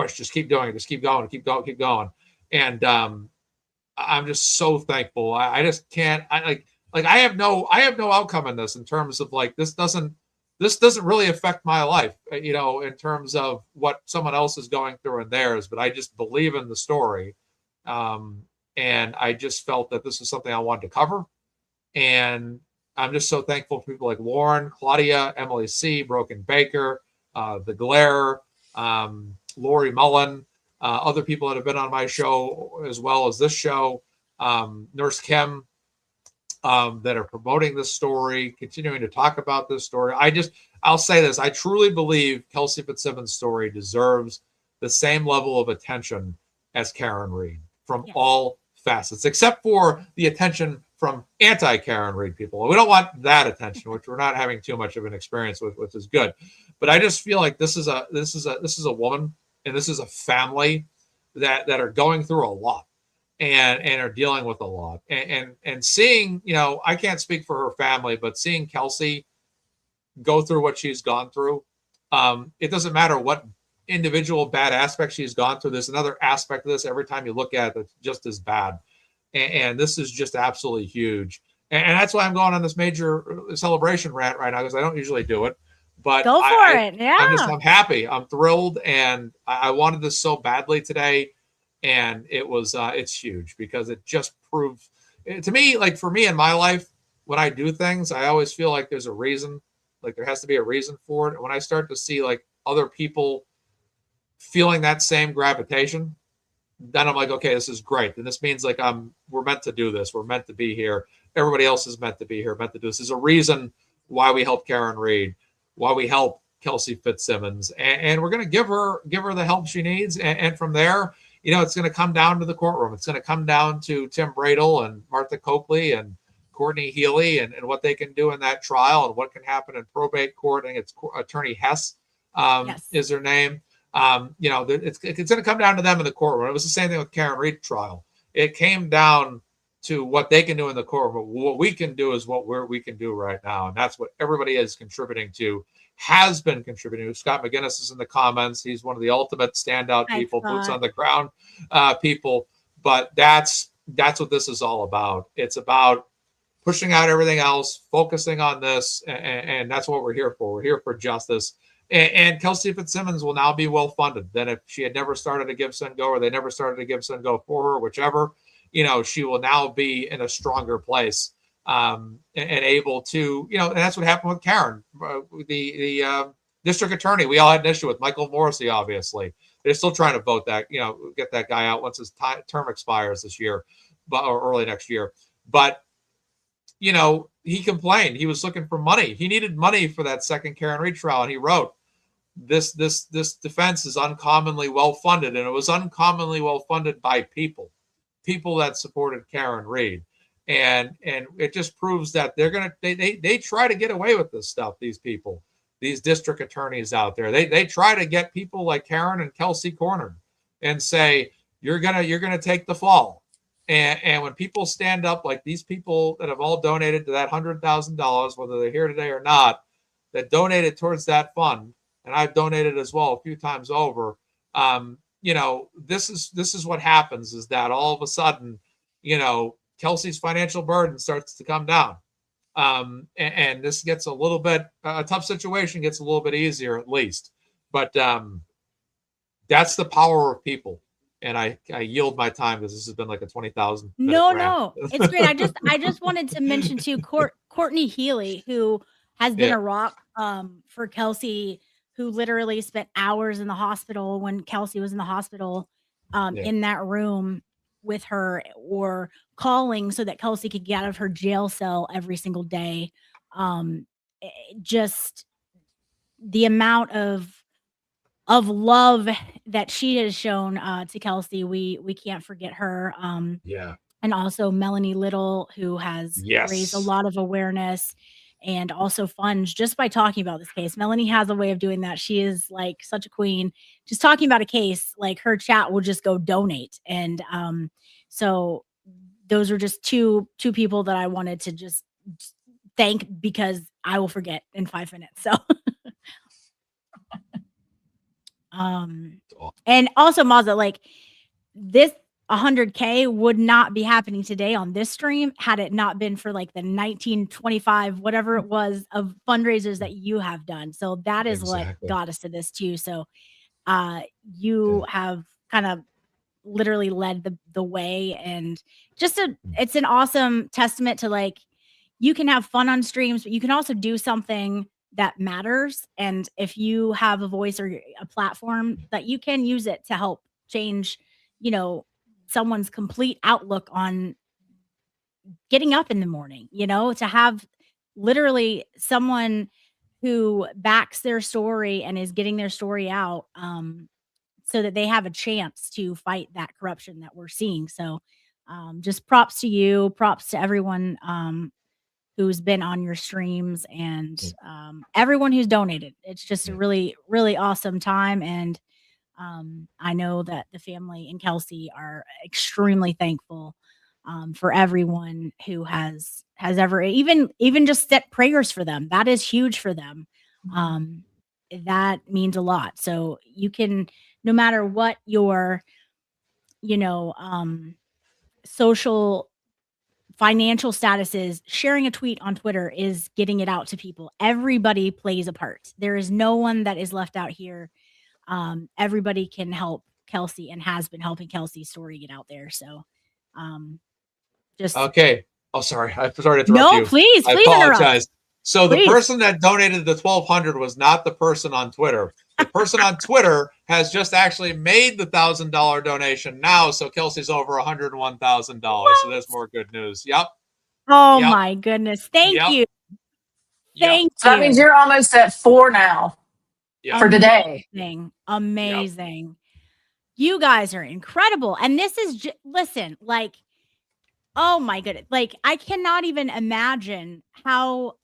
just keep doing it, just keep going, keep going. And I'm just so thankful. I just can't. I have no outcome in this in terms of like this doesn't really affect my life, in terms of what someone else is going through in theirs. But I just believe in the story, and I just felt that this is something I wanted to cover, and I'm just so thankful for people like Lauren, Claudia, Emily C, Broken Baker, The Glare, Lori Mullen, other people that have been on my show as well as this show, Nurse Kim, that are promoting this story, continuing to talk about this story. I'll say this. I truly believe Kelsey Fitzsimmons' story deserves the same level of attention as Karen Read from all facets, except for the attention from anti-Karen Read people. We don't want that attention, which we're not having too much of an experience with, which is good. But I just feel like this is a woman and this is a family that are going through a lot. And are dealing with a lot, and seeing, I can't speak for her family, but seeing Kelsey go through what she's gone through, it doesn't matter what individual bad aspect she's gone through. There's another aspect of this every time you look at it that's just as bad, and this is just absolutely huge. And that's why I'm going on this major celebration rant right now, because I don't usually do it. But go for it. Yeah, I'm happy. I'm thrilled, and I wanted this so badly today. And it was, it's huge because it just proved to me, like for me in my life, when I do things, I always feel like there's a reason, like there has to be a reason for it. And when I start to see like other people feeling that same gravitation, then I'm like, okay, this is great. And this means like we're meant to do this. We're meant to be here. Everybody else is meant to be here, meant to do this. There's a reason why we help Karen Read, why we help Kelsey Fitzsimmons, and we're going to give her the help she needs. And from there, it's going to come down to the courtroom. It's going to come down to Tim Bradle and Martha Coakley and Courtney Healy and what they can do in that trial and what can happen in probate court. I think it's Attorney Hess is her name. It's going to come down to them in the courtroom. It was the same thing with Karen Read trial. It came down to what they can do in the courtroom. What we can do is what we can do right now. And that's what everybody is contributing to, has been contributing. Scott McGinnis is in the comments. He's one of the ultimate standout people, boots on the ground people. But that's what this is all about. It's about pushing out everything else, focusing on this, and that's what we're here for. We're here for justice. And Kelsey Fitzsimmons will now be well funded. Then if she had never started a GiveSendGo, or they never started a GiveSendGo for her, whichever, she will now be in a stronger place. And able to, and that's what happened with Karen, the district attorney. We all had an issue with Michael Morrissey. Obviously, they're still trying to vote that, get that guy out once his term expires this year, or early next year. But he complained. He was looking for money. He needed money for that second Karen Read trial, and he wrote, "This defense is uncommonly well funded, and it was uncommonly well funded by people that supported Karen Read." And it just proves that they try to get away with this stuff. These people, these district attorneys out there, they try to get people like Karen and Kelsey cornered and say, you're gonna take the fall. And when people stand up, like these people that have all donated to that $100,000, whether they're here today or not, that donated towards that fund, and I've donated as well a few times over. You know, this is what happens, is that all of a sudden, you know, Kelsey's financial burden starts to come down. And this gets a little bit, a tough situation gets a little bit easier at least. But that's the power of people. And I yield my time because this has been like a 20,000. No, it's great. I just wanted to mention too, Courtney Healy, who has been a rock for Kelsey, who literally spent hours in the hospital when Kelsey was in the hospital, in that room with her, or calling so that Kelsey could get out of her jail cell every single day. Just the amount of love that she has shown to Kelsey, we can't forget her. And also Melanie Little, who has raised a lot of awareness and also funds just by talking about this case. Melanie has a way of doing that. She is like such a queen. Just talking about a case, like her chat will just go donate. And so those are just two people that I wanted to just thank, because I will forget in 5 minutes. So and also Mazda, like this 100K would not be happening today on this stream had it not been for like the 1925, whatever it was, of fundraisers that you have done. So that is what got us to this too. So you have kind of literally led the way, and just it's an awesome testament to, like, you can have fun on streams, but you can also do something that matters. And if you have a voice or a platform, that you can use it to help change, you know, someone's complete outlook on getting up in the morning, you know, to have literally someone who backs their story and is getting their story out, so that they have a chance to fight that corruption that we're seeing. So just props to you, props to everyone who's been on your streams, and everyone who's donated. It's just a really, really awesome time. And I know that the family and Kelsey are extremely thankful for everyone who has ever even just set prayers for them. That is huge for them. That means a lot. So you can, no matter what your, you know, social financial status is, sharing a tweet on Twitter is getting it out to people. Everybody plays a part. There is no one that is left out here. Everybody can help Kelsey and has been helping Kelsey's story get out there. So just okay. Oh, sorry. I'm sorry to interrupt you. No, please I apologize. interrupt. So the person that donated the 1,200 was not the person on Twitter. The person on Twitter has just actually made the $1,000 donation now. So Kelsey's over $101,000. So there's more good news. Yep. Oh my goodness. Thank you. Thank you. So that means you're almost at 4 now for today. Amazing. You guys are incredible. And this is listen, like, oh my goodness. Like, I cannot even imagine how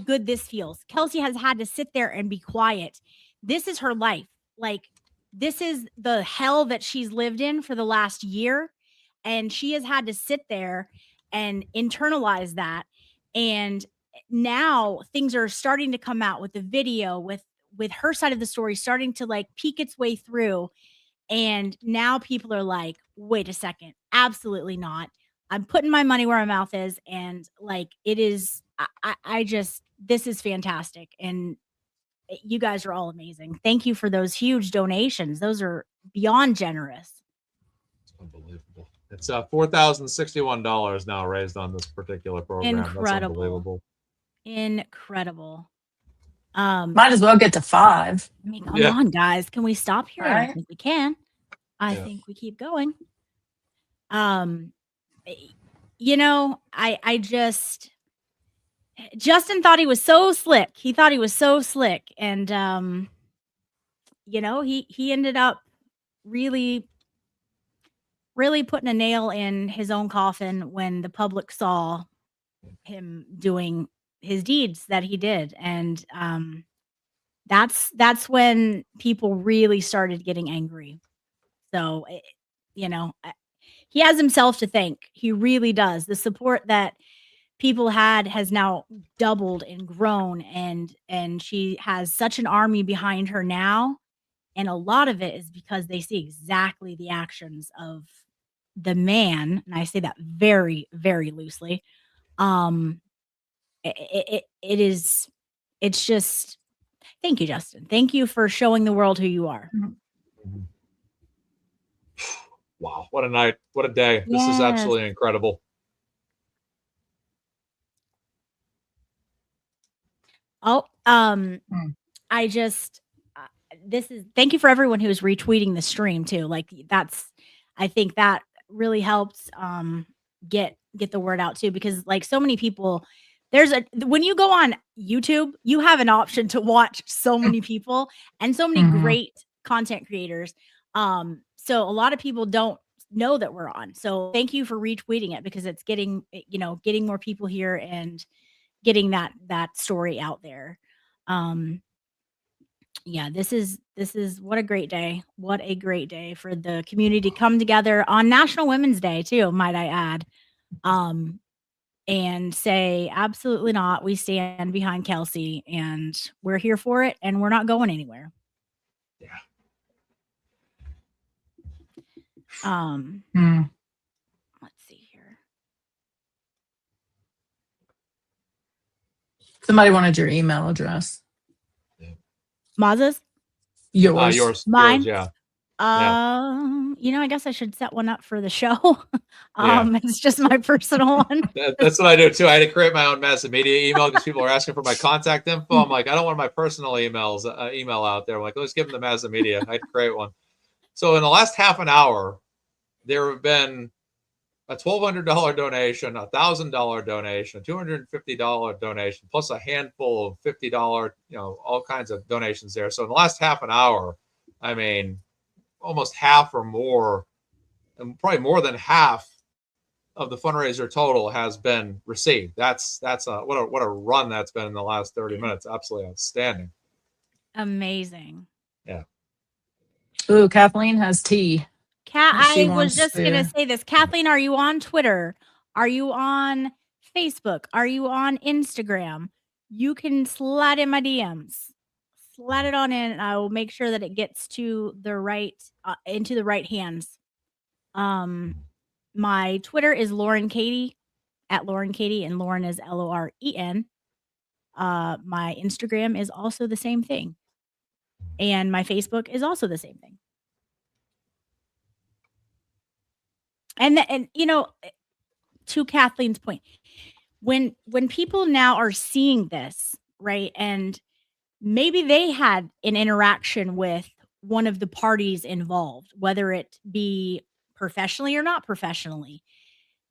good this feels. Kelsey has had to sit there and be quiet. This is her life. Like, this is the hell that she's lived in for the last year. And she has had to sit there and internalize that. And now things are starting to come out with the video, with her side of the story starting to like peek its way through. And now people are like, wait a second. Absolutely not. I'm putting my money where my mouth is. And like, it is, I just, this is fantastic. And you guys are all amazing. Thank you for those huge donations. Those are beyond generous. It's unbelievable. It's $4,061 now raised on this particular program. Incredible. That's unbelievable. Incredible. Might as well get to 5. I mean, come on, guys. Can we stop here? Right. I think we can. I think we keep going. You know, I just, Justin thought he was so slick. He thought he was so slick. And, you know, he ended up really putting a nail in his own coffin when the public saw him doing his deeds that he did. And that's when people really started getting angry. So, you know, he has himself to thank. He really does. The support that people had has now doubled and grown, and she has such an army behind her now. And a lot of it is because they see exactly the actions of the man, and I say that very, very loosely. It's just, thank you, Justin. Thank you for showing the world who you are. Wow, what a night, what a day. This is Yes. absolutely incredible. Oh, I just thank you for everyone who's retweeting the stream too. Like I think that really helps get the word out too, because like so many people, when you go on YouTube, you have an option to watch so many people and so many great content creators. So a lot of people don't know that we're on. So thank you for retweeting it, because it's getting more people here and getting that story out there. Yeah, this is what a great day. What a great day for the community to come together on National Women's Day too, might I add. And say, absolutely not. We stand behind Kelsey and we're here for it and we're not going anywhere. Yeah. Let's see here. Somebody wanted your email address. Maza's? Yours. Mine? Yours, yeah. I guess I should set one up for the show. It's just my personal one. That's what I do too. I had to create my own mass media email because people are asking for my contact info. I'm like, I don't want my personal email out there. I'm like, let's give them the mass media. I had to create one. So in the last half an hour, there have been a $1,200 donation, a $1,000 donation, a $250 donation, plus a handful of $50, all kinds of donations there. So in the last half an hour, I mean, almost half or more, and probably more than half of the fundraiser total has been received. That's what a run that's been in the last 30 minutes. Absolutely outstanding. Amazing. Yeah. Ooh, Kathleen has tea. I was just going to say this. Kathleen, are you on Twitter? Are you on Facebook? Are you on Instagram? You can slide in my DMs. Slide it on in, and I will make sure that it gets to the right into the right hands. My Twitter is Lauren Katie, at Lauren Katie, and Lauren is Loren. My Instagram is also the same thing, and my Facebook is also the same thing. And to Kathleen's point, when people now are seeing this, right, and maybe they had an interaction with one of the parties involved, whether it be professionally or not professionally,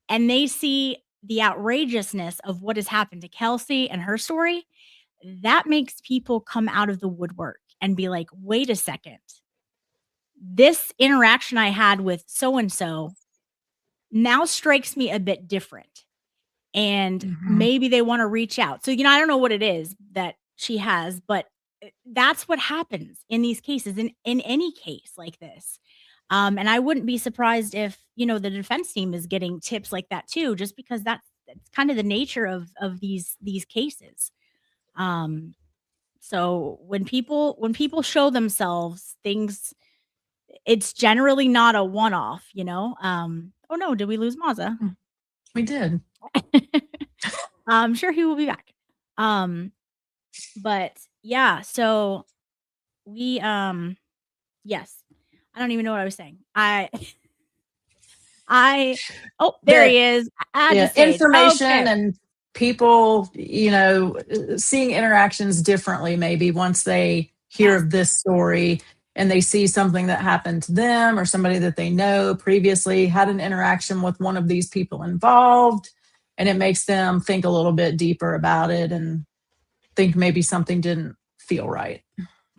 and they see the outrageousness of what has happened to Kelsey and her story, that makes people come out of the woodwork and be like, wait a second, this interaction I had with so-and-so now strikes me a bit different. And maybe they want to reach out. So, I don't know what it is that she has, but that's what happens in these cases, in any case like this. And I wouldn't be surprised if, the defense team is getting tips like that too, just because that's kind of the nature of these cases. So when people show themselves things, it's generally not a one-off, Oh no, did we lose Maza? We did. I'm sure he will be back. But yeah, so we yes. I don't even know what I was saying. There he is. Information and people, seeing interactions differently maybe once they hear of this story and they see something that happened to them or somebody that they know previously had an interaction with one of these people involved, and it makes them think a little bit deeper about it and think maybe something didn't feel right.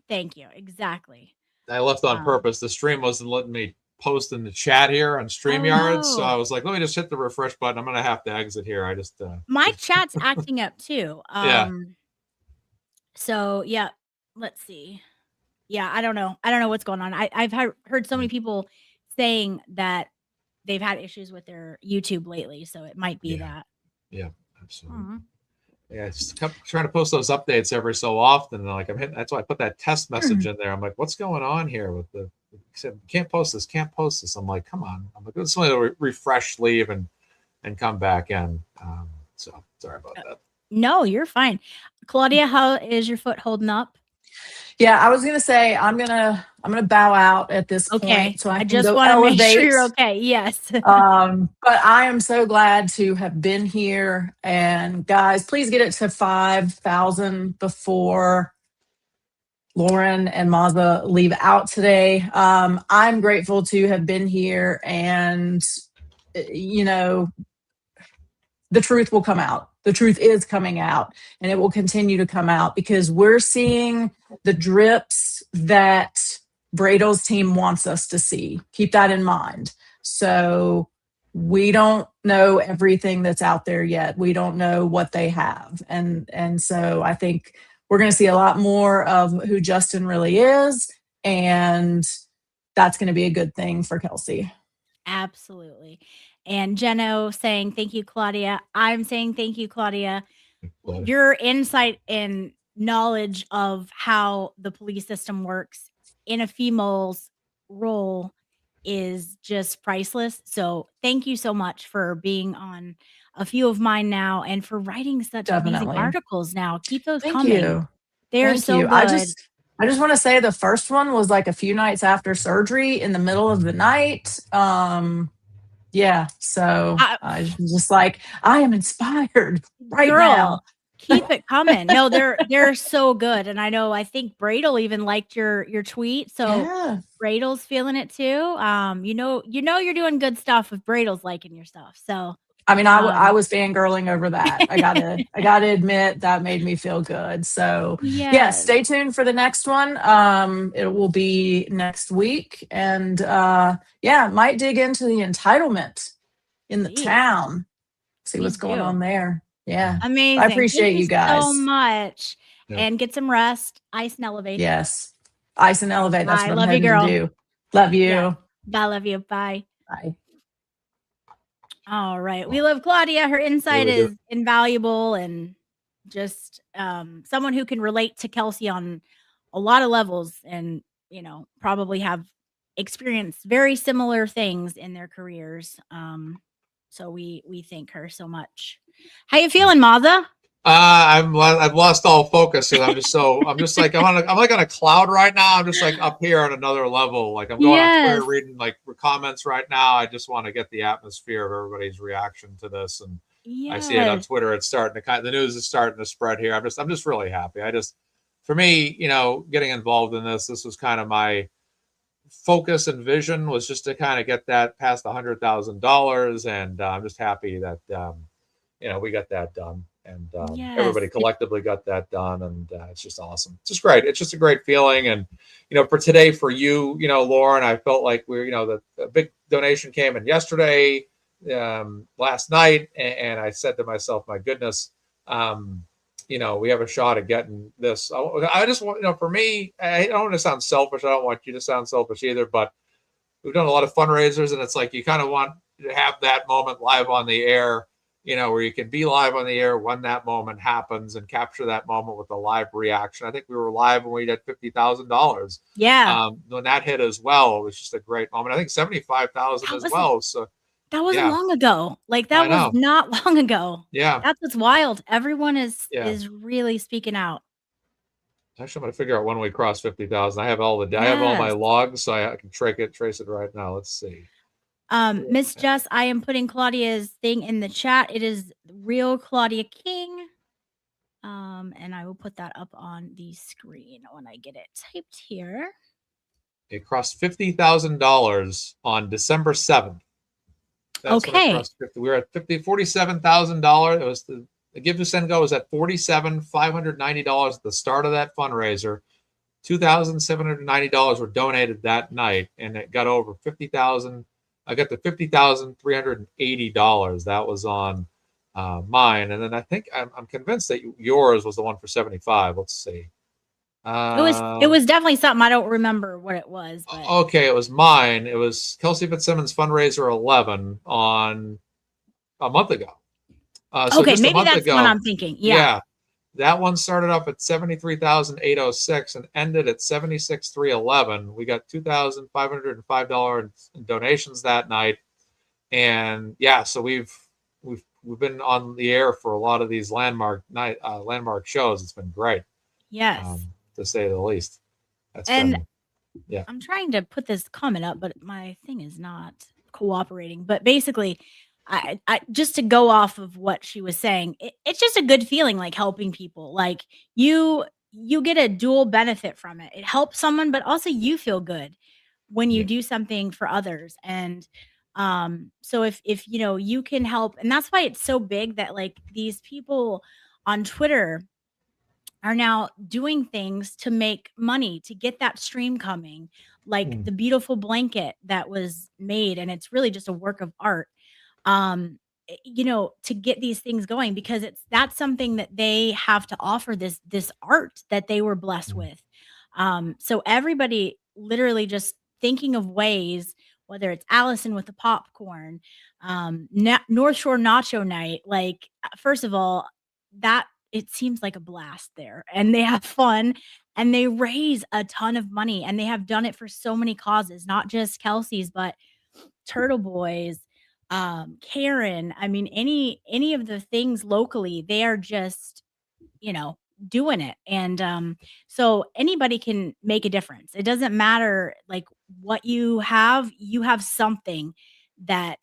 Thank you. Exactly. I left on purpose. The stream wasn't letting me post in the chat here on StreamYard. So I was like, let me just hit the refresh button. I'm going to have to exit here. I just my chat's acting up too. Yeah. So yeah, let's see. Yeah, I don't know what's going on. I've heard so many people saying that they've had issues with their YouTube lately, so it might be that. Yeah, Absolutely. Aw. Yeah, I just kept trying to post those updates every so often. And like I'm hitting, that's why I put that test message in there. I'm like, what's going on here with the? He said, can't post this, can't post this. I'm like, come on. I'm like, let's only refresh, leave, and come back in. So sorry about that. No, you're fine. Claudia, how is your foot holding up? Yeah, I was gonna say I'm gonna bow out at this Okay. point, so I I can just go want to make sure elevate. you're okay. Yes. But I am so glad to have been here. And guys, please get it to 5,000 before Lauren and Maza leave out today. I'm grateful to have been here, and you know, the truth will come out. The truth is coming out, and it will continue to come out because we're seeing the drips that Bradel's team wants us to see. Keep that in mind. So we don't know everything that's out there yet. We don't know what they have. And so I think we're going to see a lot more of who Justin really is. And that's going to be a good thing for Kelsey. Absolutely. And Jeno saying, thank you, Claudia. I'm saying, thank you, Claudia. Claudia. Your insight and knowledge of how the police system works in a female's role is just priceless. So thank you so much for being on a few of mine now and for writing such amazing Definitely. articles now. Keep those Thank coming. you. They are Thank so you. good. I just want to say the first one was like a few nights after surgery in the middle of the night. Yeah. So I was just like, I am inspired right Girl, now. keep it coming. No, they're so good. And I think Bradel even liked your tweet. So Yeah. Bradel's feeling it too. You know you're doing good stuff if Bradel's liking your stuff. So I mean, I was fangirling over that. I gotta admit that made me feel good. So yeah, stay tuned for the next one. It will be next week, and might dig into the entitlement in the Please. town. See Please what's going do. on there. Yeah, Amazing. I appreciate Thank you guys so much. Yeah. And get some rest. Ice and elevate. Yes, ice and elevate. That's Bye. what I'm Love you, heading girl. to do. Love you. Yeah. I love you. Bye. Bye. All right. We love Claudia. Her insight Really is invaluable and just someone who can relate to Kelsey on a lot of levels and, probably have experienced very similar things in their careers. So we thank her so much. How you feeling, Maza? I've lost all focus because I'm just like I'm like on a cloud right now. I'm just like up here on another level. Like I'm going on Twitter reading like comments right now. I just want to get the atmosphere of everybody's reaction to this, and I see it on Twitter. It's starting to the news is starting to spread here. I'm just really happy. For me, getting involved in this was kind of my focus and vision was just to kind of get that past $100,000, and I'm just happy that we got that done. And everybody collectively got that done, and it's just awesome. It's just great. It's just a great feeling. And for today, for you, Lauren, I felt like the big donation came in yesterday, last night, and I said to myself, my goodness, we have a shot at getting this. I just want, for me, I don't want to sound selfish. I don't want you to sound selfish either, but we've done a lot of fundraisers, and it's like you kind of want to have that moment live on the air. Where you can be live on the air when that moment happens and capture that moment with a live reaction. I think we were live when we did $50,000. Yeah. When that hit as well, it was just a great moment. I think 75,000 as well. So that wasn't long ago. Like that was not long ago. Yeah. That's what's wild. Everyone is really speaking out. Actually, I'm going to figure out when we cross 50,000. I have all I have all my logs, so I can trace it right now. Let's see. Miss Jess, I am putting Claudia's thing in the chat. It is real Claudia King. And I will put that up on the screen when I get it typed here. It crossed $50,000 on December 7th. That's when it crossed 50. We were at $47,000. It was the GiveSendGo was at $47,590 at the start of that fundraiser. $2,790 were donated that night, and it got over 50,000. I got the $50,380. That was on mine, and then I think I'm convinced that yours was the one for 75. Let's see. It was definitely something. I don't remember what it was. But. Okay, it was mine. It was Kelsey Fitzsimmons Fundraiser 11 on a month ago. So Okay, just a maybe month that's ago, what I'm thinking. Yeah. that one started off at 73,806 and ended at 76,311. We got $2,505 in donations that night, and yeah, so we've been on the air for a lot of these landmark shows. It's been great, Yes. to say the least. That's And been, yeah. I'm trying to put this comment up, but my thing is not cooperating. But basically, I just to go off of what she was saying, it's just a good feeling, like helping people. Like you get a dual benefit from it. It helps someone, but also you feel good when you Yeah. do something for others. And so if you know you can help, and that's why it's so big that like these people on Twitter are now doing things to make money to get that stream coming, like Mm. the beautiful blanket that was made, and it's really just a work of art. You know, to get these things going, because that's something that they have to offer, this art that they were blessed Mm. with. So everybody literally just thinking of ways, whether it's Allison with the popcorn, North Shore Nacho Night, like first of all, that it seems like a blast there, and they have fun, and they raise a ton of money, and they have done it for so many causes, not just Kelsey's, but Turtle Boys, Karen. I mean, any of the things locally, they are just, you know, doing it. And so anybody can make a difference. It doesn't matter like what you have something that,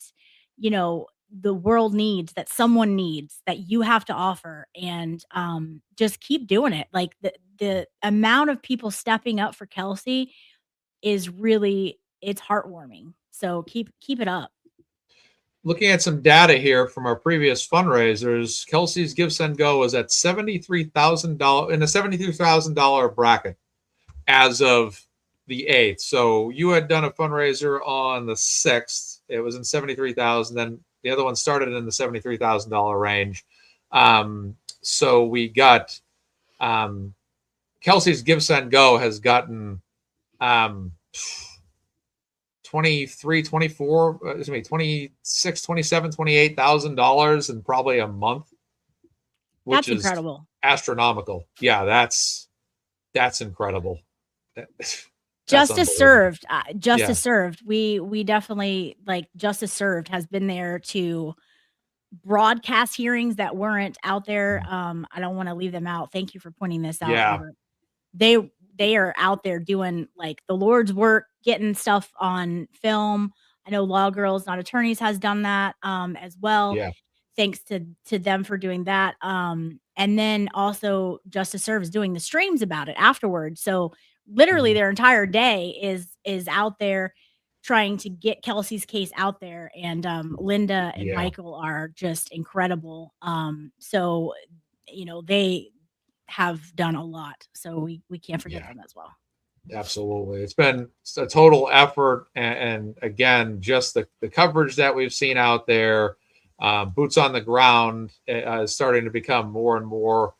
you know, the world needs, that someone needs, that you have to offer. And just keep doing it. Like the amount of people stepping up for Kelsey is really, it's heartwarming. So keep it up. Looking at some data here from our previous fundraisers, Kelsey's GiveSendGo was at $73,000 in the $73,000 bracket as of the 8th. So you had done a fundraiser on the 6th. It was in 73,000. Then the other one started in the $73,000 range. So we got Kelsey's GiveSendGo has gotten 23, 24, 26, 27, $28,000 in probably a month, which That's is incredible. astronomical. Yeah, that's incredible. Justice served. Justice Yeah. served. We definitely, like, justice served has been there to broadcast hearings that weren't out there. I don't want to leave them out. Thank you for pointing this out, Yeah. Robert. They are out there doing like the Lord's work, getting stuff on film. I know Law Girls Not Attorneys has done that as well. Yeah. Thanks to them for doing that. And then also Justice Serves doing the streams about it afterwards. So literally their entire day is out there trying to get Kelsey's case out there. And Linda and Yeah. Michael are just incredible. So, you know, they have done a lot. So we can't forget them as well. Absolutely. It's been a total effort. And again, just the coverage that we've seen out there, boots on the ground is starting to become more and more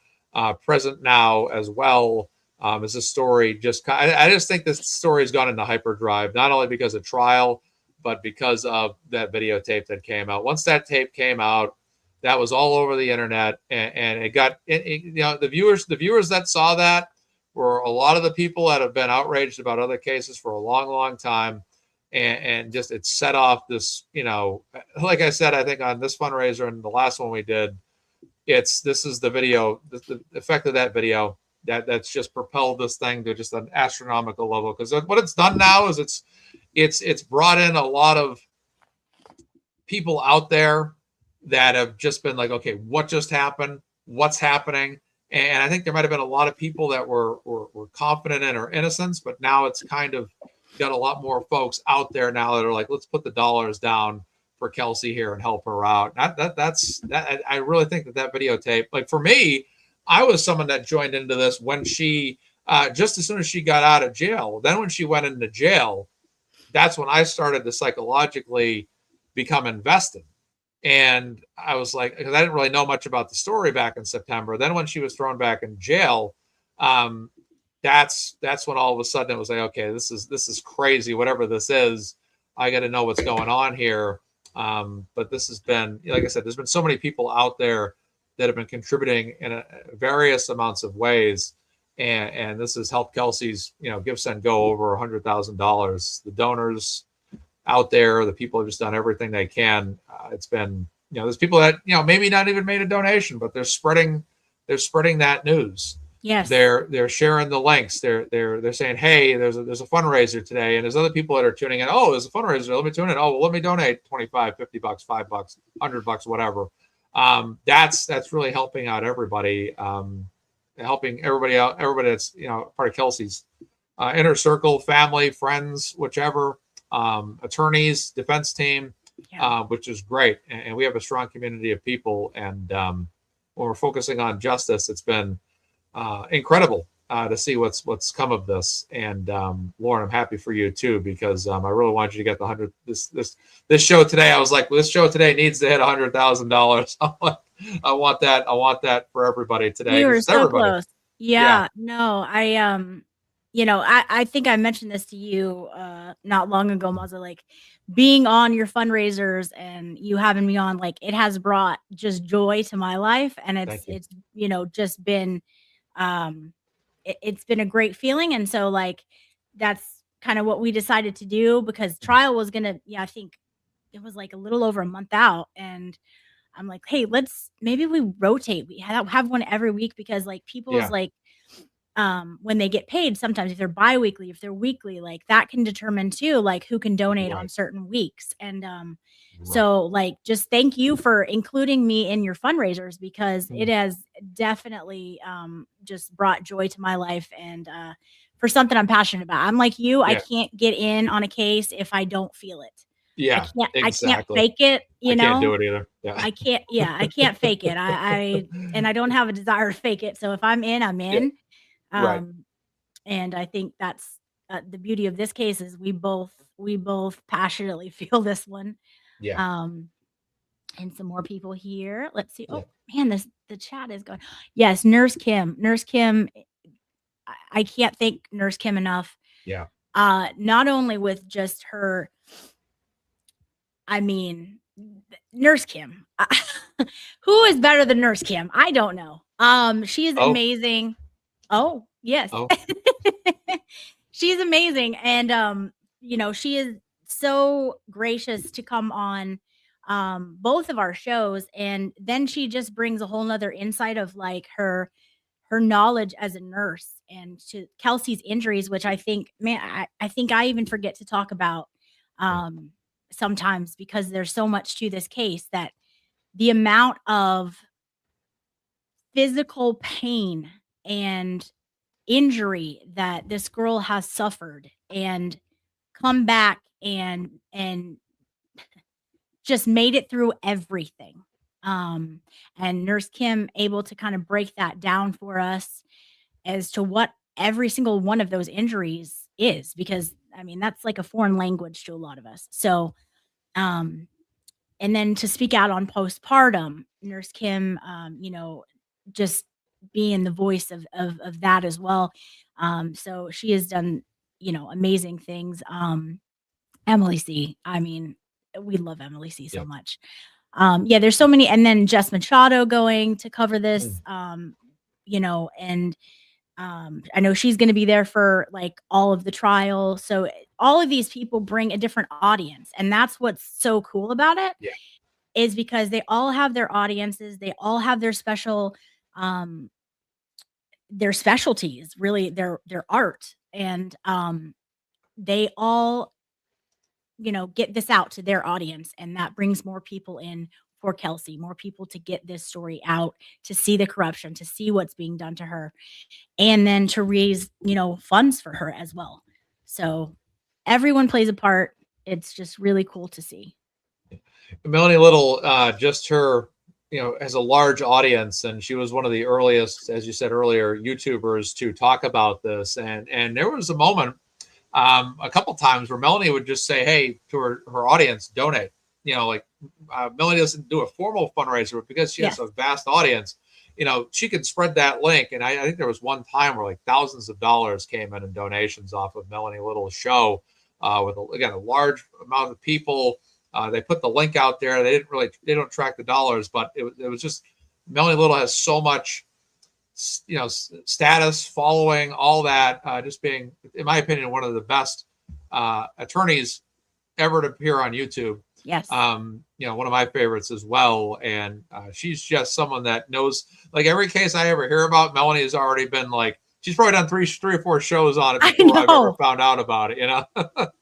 present now as well. As a story I just think this story has gone into hyperdrive, not only because of trial, but because of that videotape that came out. Once that tape came out, that was all over the internet, and it got you know, the viewers that saw that were a lot of the people that have been outraged about other cases for a long time, and just it set off this, you know, like I said, I think on this fundraiser and the last one we did, this is the video, the effect of that video that's just propelled this thing to just an astronomical level. Because what it's done now is it's brought in a lot of people out there that have just been like, okay, what just happened? What's happening? And I think there might have been a lot of people that were confident in her innocence, but now it's kind of got a lot more folks out there now that are like, let's put the dollars down for Kelsey here and help her out. That's I really think that videotape, like for me, I was someone that joined into this when she just as soon as she got out of jail. Then when she went into jail, that's when I started to psychologically become invested. And I was like, because I didn't really know much about the story back in September. Then when she was thrown back in jail, that's when all of a sudden it was like, okay, this is crazy. Whatever this is, I got to know what's going on here. But this has been, like I said, there's been so many people out there that have been contributing in various amounts of ways. And this has helped Kelsey's, GiveSendGo over $100,000. The donors out there, the people have just done everything they can. It's been, there's people that, maybe not even made a donation, but they're spreading that news. Yes. They're sharing the links. They're saying, hey, there's a fundraiser today. And there's other people that are tuning in. Oh, there's a fundraiser. Let me tune in. Oh, well, let me donate 25, 50 bucks, $5, $100, whatever. That's really helping out everybody. Helping everybody out, everybody that's, part of Kelsey's inner circle, family, friends, whichever, attorneys, defense team, which is great. And we have a strong community of people. And when we're focusing on justice, it's been incredible to see what's come of this. And Lauren, I'm happy for you too, because I really want you to get the 100. This show today, I was like, well, this show today needs to hit $100,000. I want that for everybody today. We were so everybody. close. Yeah. No, I think I mentioned this to you not long ago, Mazza, like being on your fundraisers and you having me on, like it has brought just joy to my life. And it's just been it's been a great feeling. And so like that's kind of what we decided to do, because trial was gonna, I think it was like a little over a month out, and I'm like, hey, maybe we rotate. We have one every week, because like people's like when they get paid, sometimes if they're biweekly, if they're weekly, like that can determine too, like who can donate on certain weeks. And so like just thank you for including me in your fundraisers, because it has definitely just brought joy to my life, and for something I'm passionate about. I'm like you, I can't get in on a case if I don't feel it. Yeah, I can't fake it. I can't do it either. Yeah, I can't. Yeah, I can't fake it. I don't have a desire to fake it. So if I'm in, I'm in. Right. And I think that's the beauty of this case is we both passionately feel this one. Yeah. And some more people here. Let's see. Oh man, the chat is going. Yes, Nurse Kim. I can't thank Nurse Kim enough. Yeah. Not only with just her. I mean, Nurse Kim. Who is better than Nurse Kim? I don't know. She is amazing. Oh, yes. Oh. She's amazing. And she is so gracious to come on both of our shows. And then she just brings a whole nother insight of like her knowledge as a nurse, and to Kelsey's injuries, which I think, man, I think I even forget to talk about sometimes, because there's so much to this case, that the amount of physical pain and injury that this girl has suffered and come back and just made it through everything. And Nurse Kim able to kind of break that down for us as to what every single one of those injuries is, because I mean, that's like a foreign language to a lot of us. So, and then to speak out on postpartum, Nurse Kim, just being the voice of that as well. So she has done, amazing things. Emily C. I mean, we love Emily C. so much. There's so many. And then Jess Machado going to cover this, and I know she's going to be there for like all of the trial. So all of these people bring a different audience. And that's what's so cool about it, is because they all have their audiences. They all have their their specialties, really their art. And they all, get this out to their audience. And that brings more people in for Kelsey, more people to get this story out, to see the corruption, to see what's being done to her, and then to raise, funds for her as well. So everyone plays a part. It's just really cool to see. Melanie Little, just her, has a large audience, and she was one of the earliest, as you said earlier, YouTubers to talk about this. And there was a moment, a couple times where Melanie would just say, hey, to her audience, donate. Melanie doesn't do a formal fundraiser, but because she has a vast audience, she could spread that link. And I think there was one time where like thousands of dollars came in donations off of Melanie Little's show, with a large amount of people, They put the link out there. They don't track the dollars, but it was just Melanie Little has so much, status, following, all that, just being, in my opinion, one of the best attorneys ever to appear on YouTube. Yes. One of my favorites as well. And she's just someone that knows, like, every case I ever hear about, Melanie has already been like, she's probably done three or four shows on it before I've ever found out about it,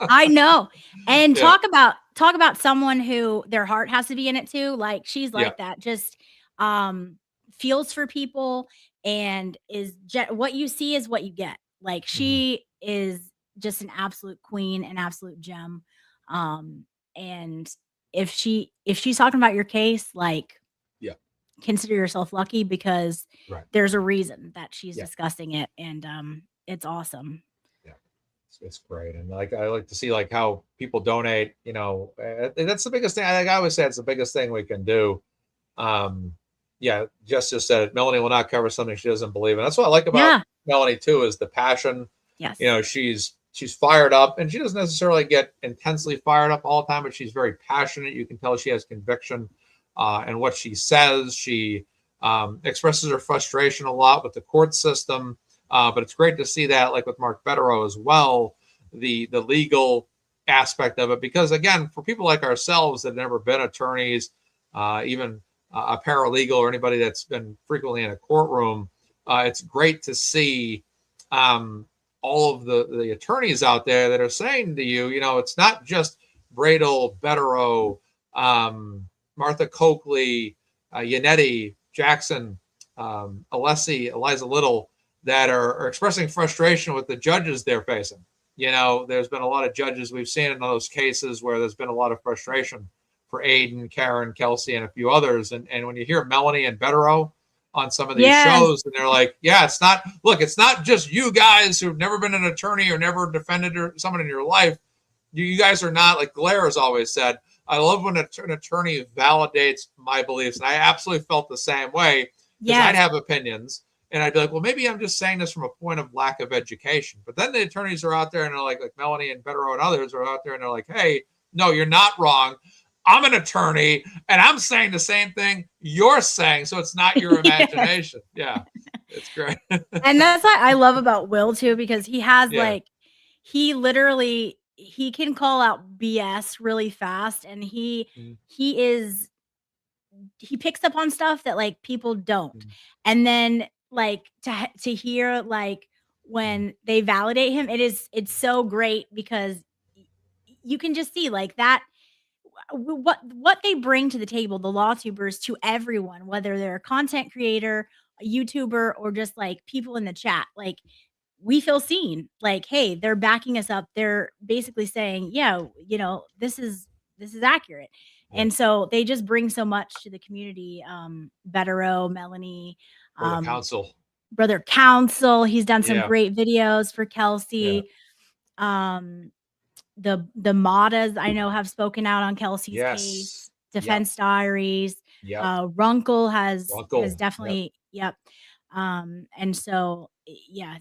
I know. And Yeah. talk about someone who their heart has to be in it too. Like, she's like that, just feels for people, and what you see is what you get. Like, she is just an absolute queen, an absolute gem. And if she's talking about your case, like, consider yourself lucky, because there's a reason that she's discussing it, and it's awesome. It's great. And like, I like to see like how people donate, that's the biggest thing. I always say it's the biggest thing we can do. Just said it. Melanie will not cover something she doesn't believe in. That's what I like about Melanie too, is the passion. Yes. She's fired up, and she doesn't necessarily get intensely fired up all the time, but she's very passionate. You can tell she has conviction in what she says. She expresses her frustration a lot with the court system. But it's great to see that, like with Mark Betterow as well, the legal aspect of it, because again, for people like ourselves that have never been attorneys, even a paralegal or anybody that's been frequently in a courtroom, it's great to see all of the attorneys out there that are saying to you, it's not just Bradel, Betterow, Martha Coakley, Yannetti, Jackson, Alessi, Eliza Little, that are expressing frustration with the judges they're facing. There's been a lot of judges we've seen in those cases where there's been a lot of frustration for Aiden, Karen, Kelsey, and a few others. And when you hear Melanie and Betterow on some of these shows, and they're like, it's not just you guys who've never been an attorney or never defended someone in your life. You guys are not, like Blair has always said, I love when an attorney validates my beliefs. And I absolutely felt the same way, because I'd have opinions. And I'd be like, well, maybe I'm just saying this from a point of lack of education. But then the attorneys are out there, and they're like Melanie and Betterow and others are out there, and they're like, hey, no, you're not wrong. I'm an attorney, and I'm saying the same thing you're saying. So it's not your imagination. It's great. And that's what I love about Will too, because he has he can call out BS really fast, and he picks up on stuff that like people don't. And then like to hear like when they validate him, it's so great, because you can just see like that what they bring to the table, the law tubers, to everyone, whether they're a content creator, a YouTuber, or just like people in the chat. Like, we feel seen. Like, hey, they're backing us up. They're basically saying, this is accurate. And so they just bring so much to the community. Betterow, Melanie, Brother Counsel. He's done some great videos for Kelsey. The Matas I know have spoken out on Kelsey's case. Defense Diaries. Runkle has definitely. And so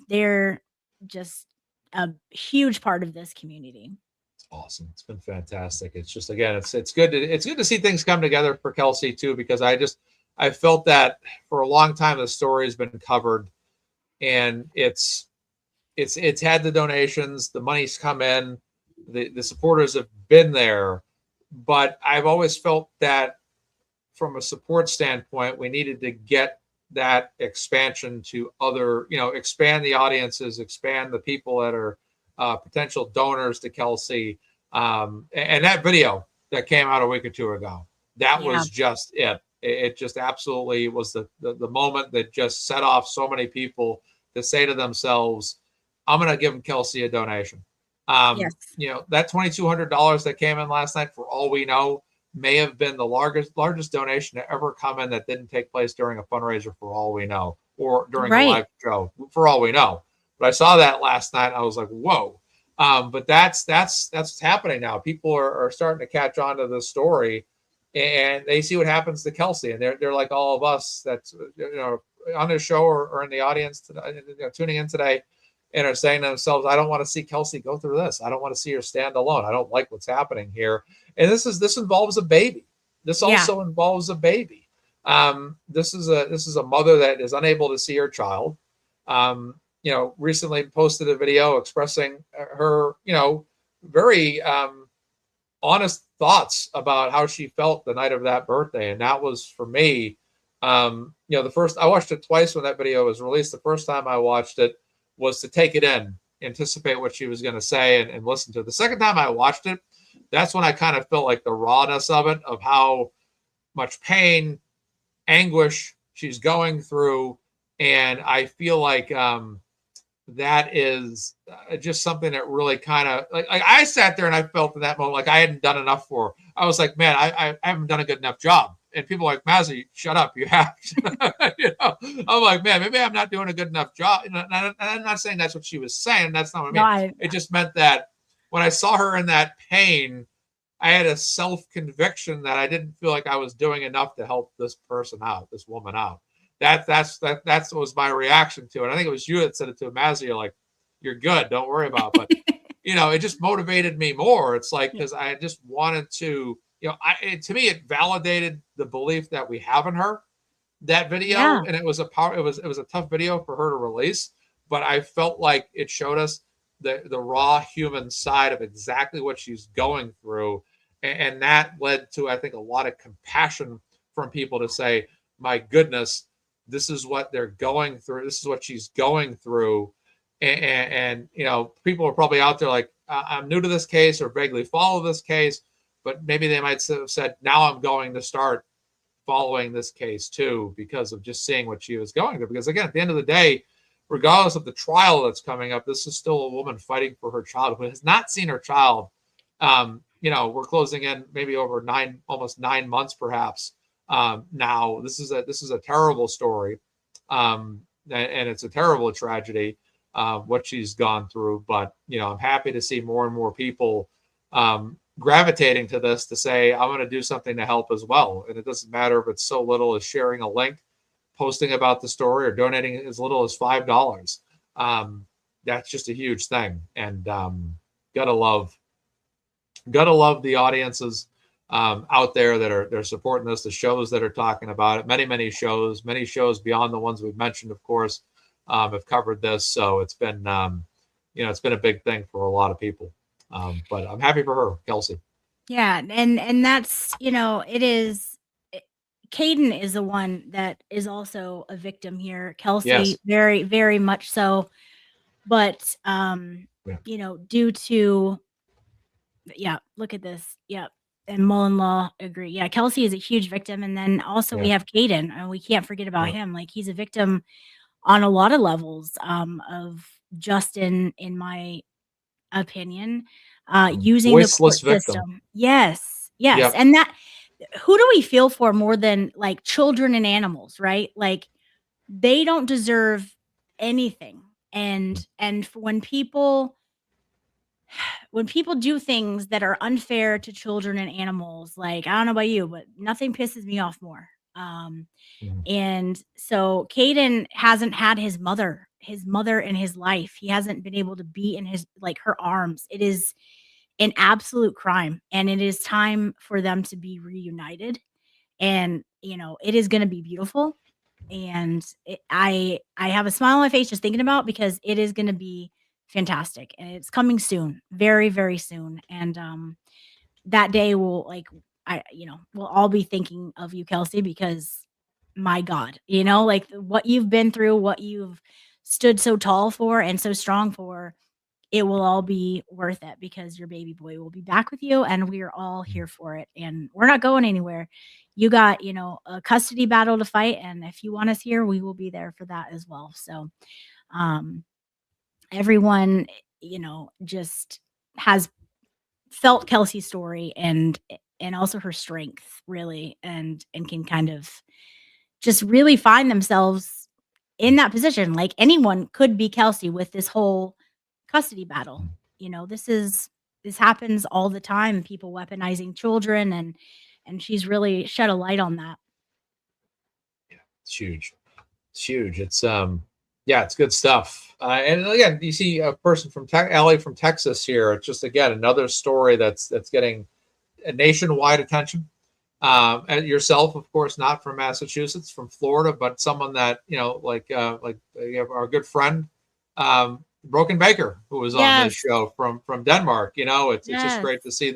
they're just a huge part of this community. It's awesome. It's been fantastic. It's just, again, it's good to see things come together for Kelsey too, because I felt that for a long time the story has been covered, and it's had the donations, the money's come in, the supporters have been there, but I've always felt that from a support standpoint, we needed to get that expansion to other, expand the audiences, expand the people that are potential donors to Kelsey. And that video that came out a week or two ago, that was just it. It just absolutely was the moment that just set off so many people to say to themselves, I'm going to give Kelsey a donation. That $2,200 that came in last night, for all we know, may have been the largest donation to ever come in that didn't take place during a fundraiser, for all we know, or during a live show, for all we know. But I saw that last night, and I was like, whoa. But that's what's happening now. People are starting to catch on to this story, and they see what happens to Kelsey, and they're like all of us that's on this show or in the audience today, tuning in today. and are saying to themselves, I don't want to see Kelsey go through this. I don't want to see her stand alone. I don't like what's happening here. And this involves a baby. This also involves a baby. This is a mother that is unable to see her child. Recently posted a video expressing her, very honest thoughts about how she felt the night of that birthday. And that was, for me, I watched it twice when that video was released. The first time I watched it was to take it in, anticipate what she was going to say and listen to it. The second time I watched it, that's when I kind of felt like the rawness of it, of how much pain, anguish she's going through. And I feel like that is just something that really kind of like I sat there and I felt in that moment like I hadn't done enough for her. I was like, man, I haven't done a good enough job. And people are like, Mazzy, shut up, you have to. I'm like, man, maybe I'm not doing a good enough job. And I'm not saying that's what she was saying. That's not what I mean. It just meant that when I saw her in that pain, I had a self-conviction that I didn't feel like I was doing enough to help this person out, this woman out. That was my reaction to it. I think it was you that said it to Mazzy. You're like, you're good, don't worry about it. But it just motivated me more. It's like, because I just wanted to, to me, it validated the belief that we have in her, that video. And it was a tough video for her to release, but I felt like it showed us the raw human side of exactly what she's going through. And that led to, I think, a lot of compassion from people to say, my goodness, this is what they're going through. This is what she's going through. And people are probably out there like, I'm new to this case or vaguely follow this case, but maybe they might have said, now I'm going to start following this case too, because of just seeing what she was going through. Because again, at the end of the day, regardless of the trial that's coming up, this is still a woman fighting for her child who has not seen her child. We're closing in maybe over almost 9 months, perhaps. Now this is a terrible story. And it's a terrible tragedy, what she's gone through. But, I'm happy to see more and more people, gravitating to this to say, I'm going to do something to help as well. And it doesn't matter if it's so little as sharing a link, posting about the story, or donating as little as $5. That's just a huge thing. And, gotta love the audiences, out there that are supporting this, the shows that are talking about it. Many shows beyond the ones we've mentioned, of course, have covered this. So it's been, it's been a big thing for a lot of people. But I'm happy for her, Kelsey. Yeah. And that's, it is, Caden is the one that is also a victim here. Kelsey, very, very much so. But, due to, look at this. Yeah. And Mullen Law agree. Yeah, Kelsey is a huge victim. And then also we have Caden, and we can't forget about him. Like, he's a victim on a lot of levels, of Justin, in my opinion, using the court system. Yes. Yep. And that, who do we feel for more than like children and animals, right? Like, they don't deserve anything. And when people do things that are unfair to children and animals, like, I don't know about you, but nothing pisses me off more. And so Caden hasn't had his mother in his life. He hasn't been able to be in her arms. It is an absolute crime. And it is time for them to be reunited. And, it is going to be beautiful. And I have a smile on my face just thinking about, because it is going to be fantastic, and it's coming soon, very, very soon. And that day we'll all be thinking of you, Kelsey, because my God, what you've been through, what you've stood so tall for and so strong for, it will all be worth it, because your baby boy will be back with you, and we are all here for it, and we're not going anywhere. You got, a custody battle to fight, and if you want us here, we will be there for that as well. So, everyone, just has felt Kelsey's story and also her strength, really, and can kind of just really find themselves in that position. Like, anyone could be Kelsey with this whole custody battle. This happens all the time, people weaponizing children, and she's really shed a light on that. Yeah, it's huge. It's Yeah, it's good stuff. And again, you see a person from Allie from Texas here. It's just again another story that's getting a nationwide attention. And yourself, of course, not from Massachusetts, from Florida, but someone that like you have our good friend, Broken Baker, who was on this Yes. show from Denmark. It's just Yes. great to see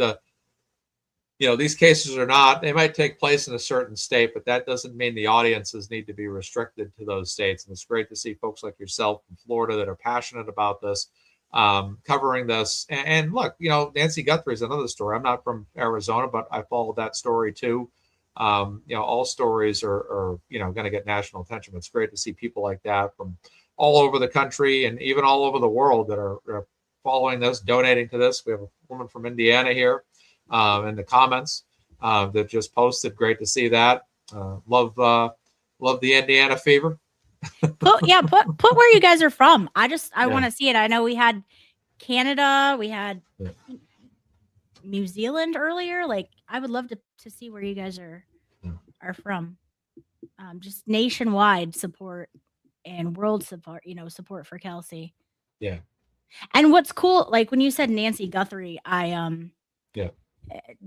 these cases they might take place in a certain state, but that doesn't mean the audiences need to be restricted to those states. And it's great to see folks like yourself from Florida that are passionate about this, covering this. And look, Nancy Guthrie is another story. I'm not from Arizona, but I followed that story too. All stories are going to get national attention. It's great to see people like that from all over the country and even all over the world that are following this, donating to this. We have a woman from Indiana here. In the comments that just posted. Great to see that. Love the Indiana fever. Put where you guys are from. I Yeah. want to see it. I know we had Canada, we had Yeah. New Zealand earlier. Like, I would love to see where you guys are from. Just nationwide support and world support, support for Kelsey. Yeah. And what's cool, like when you said Nancy Guthrie, Yeah.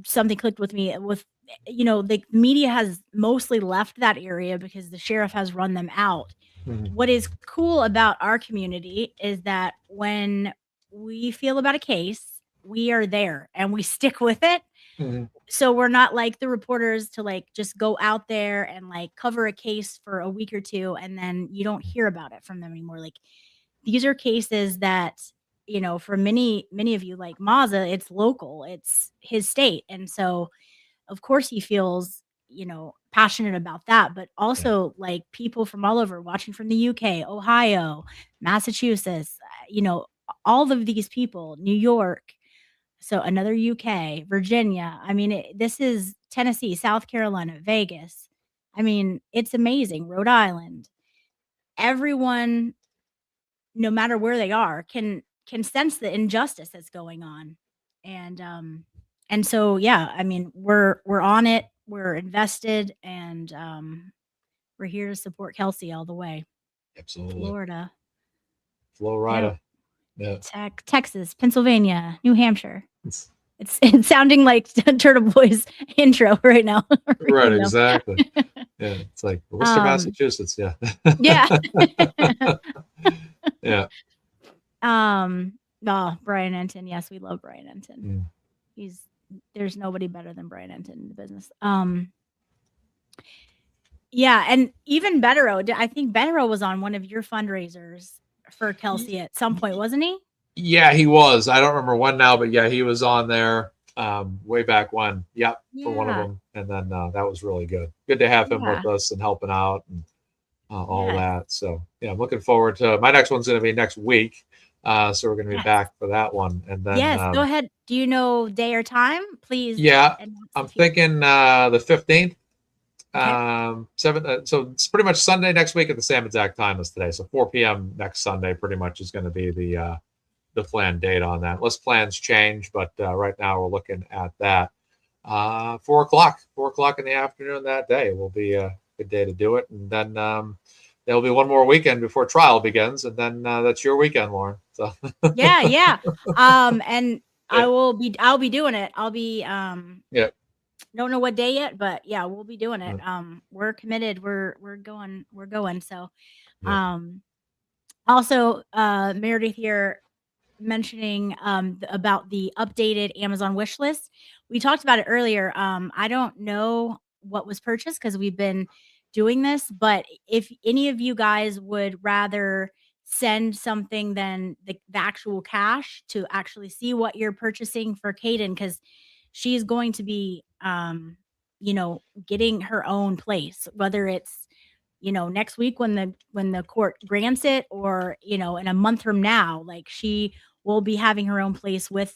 something clicked with me with, the media has mostly left that area because the sheriff has run them out. Mhm. What is cool about our community is that when we feel about a case, we are there and we stick with it. Mhm. So we're not like the reporters to like just go out there and like cover a case for a week or two and then you don't hear about it from them anymore. Like, these are cases that, for many of you, like Mazza, it's local, it's his state. And so of course he feels, passionate about that, but also like people from all over watching from the UK, Ohio, Massachusetts, all of these people, New York, so another UK, Virginia. I mean, this is Tennessee, South Carolina, Vegas. I mean, it's amazing. Rhode Island. Everyone, no matter where they are, can sense the injustice that's going on. And so yeah, I mean, we're on it, we're invested, and we're here to support Kelsey all the way. Absolutely. Florida, Yeah. Texas, Pennsylvania, New Hampshire. It's sounding like Turtle Boy's intro right now. Right. Exactly. Yeah. It's like Worcester, Massachusetts. Yeah. Yeah. Yeah. Oh, Brian Enton. Yes, we love Brian Enton. There's nobody better than Brian Enton in the business. Yeah, and even Betterow. I think Betterow was on one of your fundraisers for Kelsey at some point, wasn't he? Yeah, he was. I don't remember when now, but yeah, he was on there way back when. Yep, for one of them. And then that was really good. Good to have him with us and helping out and all that. So yeah, I'm looking forward to my next one's going to be next week. So we're going to be back for that one. And then go ahead. Do you know day or time? Please. Yeah, I'm thinking the 15th. 7. So it's pretty much Sunday next week at the same exact time as today. So 4 p.m. next Sunday pretty much is going to be the planned date on that. Unless plans change, but right now we're looking at that. 4 o'clock in the afternoon that day will be a good day to do it. And then there'll be one more weekend before trial begins, and then that's your weekend, Lauren. So yeah. And I'll be doing it. I'll be don't know what day yet, but yeah, we'll be doing it. We're committed. We're going. So also Meredith here mentioning about the updated Amazon wish list. We talked about it earlier. I don't know what was purchased because we've been doing this, but if any of you guys would rather send something than the actual cash to actually see what you're purchasing for Kaden, because she's going to be getting her own place, whether it's next week when the court grants it, or in a month from now. Like, she will be having her own place with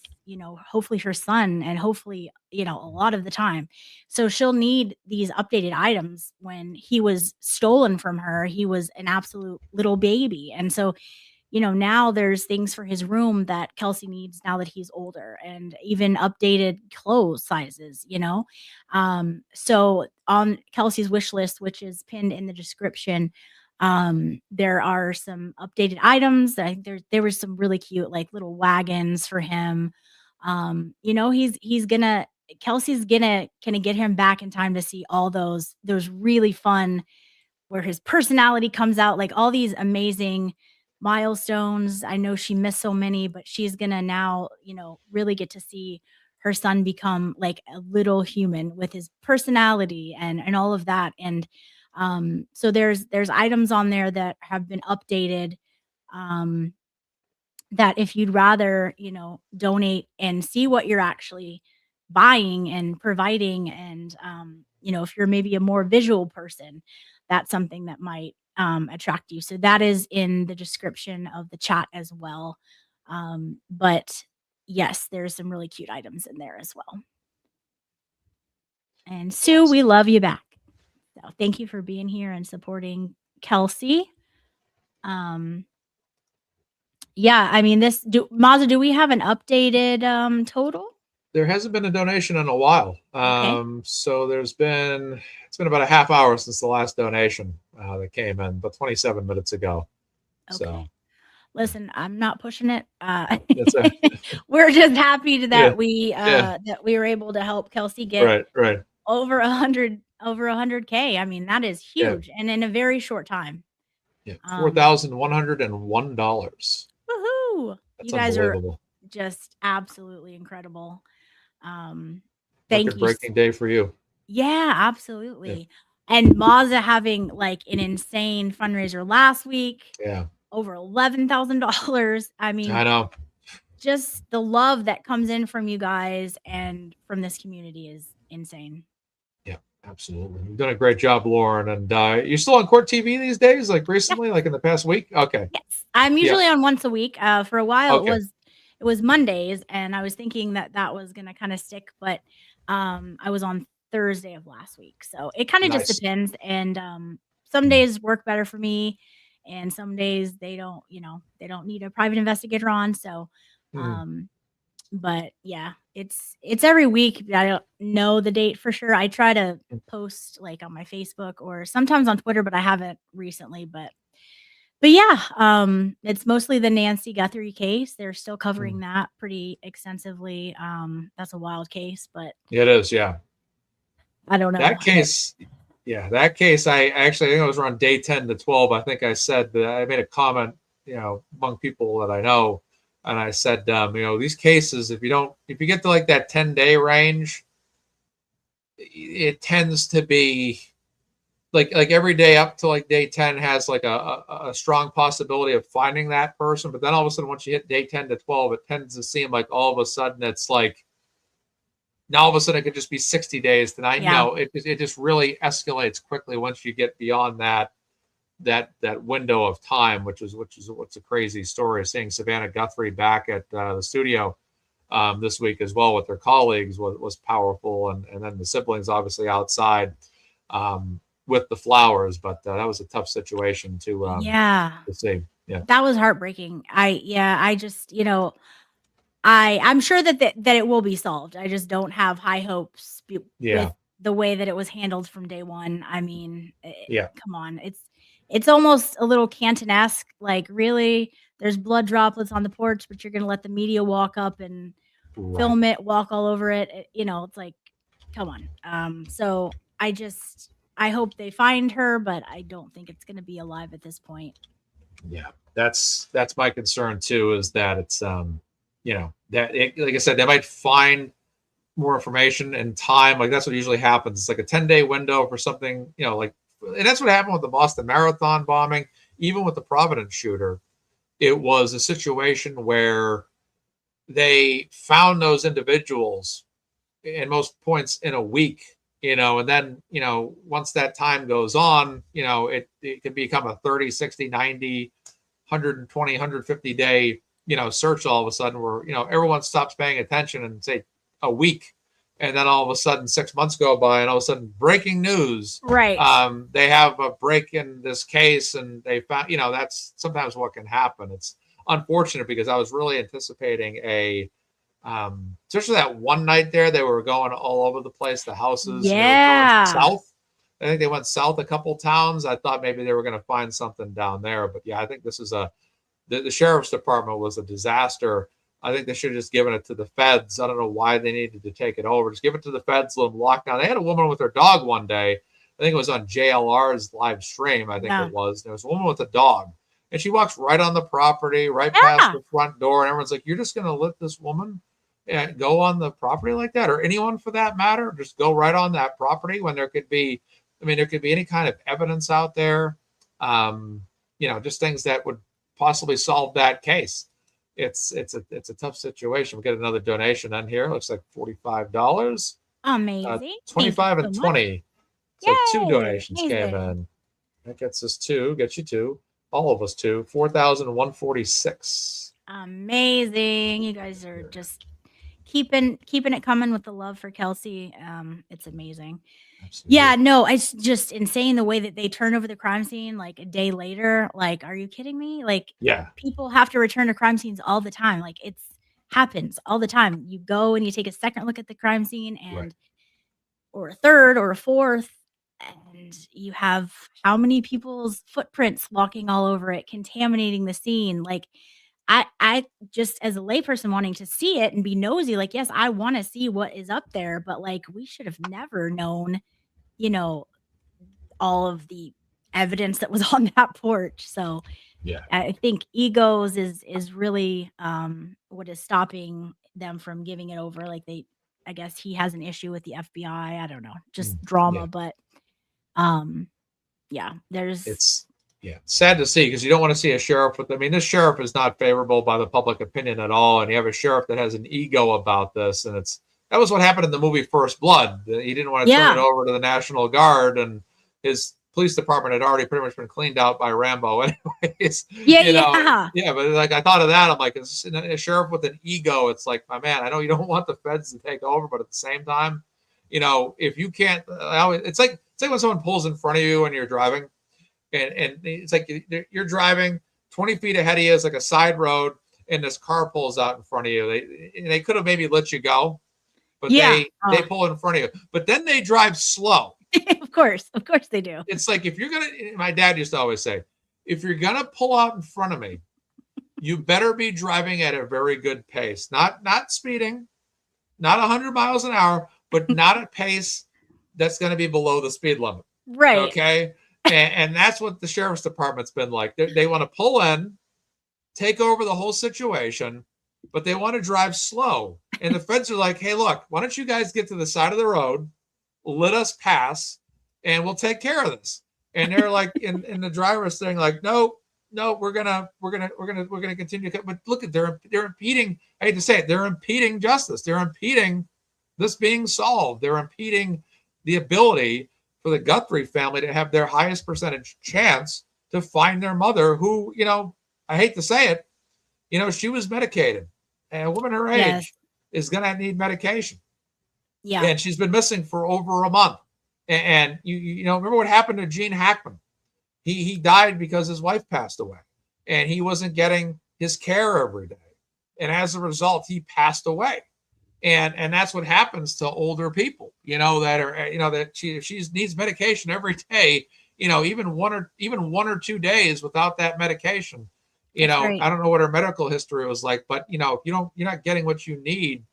hopefully her son, and hopefully a lot of the time. So she'll need these updated items. When he was stolen from her, he was an absolute little baby, and so now there's things for his room that Kelsey needs now that he's older, and even updated clothes sizes, so on Kelsey's wish list, which is pinned in the description, There are some updated items. I think there was some really cute like little wagons for him. You know, Kelsey's gonna get him back in time to see all those really fun where his personality comes out, like all these amazing milestones. I know she missed so many, but she's gonna now, you know, really get to see her son become like a little human with his personality and all of that. And so there's items on there that have been updated, um, that if you'd rather, you know, donate and see what you're actually buying and providing, and you know, if you're maybe a more visual person, that's something that might attract you. So that is in the description of the chat as well. But yes, there's some really cute items in there as well. And Sue, we love you back. So thank you for being here and supporting Kelsey. Yeah, I mean, Mazza, do we have an updated total? There hasn't been a donation in a while. So it's been about a half hour since the last donation that came in, but 27 minutes ago. Okay. So listen, I'm not pushing it. That's right. We're just happy that Yeah. that we were able to help Kelsey get right. over 100K. I mean, that is huge, and in a very short time. Yeah, $4,101. Woohoo! That's You guys are unbelievable. just absolutely incredible. Thank you. Breaking day for you. Yeah, absolutely. And Mazza having like an insane fundraiser last week. Yeah. Over $11,000. I mean, I know. Just the love that comes in from you guys and from this community is insane. Yeah, absolutely. You've done a great job, Lauren. And you're still on Court TV these days, like recently, like in the past week? Okay. Yes. I'm usually on once a week. For a while Okay. it was Mondays, and I was thinking that was gonna kind of stick, but I was on Thursday of last week. So it kind of just depends. And some days work better for me, and some days they don't, you know, they don't need a private investigator on. So but yeah, it's every week. I don't know the date for sure. I try to post like on my Facebook or sometimes on Twitter, but I haven't recently. But yeah, it's mostly the Nancy Guthrie case. They're still covering that pretty extensively. That's a wild case, but it is. Yeah. I don't know that case. Yeah, that case. I think it was around day 10 to 12. I think I said that I made a comment, you know, among people that I know, and I said, you know, these cases, if you get to like that 10-day range, it tends to be like every day up to like day 10 has like a strong possibility of finding that person. But then all of a sudden, once you hit day 10 to 12, it tends to seem like all of a sudden it's like, now all of a sudden it could just be 60 days. Tonight, you know, it just really escalates quickly once you get beyond that window of time, which is what's a crazy story. Seeing Savannah Guthrie back at the studio this week as well with their colleagues was powerful, and then the siblings obviously outside with the flowers, but that was a tough situation to see. Yeah, that was heartbreaking. I just, you know, I'm sure that it will be solved. I just don't have high hopes with the way that it was handled from day one. I mean, come on, it's almost a little Canton-esque. Like, really, there's blood droplets on the porch, but you're going to let the media walk up and film it, walk all over it. You know, it's like, come on. So I hope they find her, but I don't think it's going to be alive at this point. Yeah, that's my concern too, is that it's, you know, like I said, they might find more information in time. Like that's what usually happens. It's like a 10-day window for something, you know, like, and that's what happened with the Boston Marathon bombing. Even with the Providence shooter, it was a situation where they found those individuals in most points in a week, you know, and then, you know, once that time goes on, you know, it can become a 30, 60, 90, 120, 150 day, you know, search all of a sudden where, you know, everyone stops paying attention and say a week. And then all of a sudden 6 months go by and all of a sudden breaking news. Right. They have a break in this case and they found, you know, that's sometimes what can happen. It's unfortunate because I was really anticipating especially that one night there, they were going all over the place, the houses, yeah, south. I think they went south a couple towns. I thought maybe they were going to find something down there, but yeah, I think this is the sheriff's department was a disaster. I think they should have just given it to the feds. I don't know why they needed to take it over. Just give it to the feds, let them lock down. They had a woman with her dog one day. I think it was on JLR's live stream. I think it was. There was a woman with a dog, and she walks right on the property, right past the front door, and everyone's like, "You're just going to let this woman go on the property like that, or anyone for that matter, just go right on that property when there could be, there could be any kind of evidence out there, just things that would possibly solve that case." It's a tough situation. We get another donation on here. Looks like $45. Amazing. 25 and 20. So Yay! 2 donations Amazing. came in. That gets us 2. Gets you 2. All of us 2. 4,146. Amazing. You guys are just keeping it coming with the love for Kelsey. It's amazing. Absolutely. Yeah, no, it's just insane the way that they turn over the crime scene like a day later. Like, are you kidding me? Like, Yeah. people have to return to crime scenes all the time. Like, it's happens all the time. You go and you take a second look at the crime scene and or a third or a fourth, and you have how many people's footprints walking all over it, contaminating the scene. Like, I just, as a layperson wanting to see it and be nosy, like, yes, I want to see what is up there, but like, we should have never known, all of the evidence that was on that porch. So Yeah. I think egos is really what is stopping them from giving it over. Like, I guess he has an issue with the FBI. I don't know, just drama, yeah. but there's It's sad to see, because you don't want to see a sheriff with, this sheriff is not favorable by the public opinion at all. And you have a sheriff that has an ego about this. And that was what happened in the movie First Blood. He didn't want to turn it over to the National Guard, and his police department had already pretty much been cleaned out by Rambo anyways. But like, I thought of that. I'm like, is a sheriff with an ego? It's like, my man, I know you don't want the feds to take over, but at the same time, if you can't, it's like when someone pulls in front of you when you're driving, and it's like you're driving 20 feet ahead of you is like a side road, and this car pulls out in front of you. They could have maybe let you go, but they pull in front of you. But then they drive slow. Of course they do. It's like, if you're gonna, my dad used to always say, if you're gonna pull out in front of me, you better be driving at a very good pace, not speeding, not 100 miles an hour, but not a pace that's going to be below the speed limit. Right. Okay. And that's what the sheriff's department's been like. They want to pull in, take over the whole situation, but they want to drive slow. And the feds are like, hey, look, why don't you guys get to the side of the road, let us pass, and we'll take care of this. And they're like, in the driver's thing, like, no, we're gonna continue. But look at, they're impeding. I hate to say it, they're impeding justice. They're impeding this being solved. They're impeding the ability for the Guthrie family to have their highest percentage chance to find their mother, who, I hate to say it, she was medicated. And a woman her age is going to need medication. Yeah. And she's been missing for over a month. And you remember what happened to Gene Hackman? He died because his wife passed away, and he wasn't getting his care every day. And as a result, he passed away. And that's what happens to older people, that are, that she needs medication every day, even one or 2 days without that medication. Right. I don't know what her medical history was like, but if you're not getting what you need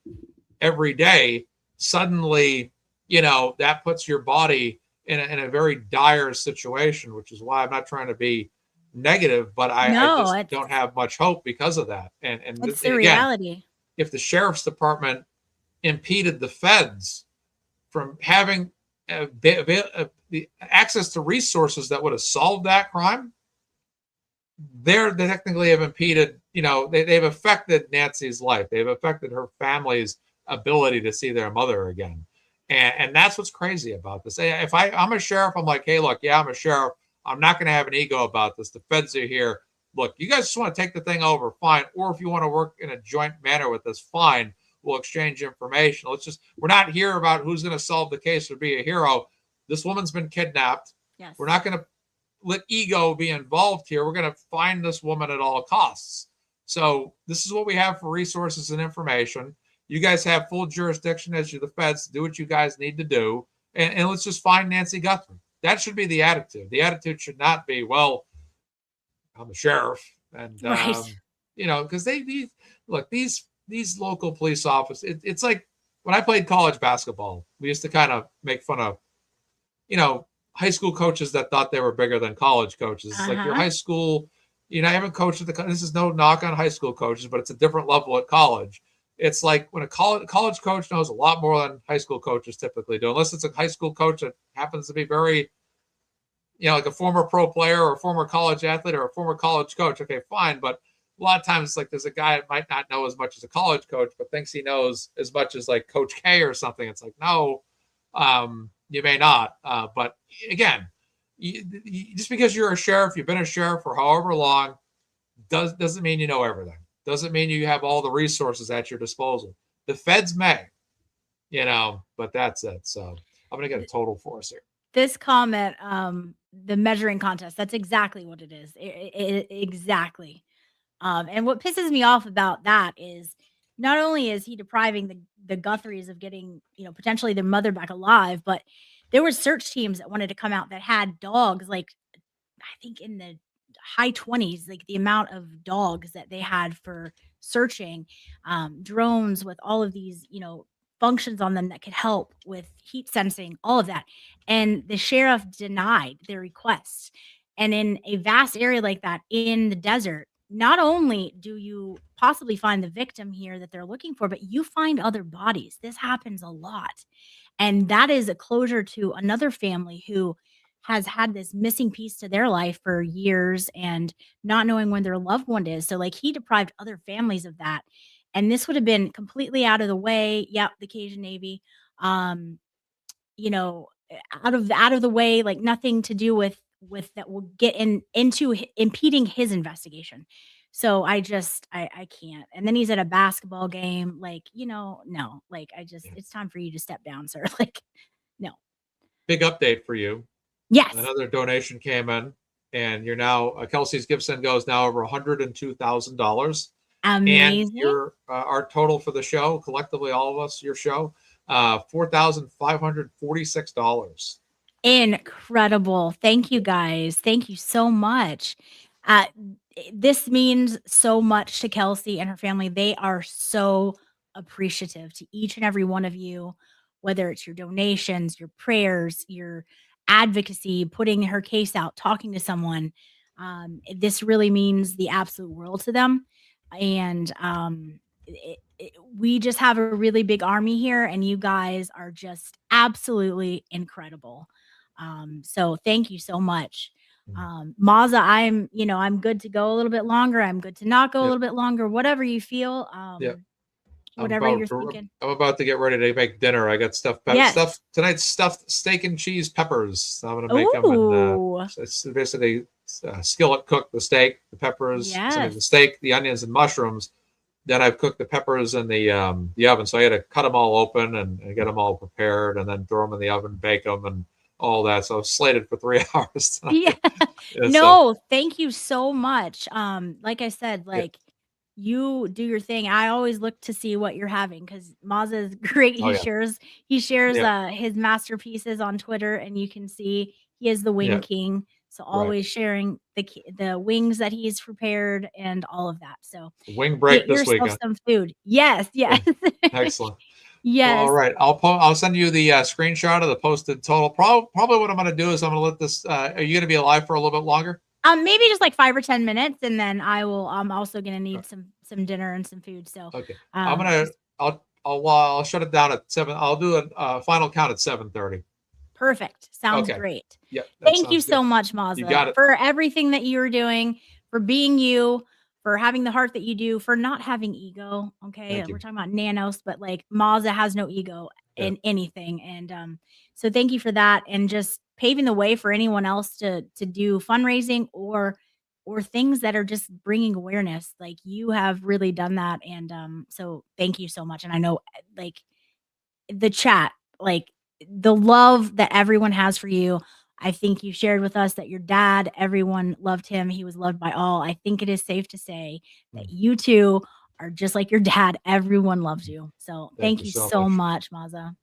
every day, suddenly, that puts your body in a very dire situation, which is why I'm not trying to be negative, but I just don't have much hope because of that. And it's the reality. If the sheriff's department impeded the feds from having the access to resources that would have solved that crime, they technically have impeded, they've affected Nancy's life. They've affected her family's ability to see their mother again. And that's what's crazy about this. If I'm a sheriff, I'm like, hey, look, I'm a sheriff. I'm not going to have an ego about this. The feds are here. Look, you guys just want to take the thing over, fine. Or if you want to work in a joint manner with us, fine. We'll exchange information. We're not here about who's going to solve the case or be a hero. This woman's been kidnapped. Yes. We're not going to let ego be involved here. We're going to find this woman at all costs. So this is what we have for resources and information. You guys have full jurisdiction as you're the feds to do what you guys need to do. And let's just find Nancy Guthrie. That should be the attitude. The attitude should not be, well, I'm a sheriff, and Right. you know, because these local police officers. It's like when I played college basketball, we used to kind of make fun of, you know, high school coaches that thought they were bigger than college coaches. It's like your high school, you know, I haven't coached at this is no knock on high school coaches, but it's a different level at college. It's like when a college coach knows a lot more than high school coaches typically do, unless it's a high school coach that happens to be very, you know, like a former pro player or a former college athlete or a former college coach. Okay, fine. But a lot of times it's like there's a guy that might not know as much as a college coach, but thinks he knows as much as like Coach K or something. It's like, no, you may not. But again, just because you're a sheriff, you've been a sheriff for however long, doesn't mean you know everything. Doesn't mean you have all the resources at your disposal. The feds may, you know, but that's it. So I'm going to get a total for us here. This comment, the measuring contest, that's exactly what it is. Exactly. And what pisses me off about that is not only is he depriving the Guthries of getting, you know, potentially their mother back alive, but there were search teams that wanted to come out that had dogs, like I think in the high 20s, like the amount of dogs that they had for searching, drones with all of these, you know, functions on them that could help with heat sensing, all of that. And the sheriff denied their requests. And in a vast area like that in the desert, not only do you possibly find the victim here that they're looking for, but you find other bodies. This happens a lot. And that is a closure to another family who has had this missing piece to their life for years and not knowing when their loved one is. So like he deprived other families of that. And this would have been completely out of the way. Yep, the Cajun Navy. You know, out of the way, like nothing to do with that will get into impeding his investigation. So I can't. And then he's at a basketball game, like, you know, no, like it's time for you to step down, sir. Like, no. Big update for you. Yes. Another donation came in, and you're now Kelsey's GiveSendGo is now over $102,000. Amazing. And your our total for the show, collectively, all of us, your show, $4,546. Incredible. Thank you guys. Thank you so much. This means so much to Kelsey and her family. They are so appreciative to each and every one of you, whether it's your donations, your prayers, your advocacy, putting her case out, talking to someone. This really means the absolute world to them. And we just have a really big army here, and you guys are just absolutely incredible. So thank you so much. Maza, I'm good to go a little bit longer. I'm good to not go a little bit longer, whatever you feel. Whatever you're thinking. I'm about to get ready to make dinner. I got stuffed tonight's stuffed steak and cheese peppers. I'm gonna make them, and it's basically skillet cook the steak, the peppers, the steak, the onions, and mushrooms. Then I've cooked the peppers in the oven, so I had to cut them all open and get them all prepared, and then throw them in the oven, bake them, and all that. So I was slated for 3 hours tonight. Thank you so much. Like I said, you do your thing. I always look to see what you're having because Maza is great. He shares his masterpieces on Twitter, and you can see he is the wing king. So always sharing the wings that he's prepared and all of that. So wing break this weekend. Some food. Yes. Excellent. Yes. Well, all right. I'll send you the screenshot of the posted total. Probably what I'm going to do is I'm going to let this. Are you going to be alive for a little bit longer? Maybe just like 5 or 10 minutes, and then I will. I'm also going to need some dinner and some food. So okay. I'll shut it down at 7. I'll do a final count at 7:30. Perfect. Sounds great. Yeah. Thank you so much, Maza, for everything that you're doing, for being you, for having the heart that you do, for not having ego. Okay. We're talking about nanos, but like Maza has no ego in anything. And so thank you for that. And just paving the way for anyone else to do fundraising or things that are just bringing awareness. Like you have really done that. And so thank you so much. And I know like the chat, like the love that everyone has for you. I think you shared with us that your dad, everyone loved him. He was loved by all. I think it is safe to say that you two are just like your dad. Everyone loves you. So thank you so much, Maza.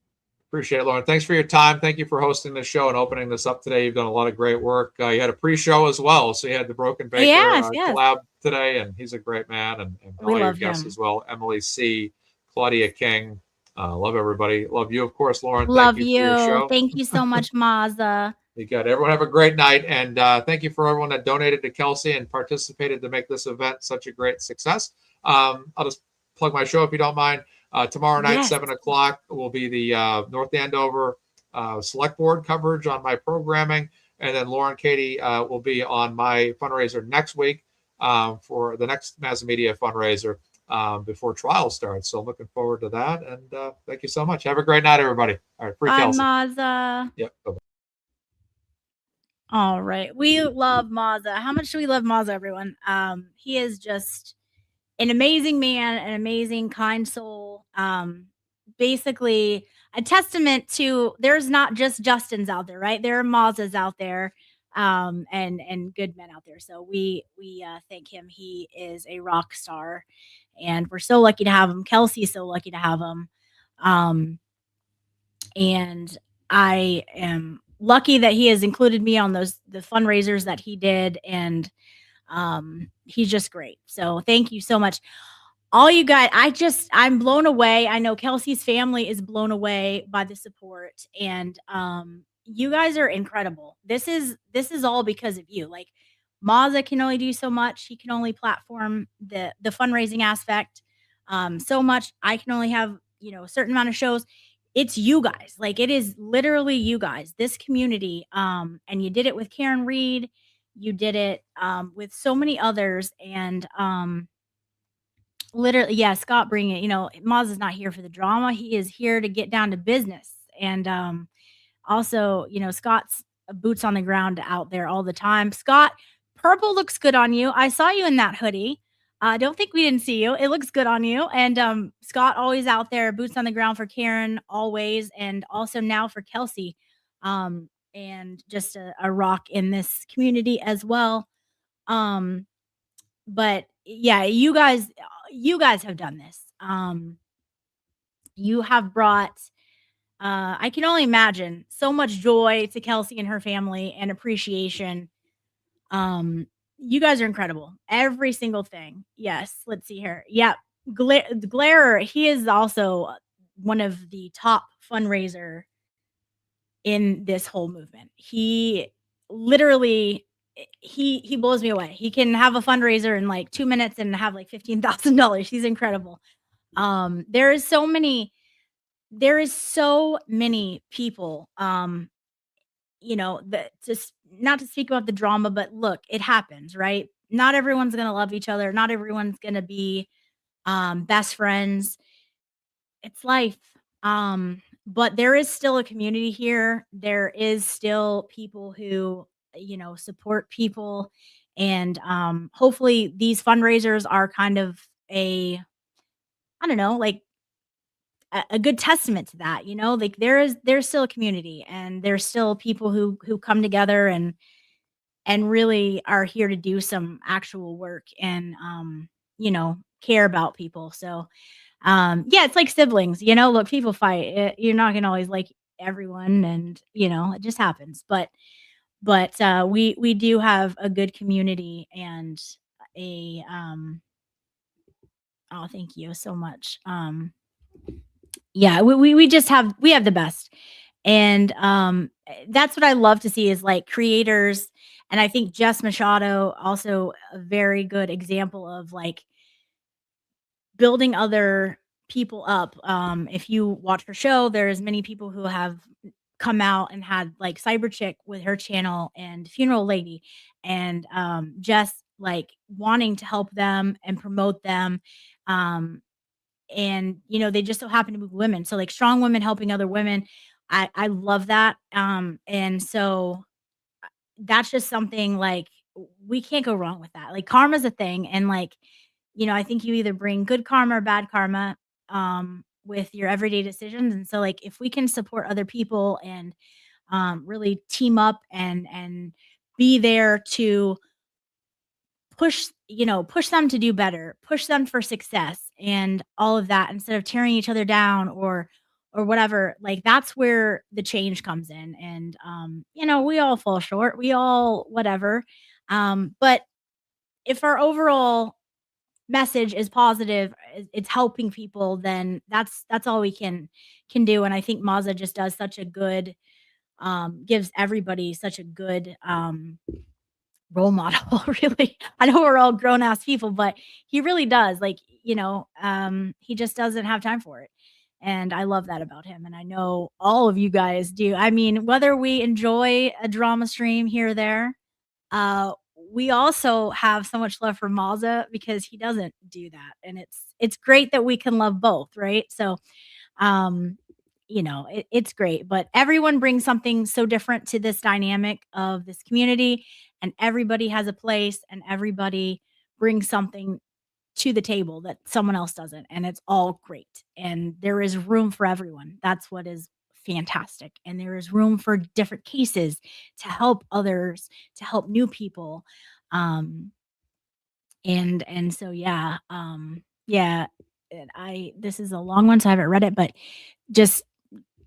Appreciate it, Lauren. Thanks for your time. Thank you for hosting the show and opening this up today. You've done a lot of great work. You had a pre-show as well, so you had the Broken Baker Yes. collab today, and he's a great man, and We all your love guests him. as well. Emily C., Claudia King. Love everybody. Love you, of course, Lauren. Love Thank you for your show. Thank you so much, Maza. You got it. Everyone have a great night, and thank you for everyone that donated to Kelsey and participated to make this event such a great success. I'll just plug my show if you don't mind. Tomorrow night, Yes. 7 o'clock, will be the North Andover Select Board coverage on my programming. And then Lauren Katie will be on my fundraiser next week for the next Mass Media fundraiser before trial starts. So I'm looking forward to that. And thank you so much. Have a great night, everybody. All right, free Bye, Kelsey. Maza. Yep. Bye-bye. All right. We love Maza. How much do we love Maza, everyone? He is just an amazing man, an amazing, kind soul. Basically a testament to there's not just Justins out there, right? There are Mazas out there, and good men out there. So we thank him. He is a rock star, and we're so lucky to have him. Kelsey's so lucky to have him. And I am lucky that he has included me on the fundraisers that he did, and he's just great. So thank you so much, all you guys. I'm blown away. I know Kelsey's family is blown away by the support, and you guys are incredible. This is all because of you. Like, Maza can only do so much. He can only platform the fundraising aspect so much. I can only have a certain amount of shows. It's you guys. Like, it is literally you guys, this community. And you did it with Karen Reed. You did it with so many others. And literally, yeah, Scott bring it. Maz is not here for the drama. He is here to get down to business. And also, Scott's boots on the ground out there all the time. Scott, purple looks good on you. I saw you in that hoodie. I don't think we didn't see you. It looks good on you. And Scott always out there, boots on the ground for Karen, always, and also now for Kelsey. And just a rock in this community as well. But yeah, you guys have done this. You have brought, I can only imagine, so much joy to Kelsey and her family, and appreciation. You guys are incredible. Every single thing. Yes. Let's see here. Yeah. Glare, he is also one of the top fundraiser in this whole movement. He literally, he blows me away. He can have a fundraiser in like 2 minutes and have like $15,000. He's incredible. There is so many people, that just, not to speak about the drama, but look, it happens, right? Not everyone's going to love each other. Not everyone's going to be best friends. It's life. But there is still a community here. There is still people who, support people. And hopefully these fundraisers are kind of a good testament to that. Like, there's still a community, and there's still people who come together and really are here to do some actual work and care about people. So yeah, it's like siblings. Look, people fight. You're not gonna always like everyone, and it just happens. But we do have a good community, and a oh, thank you so much. Yeah, we have the best. And that's what I love to see, is like creators. And I think Jess Machado, also a very good example of like building other people up. If you watch her show, there's many people who have come out and had, like, Cyber Chick with her channel, and Funeral Lady, and Jess, like, wanting to help them and promote them. And they just so happen to be women, so like strong women helping other women. I love that. And so that's just something, like, we can't go wrong with that. Like, karma's a thing, and like, I think you either bring good karma or bad karma with your everyday decisions. And so, like, if we can support other people and really team up and be there to push them to do better, push them for success and all of that, instead of tearing each other down or or whatever, like that's where the change comes in. And you know, we all fall short, we all whatever, but if our overall message is positive, it's helping people, then that's all we can do. And I think Mazza just does such a good, gives everybody such a good role model. Really, I know we're all grown ass people, but he really does, like, you know, he just doesn't have time for it, and I love that about him, and I know all of you guys do. I mean, whether we enjoy a drama stream here or there, uh we also have so much love for Mazza because he doesn't do that, and it's great that we can love both, right? So um you know, it's great, but everyone brings something so different to this dynamic of this community, and everybody has a place, and everybody brings something to the table that someone else doesn't, and it's all great, and there is room for everyone. That's what is fantastic, and there is room for different cases to help others, to help new people. um and so yeah, yeah, and I this is a long one, so I haven't read it, but just,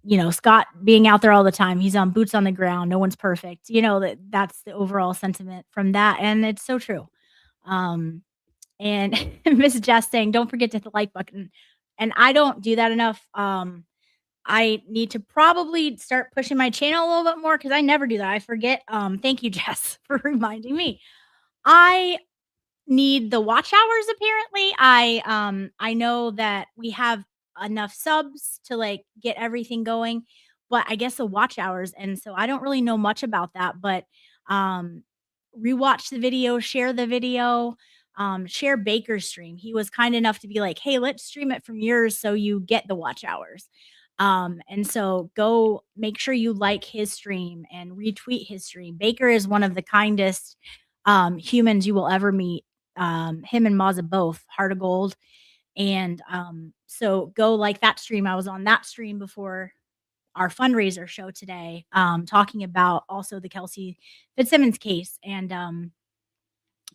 you know, Scott being out there all the time, he's on boots on the ground, no one's perfect, you know, that's the overall sentiment from that, and it's so true. um and Miss Jess saying, don't forget to hit the like button, and I don't do that enough. I need to probably start pushing my channel a little bit more because I never do that, I forget. Thank you, Jess, for reminding me. I need the watch hours, apparently. I know that we have enough subs to like get everything going, but I guess the watch hours, and so I don't really know much about that, but um rewatch the video, share the video, share Baker's stream. He was kind enough to be like, "Hey, let's stream it from yours so you get the watch hours." And so go make sure you like his stream and retweet his stream. Baker is one of the kindest humans you will ever meet. Him and Mazza both heart of gold. And so go like that stream. I was on that stream before our fundraiser show today, talking about also the Kelsey Fitzsimmons case. And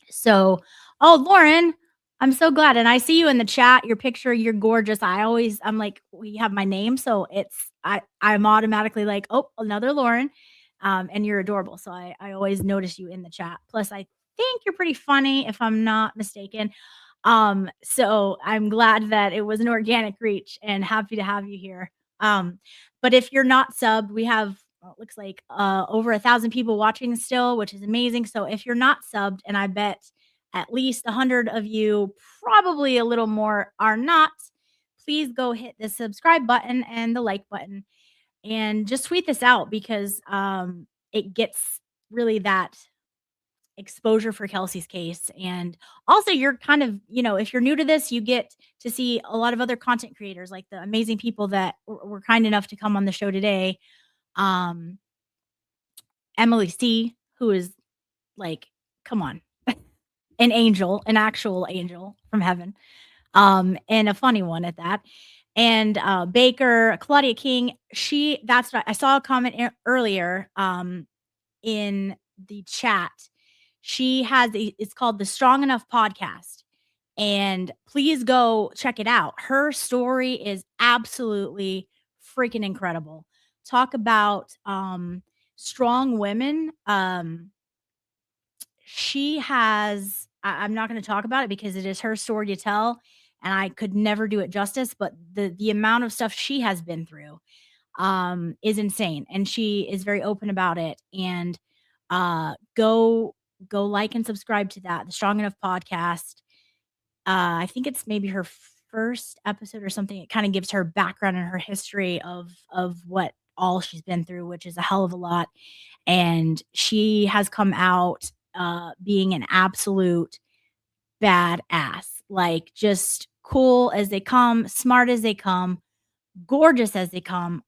so, oh, Lauren, I'm so glad. And I see you in the chat, your picture, you're gorgeous. I'm like, we have my name. So I'm automatically like, oh, another Lauren. And you're adorable. So I always notice you in the chat. Plus, I think you're pretty funny, if I'm not mistaken. So I'm glad that it was an organic reach, and happy to have you here. But if you're not subbed, we have, well, it looks like over 1,000 people watching still, which is amazing. So if you're not subbed, and I bet at least 100 of you, probably a little more, are not, please go hit the subscribe button and the like button, and just tweet this out, because it gets really that exposure for Kelsey's case. And also, you're kind of, you know, if you're new to this, you get to see a lot of other content creators, like the amazing people that were kind enough to come on the show today. Emily C, who is like, come on, an angel, an actual angel from heaven, and a funny one at that. And Baker, Claudia King, that's what I saw a comment earlier in the chat. She has it's called the Strong Enough Podcast, and please go check it out. Her story is absolutely freaking incredible. Talk about strong women. She has, I'm not going to talk about it because it is her story to tell, and I could never do it justice, but the amount of stuff she has been through is insane, and she is very open about it. And go like and subscribe to that, the Strong Enough Podcast. I think it's maybe her first episode or something. It kind of gives her background and her history of what all she's been through, which is a hell of a lot. And she has come out being an absolute badass, like just cool as they come, smart as they come, gorgeous as they come.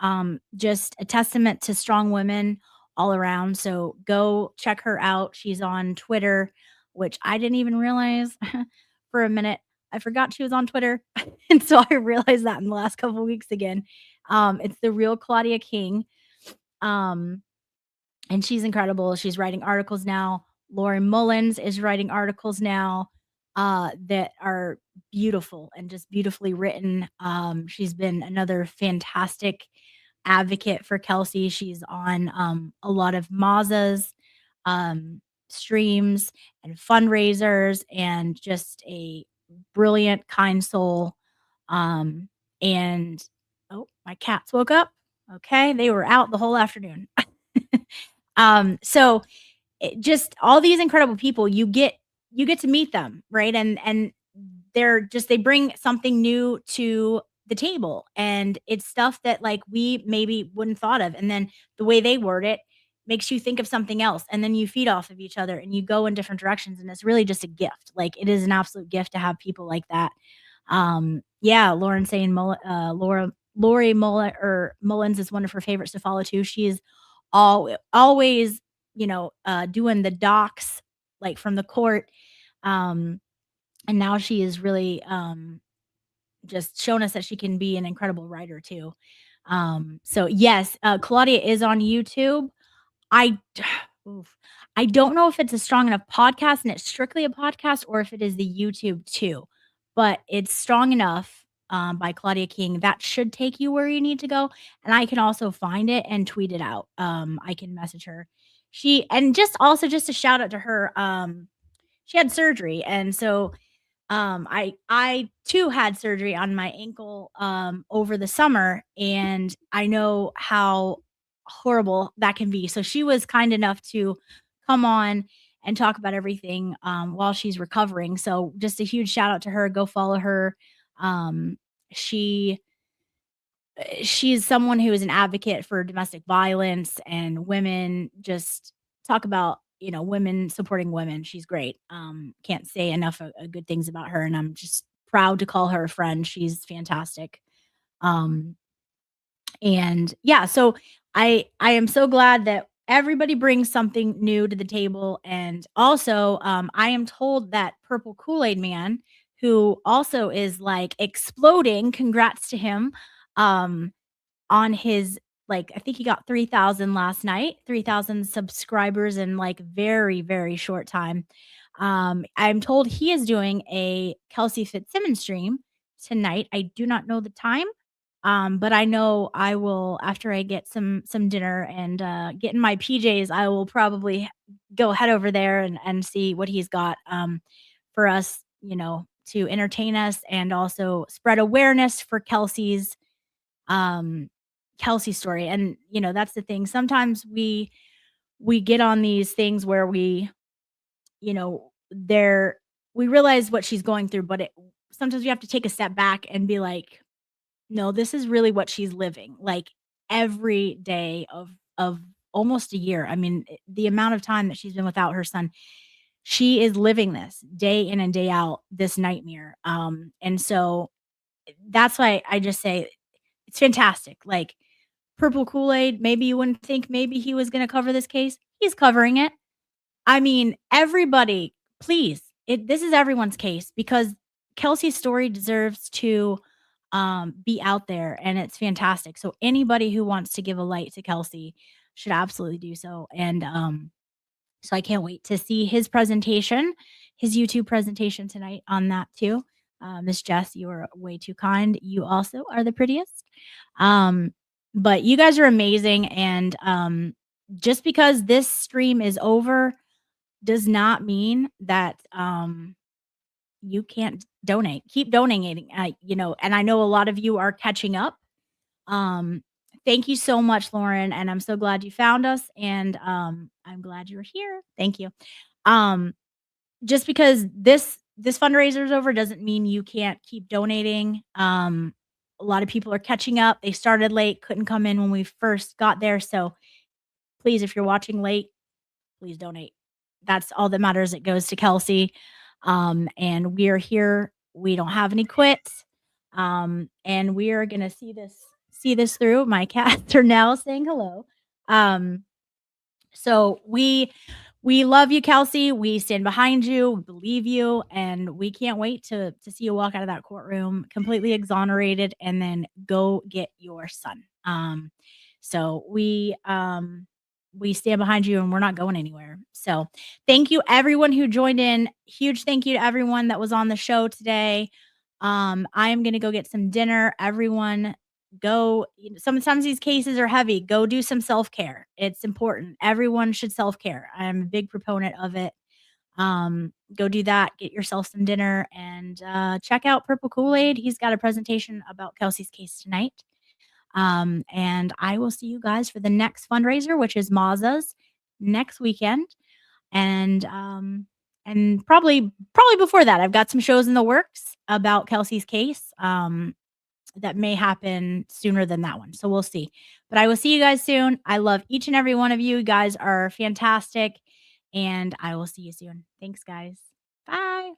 Just a testament to strong women all around. So go check her out. She's on Twitter, which I didn't even realize for a minute. I forgot she was on Twitter. And so I realized that in the last couple of weeks again. It's the real Claudia King. And she's incredible. She's writing articles now. Lauren Mullins is writing articles now. that are beautiful and just beautifully written. She's been another fantastic advocate for Kelsey. She's on a lot of Maza's streams and fundraisers, and just a brilliant, kind soul. And oh, my cats woke up. Okay, they were out the whole afternoon. So just all these incredible people, you get to meet them, right? And they bring something new to the table, and it's stuff that like we maybe wouldn't thought of, and then the way they word it makes you think of something else, and then you feed off of each other and you go in different directions, and it's really just a gift. Like, it is an absolute gift to have people like that. Yeah, Lauren saying Lori Mullins is one of her favorites to follow too. She's always, doing the docs like from the court. And now she is really just shown us that she can be an incredible writer too. So yes, Claudia is on YouTube. I don't know if it's a strong enough podcast and it's strictly a podcast, or if it is the YouTube too, but it's strong enough, by Claudia King, that should take you where you need to go. And I can also find it and tweet it out. I can message her. Just a shout out to her. She had surgery, and so I too had surgery on my ankle over the summer, and I know how horrible that can be. So she was kind enough to come on and talk about everything while she's recovering. So just a huge shout out to her. Go follow her. She she's someone who is an advocate for domestic violence and women. Just talk about, women supporting women. She's great. Can't say enough good things about her, and I'm just proud to call her a friend. She's fantastic. And yeah, so I am so glad that everybody brings something new to the table. And also, I am told that Purple Kool-Aid Man, who also is like exploding, congrats to him, on his, like, I think he got 3,000 last night, 3,000 subscribers in like very, very short time. I'm told he is doing a Kelsey Fitzsimmons stream tonight. I do not know the time. But I know I will, after I get some dinner and get in my PJs, I will probably go head over there and see what he's got for us, to entertain us and also spread awareness for Kelsey's story. And that's the thing. Sometimes we get on these things where we realize what she's going through, but sometimes we have to take a step back and be like, no, this is really what she's living, like, every day of almost a year. I mean, the amount of time that she's been without her son, she is living this day in and day out, this nightmare. And so that's why I just say it's fantastic. Like, Purple Kool-Aid, maybe you wouldn't think maybe he was going to cover this case. He's covering it. I mean, everybody, please, this is everyone's case, because Kelsey's story deserves to be out there, and it's fantastic. So anybody who wants to give a light to Kelsey should absolutely do so. And so I can't wait to see his presentation, his YouTube presentation tonight on that too. Miss Jess, you are way too kind. You also are the prettiest. But you guys are amazing, and just because this stream is over does not mean that you can't donate. Keep donating. And I know a lot of you are catching up. Thank you so much, Lauren, and I'm so glad you found us, and I'm glad you're here. Thank you. Just because this fundraiser is over doesn't mean you can't keep donating. A lot of people are catching up. They started late, couldn't come in when we first got there. So please, if you're watching late, please donate. That's all that matters. It goes to Kelsey. And we are here. We don't have any quits. And we are going to see this through. My cats are now saying hello. So we love you, Kelsey. We stand behind you, we believe you, and we can't wait to see you walk out of that courtroom completely exonerated and then go get your son. So we we stand behind you and we're not going anywhere. So thank you everyone who joined in. Huge thank you to everyone that was on the show today. I am going to go get some dinner. Everyone go, sometimes these cases are heavy. Go do some self-care. It's important. Everyone should self-care. I'm a big proponent of it. Go do that, get yourself some dinner, and check out Purple Kool-Aid. He's got a presentation about Kelsey's case tonight. And I will see you guys for the next fundraiser, which is Mazza's next weekend. And probably before that, I've got some shows in the works about Kelsey's case that may happen sooner than that one. So we'll see. But I will see you guys soon. I love each and every one of you. You guys are fantastic. And I will see you soon. Thanks, guys. Bye.